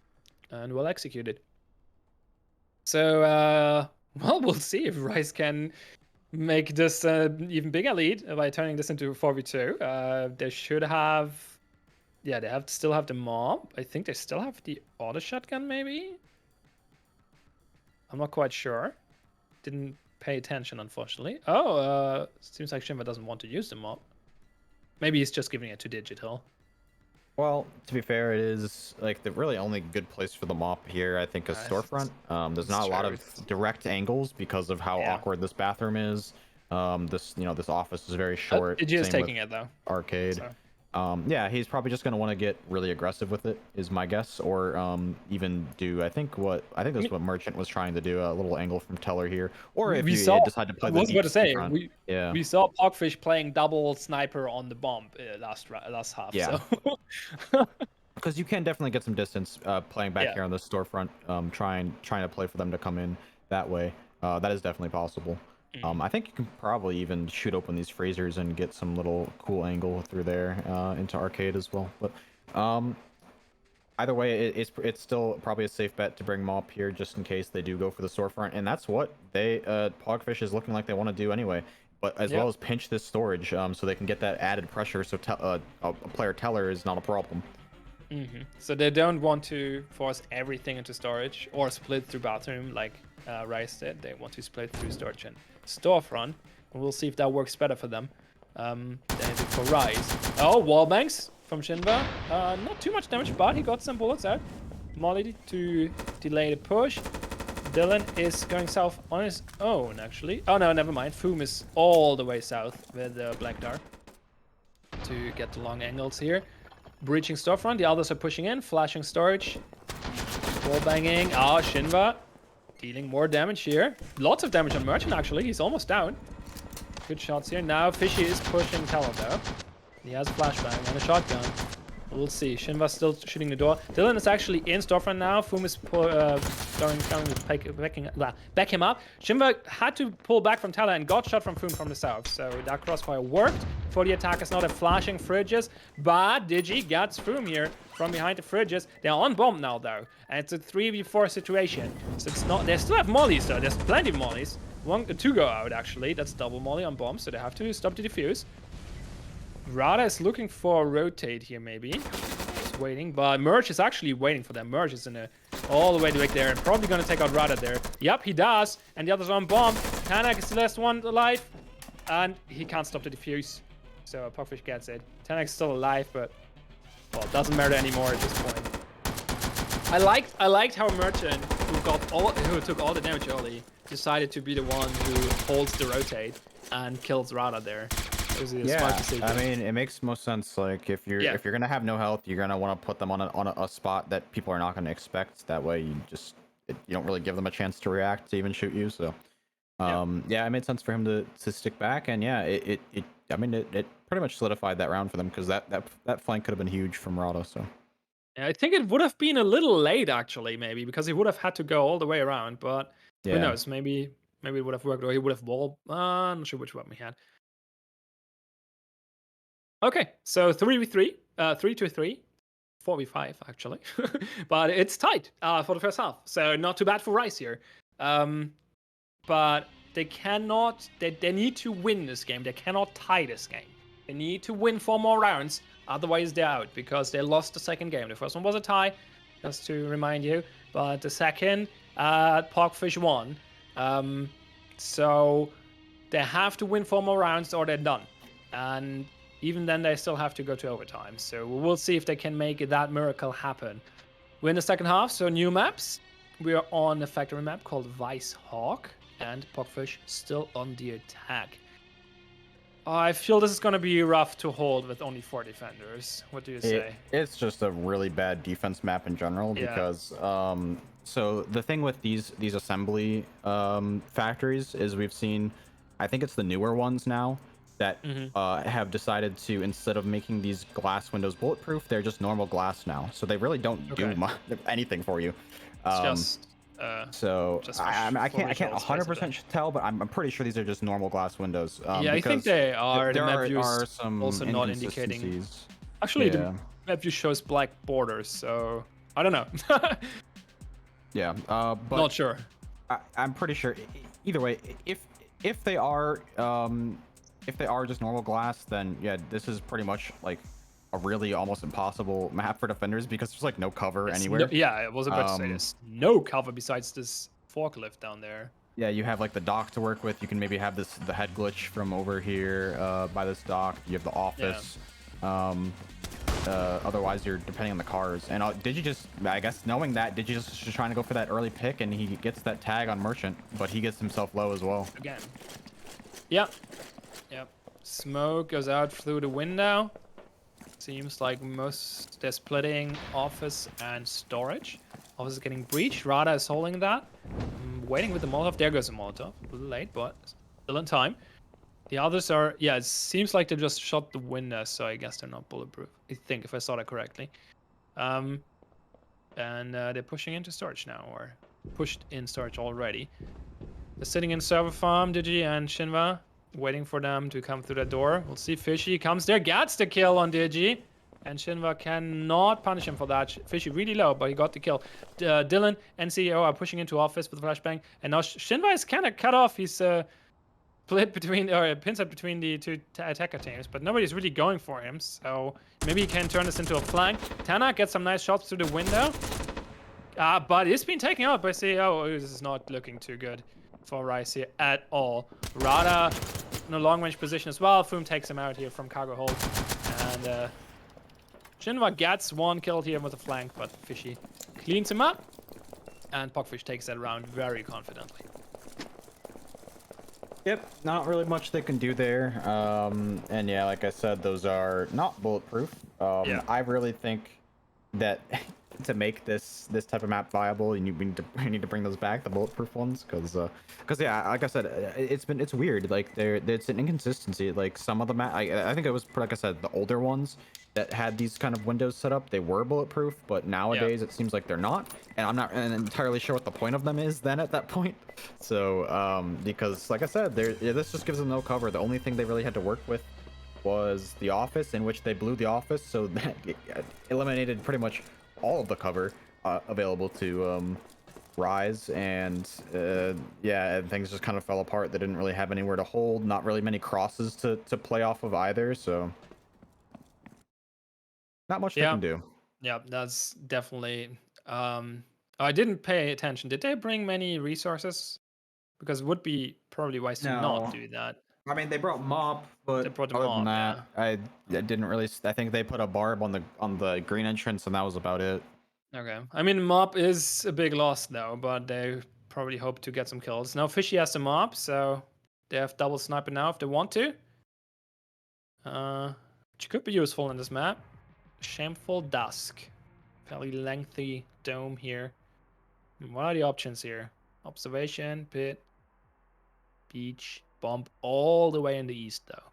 well executed. So, well, we'll see if Rice can make this even bigger lead by turning this into 4v2. They should have, they still have the mob. I think they still have the auto shotgun, maybe. I'm not quite sure. Didn't pay attention, unfortunately. Oh, seems like Shinva doesn't want to use the mob. Maybe he's just giving it to digital. Well, to be fair, it is like the really only good place for the mop here, I think, is storefront. There's not a lot of direct angles because of how awkward this bathroom is. This office is very short. Digi is taking it though. Arcade. So. Yeah, he's probably just gonna want to get really aggressive with it, is my guess, or even do I think that's what Merchant was trying to do, a little angle from Teller here, or if you decide to play. I was about to say we saw Pogfish playing double sniper on the bomb last half. Yeah. So. Because you can definitely get some distance playing back here on the storefront, trying to play for them to come in that way. That is definitely possible. I think you can probably even shoot open these freezers and get some little cool angle through there into arcade as well. But either way, it's still probably a safe bet to bring them up here just in case they do go for the storefront, and that's what Pogfish is looking like they want to do anyway. But as well as pinch this storage so they can get that added pressure, so a player Teller is not a problem. So they don't want to force everything into storage or split through bathroom like Rice did. They want to split through storage and storefront. And we'll see if that works better for them than it did for Rice. Oh, wallbangs from Shinva. Not too much damage, but he got some bullets out. Molly to delay the push. Dylan is going south on his own, actually. Oh, no, never mind. Foom is all the way south with the Black Dart to get the long angles here. Breaching storefront, the others are pushing in, flashing storage, wall banging. Ah, Shinva dealing more damage here. Lots of damage on Merchant, actually. He's almost down. Good shots here. Now Fishy is pushing Teller though. He has a flashbang and a shotgun. We'll see. Shinva's still shooting the door. Dylan is actually in storefront now. Foom is back him up. Shinva had to pull back from Teller and got shot from Foom from the south. So that crossfire worked for the attackers. Now they're flashing fridges, but Digi gets Foom here from behind the fridges. They're on bomb now though, and it's a 3v4 situation. So it's not. They still have mollies though. There's plenty of mollies. Two go out actually. That's double molly on bomb, so they have to stop the defuse. Rada is looking for a rotate here, maybe. Just waiting, but Merge is actually waiting for them. Merge is all the way back there and probably going to take out Rada there. Yep, he does. And the others are on bomb. Tanak is the last one alive. And he can't stop the defuse. So Pogfish gets it. Tanak's still alive, but well, it doesn't matter anymore at this point. I liked how Merchant, who took all the damage early, decided to be the one who holds the rotate and kills Rada there. Yeah, I mean, it makes most sense. Like, if you're gonna have no health, you're gonna want to put them on a spot that people are not gonna expect. That way, you don't really give them a chance to react to even shoot you. So, yeah, it made sense for him to stick back, and yeah, it pretty much solidified that round for them because that flank could have been huge from Rada. So, yeah, I think it would have been a little late actually, maybe because he would have had to go all the way around. But who knows? Maybe it would have worked, or he would have wall. I'm not sure which weapon he had. Okay, so 3v3, 3-3, 4v5 actually, but it's tight for the first half. So not too bad for Rice here, but they cannot. They need to win this game. They cannot tie this game. They need to win 4 more rounds, otherwise they're out because they lost the second game. The first one was a tie, just to remind you, but the second, Pogfish won. So they have to win 4 more rounds or they're done. And even then, they still have to go to overtime. So we'll see if they can make that miracle happen. We're in the second half, so new maps. We are on a factory map called Vice Hawk, and Pogfish still on the attack. I feel this is going to be rough to hold with only 4 defenders. What do you say? It's just a really bad defense map in general because so the thing with these assembly factories is we've seen, I think it's the newer ones now that have decided to, instead of making these glass windows bulletproof, they're just normal glass now. So they really don't do anything for you. It's so just I can't visuals, 100% tell, but I'm pretty sure these are just normal glass windows. yeah, I think they are. There the map view are is some also not indicating. inconsistencies. Actually, the map view shows black borders, so I don't know. Yeah, but not sure. I'm pretty sure. Either way, if they are just normal glass, then yeah, this is pretty much like a really almost impossible map for defenders because there's like no cover anywhere. Yeah, I was about to say there's no cover besides this forklift down there. Yeah, you have like the dock to work with. You can maybe have the head glitch from over here by this dock. You have the office. Yeah. Otherwise, you're depending on the cars. And did you just, I guess, knowing that, did you just trying to go for that early pick and he gets that tag on Merchant, but he gets himself low as well. Again. Yep. Smoke goes out through the window. Seems like they're splitting office and storage. Office is getting breached. Rada is holding that. Waiting with the Molotov. There goes the Molotov. A little late, but still in time. The others are, yeah, it seems like they just shot the window, so I guess they're not bulletproof. I think, if I saw that correctly. And they're pushing into storage now, or pushed in storage already. They're sitting in server farm, Digi and Shinva, waiting for them to come through the door. We'll see. Fishy comes there, gets the kill on Digi. And Shinva cannot punish him for that. Fishy really low, but he got the kill. Dylan and CEO are pushing into office with a flashbang. And now Shinva is kind of cut off. He's split between, or pins up between the two attacker teams, but nobody's really going for him. So maybe he can turn this into a flank. Tana gets some nice shots through the window. But he's been taken out by CEO. Oh, this is not looking too good for Rice here at all. Rada in a long range position as well. Foom takes him out here from cargo hold. And Shinva gets 1 kill here with a flank, but Fishy cleans him up. And Pogfish takes that round very confidently. Yep, not really much they can do there. And yeah, like I said, those are not bulletproof. I really think that to make this type of map viable, you need to bring those back, the bulletproof ones, because yeah, like I said, it's weird. Like it's an inconsistency. Like some of the map, I think it was, like I said, the older ones that had these kind of windows set up, they were bulletproof, but nowadays it seems like they're not, and I'm not entirely sure what the point of them is then at that point. So because like I said, this just gives them no cover. The only thing they really had to work with was the office, in which they blew the office, so that eliminated pretty much all of the cover available to Rise, and yeah, and things just kind of fell apart. They didn't really have anywhere to hold, not really many crosses to play off of either, so not much they can do. Yeah, that's definitely I didn't pay attention. Did they bring many resources? Because it would be probably wise to not do that. I mean, they brought mop, but other than that, I didn't really. I think they put a barb on the green entrance, and that was about it. Okay. I mean, mop is a big loss though, but they probably hope to get some kills. Now Fishy has the mop, so they have double sniper now if they want to. Which could be useful in this map. Shameful Dusk. Fairly lengthy dome here. What are the options here? Observation, pit, beach, bomb, all the way in the east though.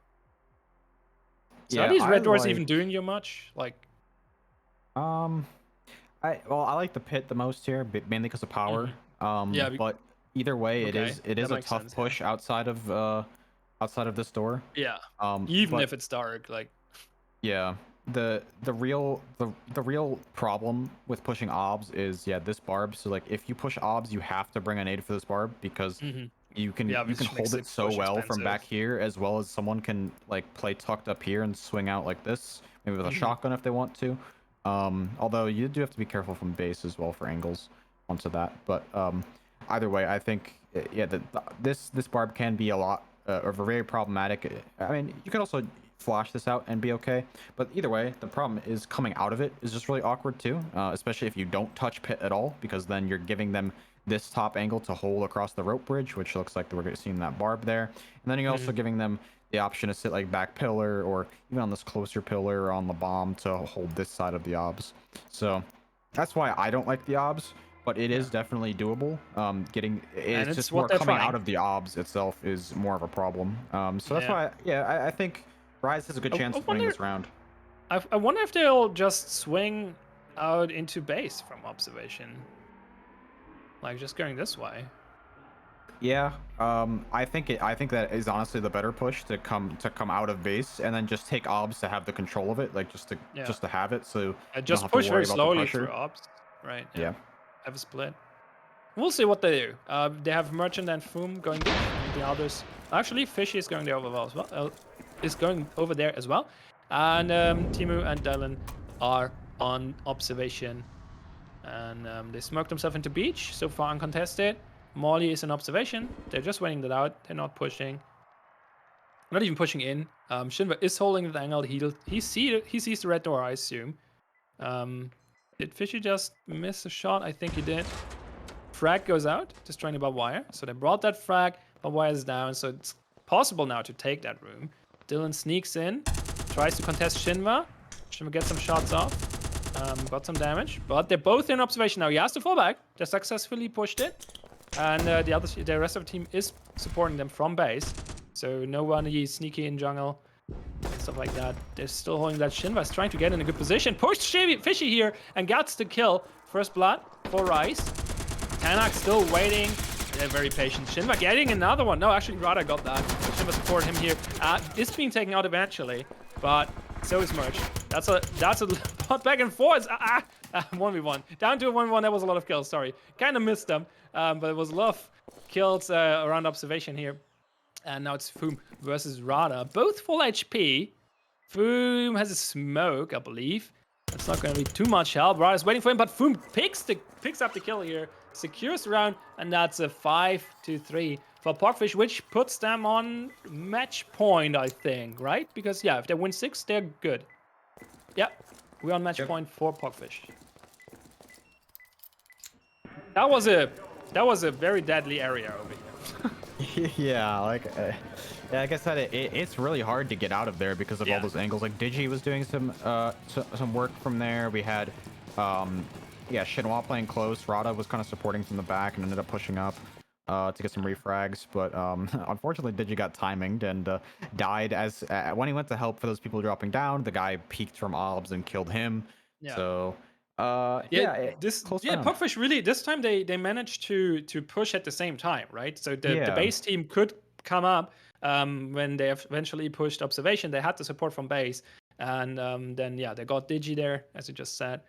So are these red doors even doing you much? Like, I like the pit the most here, mainly because of power. Yeah, but either way, it is a tough push outside of this door. Yeah. Even if it's dark, like. Yeah. The real problem with pushing obs is this barb. So like if you push obs, you have to bring a nade for this barb because you can hold it so well from back here, as well as someone can like play tucked up here and swing out like this, maybe with a shotgun if they want to. Although you do have to be careful from base as well for angles onto that. But either way, I think yeah, this barb can be a lot or very problematic. I mean, you can also flash this out and be okay, but either way, the problem is coming out of it is just really awkward too, especially if you don't touch pit at all, because then you're giving them this top angle to hold across the rope bridge, which looks like we're seeing that barb there, and then you're also giving them the option to sit like back pillar or even on this closer pillar or on the bomb to hold this side of the obs. So that's why I don't like the obs, but it is definitely doable. And It's it's just what more they're coming trying. out of the obs itself is more of a problem. So that's Yeah. why, yeah, I think Rise has a good I chance of winning wonder. this round. I wonder if they'll just swing out into base from observation, like just going this way. Yeah, I think that is honestly the better push to come out of base and then just take obs to have the control of it, like Yeah. just to have it, so you don't Just have to push worry very about the slowly through pressure. ops. Right. Yeah. Yeah. Have a split. We'll see what they do. They have Merchant and Foom going deep. And the others. Actually, Fishy is going there over as well. Is going over there as well. And Timu and Dylan are on observation. And they smoked themselves into beach. So far uncontested. Molly is in observation. They're just waiting that out. They're not pushing. Not even pushing in. Shinva is holding the angle. He sees the red door, I assume. Did Fishy just miss a shot? I think he did. Frag goes out, destroying the barbed wire. So they brought that frag, barbed wire is down, so it's possible now to take that room. Dylan sneaks in, tries to contest Shinva. Shinva gets some shots off, got some damage, but they're both in observation now. He has to fall back. They successfully pushed it, and the rest of the team is supporting them from base. So no one is sneaky in jungle, stuff like that. They're still holding that. Shinva is trying to get in a good position. Pushed Fishy here and gets the kill. First blood for Rice. Tanak still waiting. They're very patient. Shinva getting another one. No, actually, Rada got that. Shinva supported him here. It's being taken out eventually, but so is Merch. That's a lot back and forth. 1v1. Down to a 1v1. That was a lot of kills. Sorry. Kind of missed them, but it was a lot of kills around observation here. And now it's Foom versus Rada. Both full HP. Foom has a smoke, I believe. That's not going to be too much help. Rada's waiting for him, but Foom picks up the kill here, secures the round, and that's a 5-3 for Pogfish, which puts them on match point, I think, right? Because, yeah, if they win 6, they're good. Yeah, we're on match point for Pogfish. That was a very deadly area over here. Yeah, like I said, it's really hard to get out of there because of all those angles. Like Digi was doing some work from there. We had Shinhwa playing close. Rada was kind of supporting from the back and ended up pushing up to get some refrags, but unfortunately Digi got timinged and died as when he went to help for those people dropping down, the guy peeked from obs and killed him. Yeah. So close round. Pogfish really this time they managed to push at the same time, right? So the base team could come up when they eventually pushed observation. They had the support from base, and then they got Digi there, as you just said,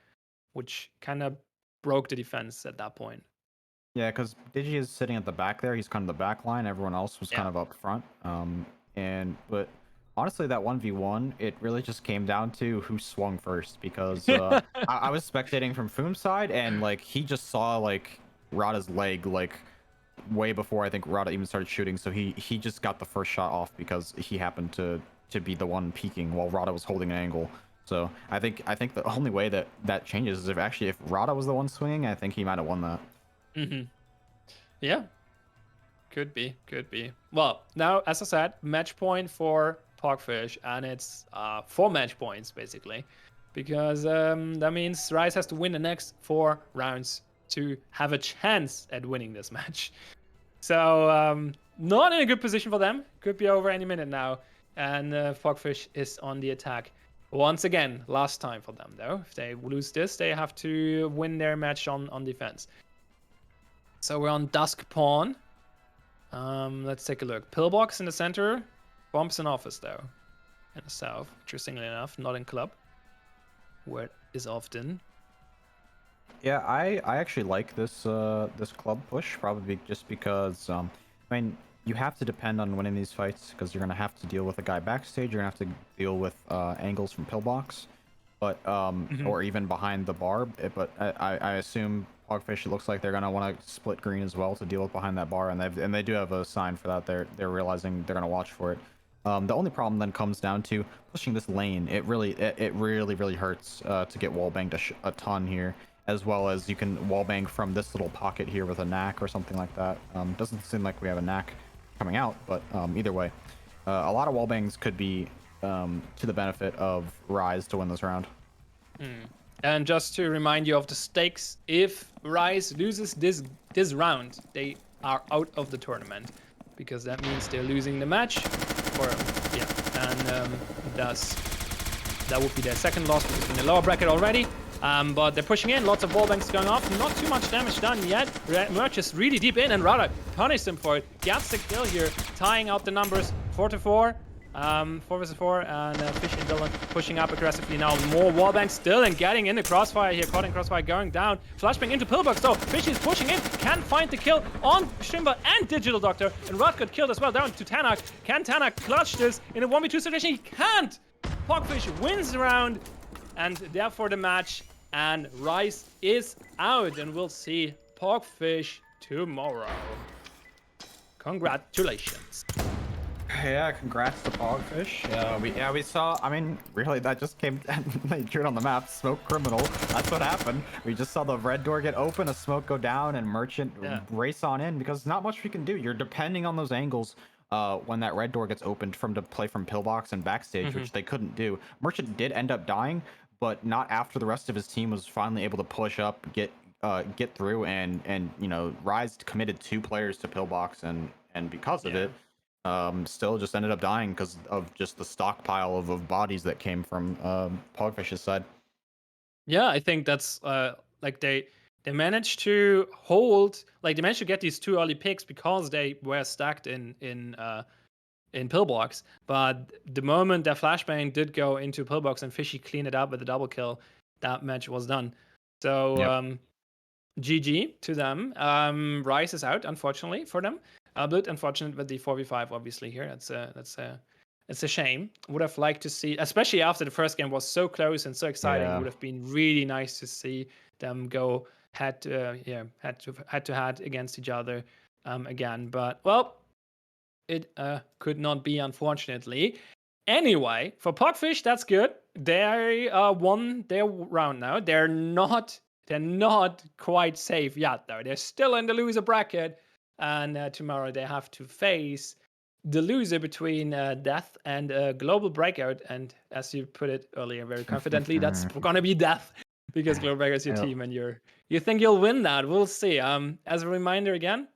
which kind of broke the defense at that point. Yeah, because Digi is sitting at the back there. He's kind of the back line. Everyone else was kind of up front. But honestly, that 1v1, it really just came down to who swung first because I was spectating from Foom's side and like he just saw like Rada's leg like way before I think Rada even started shooting. So he just got the first shot off because he happened to be the one peeking while Rada was holding an angle. So I think the only way that changes is if Rada was the one swinging, I think he might have won that. Yeah, could be. Well, now as I said, match point for Pogfish, and it's 4 match points basically, because that means Rise has to win the next 4 rounds to have a chance at winning this match. So not in a good position for them. Could be over any minute now, and Pogfish is on the attack once again. Last time for them though. If they lose this, they have to win their match on defense. So we're on Dusk Pawn. Let's take a look. Pillbox in the center. Bombs in office, though. In the south. Interestingly enough, not in club. Where it is often. Yeah, I actually like this this club push, probably just because, I mean, you have to depend on winning these fights because you're going to have to deal with a guy backstage. You're going to have to deal with angles from Pillbox. but Mhm. or even behind the bar. But I assume Pogfish, it looks like they're gonna want to split green as well to deal with behind that bar, and they do have a sign for that. They're realizing they're gonna watch for it. The only problem then comes down to pushing this lane. It really hurts to get wall banged a ton here, as well as you can wall bang from this little pocket here with a knack or something like that. Doesn't seem like we have a knack coming out, but either way, a lot of wall bangs could be to the benefit of Rise to win this round. And just to remind you of the stakes, if Rise loses this round, they are out of the tournament, because that means they're losing the match, or yeah, and thus that would be their second loss because in the lower bracket already. But they're pushing in, lots of wall banks going off, not too much damage done yet. Merch is really deep in, and Rada punished him for it. Gets the kill here, tying out the numbers 4-4. 4 versus 4, and Fish and Dylan pushing up aggressively now. More wallbangs still and getting in the crossfire here. Caught in crossfire going down. Flashbang into Pillbox though. Fish is pushing in. Can't find the kill on Shimba and Digital Doctor. And Rod got killed as well down to Tanak. Can Tanak clutch this in a 1v2 situation? He can't! Pogfish wins the round and therefore the match. And Rice is out. And we'll see Pogfish tomorrow. Congratulations. Yeah, congrats to Pogfish. We saw. I mean, really, that just came. They drew it on the map. Smoke criminal. That's what happened. We just saw the red door get open, a smoke go down, and Merchant race on in because not much we can do. You're depending on those angles. When that red door gets opened to play from pillbox and backstage, which they couldn't do. Merchant did end up dying, but not after the rest of his team was finally able to push up, get through, and Rise committed 2 players to pillbox, and because of it. Still just ended up dying because of just the stockpile of bodies that came from Pogfish's side. Yeah, I think that's like they managed to hold, like they managed to get these 2 early picks because they were stacked in pillbox. But the moment that flashbang did go into pillbox and Fishy cleaned it up with a double kill, that match was done. So Yep. GG to them. Rice is out, unfortunately for them. A bit unfortunate with the 4v5, obviously here. It's a shame. Would have liked to see, especially after the first game was so close and so exciting. Yeah. Would have been really nice to see them go head to head against each other again. But well, it could not be, unfortunately. Anyway, for Pogfish, that's good. They won their round now. They're not quite safe yet, though. They're still in the loser bracket, and tomorrow they have to face the loser between Death and Global Breakout. And as you put it earlier, very confidently, that's gonna be Death because Global Breakout is your Yep. team, and you think you'll win that. We'll see. As a reminder again.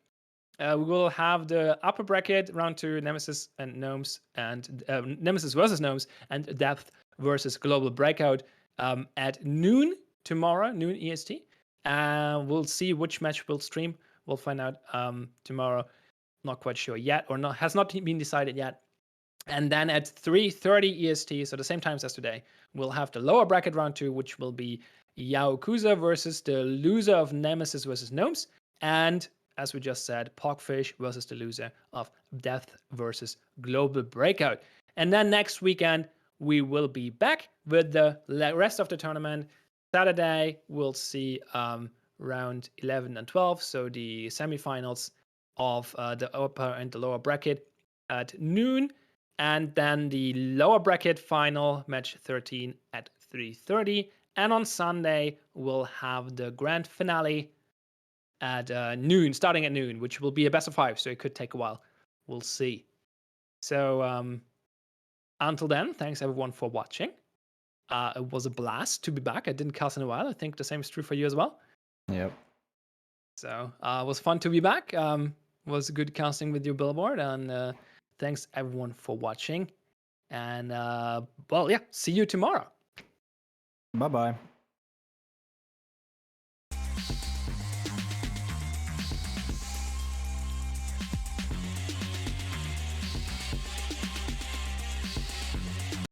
We will have the upper bracket round 2, Nemesis and Gnomes, and Nemesis versus Gnomes, and Depth versus Global Breakout at noon tomorrow, noon EST. We'll see which match we'll stream. We'll find out tomorrow. Not quite sure yet, or not has not been decided yet. And then at 3:30 EST, so the same times as today, we'll have the lower bracket round 2, which will be Yaokuza versus the loser of Nemesis versus Gnomes, and as we just said, Pogfish versus the loser of Death versus Global Breakout. And then next weekend, we will be back with the rest of the tournament. Saturday, we'll see round 11 and 12, so the semifinals of the upper and the lower bracket at noon. And then the lower bracket final, match 13 at 3:30. And on Sunday, we'll have the grand finale at noon, starting at noon, which will be a best of 5, so it could take a while. We'll see. So until then, thanks everyone for watching. It was a blast to be back. I didn't cast in a while. I think the same is true for you as well. Yep. So it was fun to be back. Was good casting with your billboard, and thanks everyone for watching. And well, yeah, see you tomorrow. Bye bye.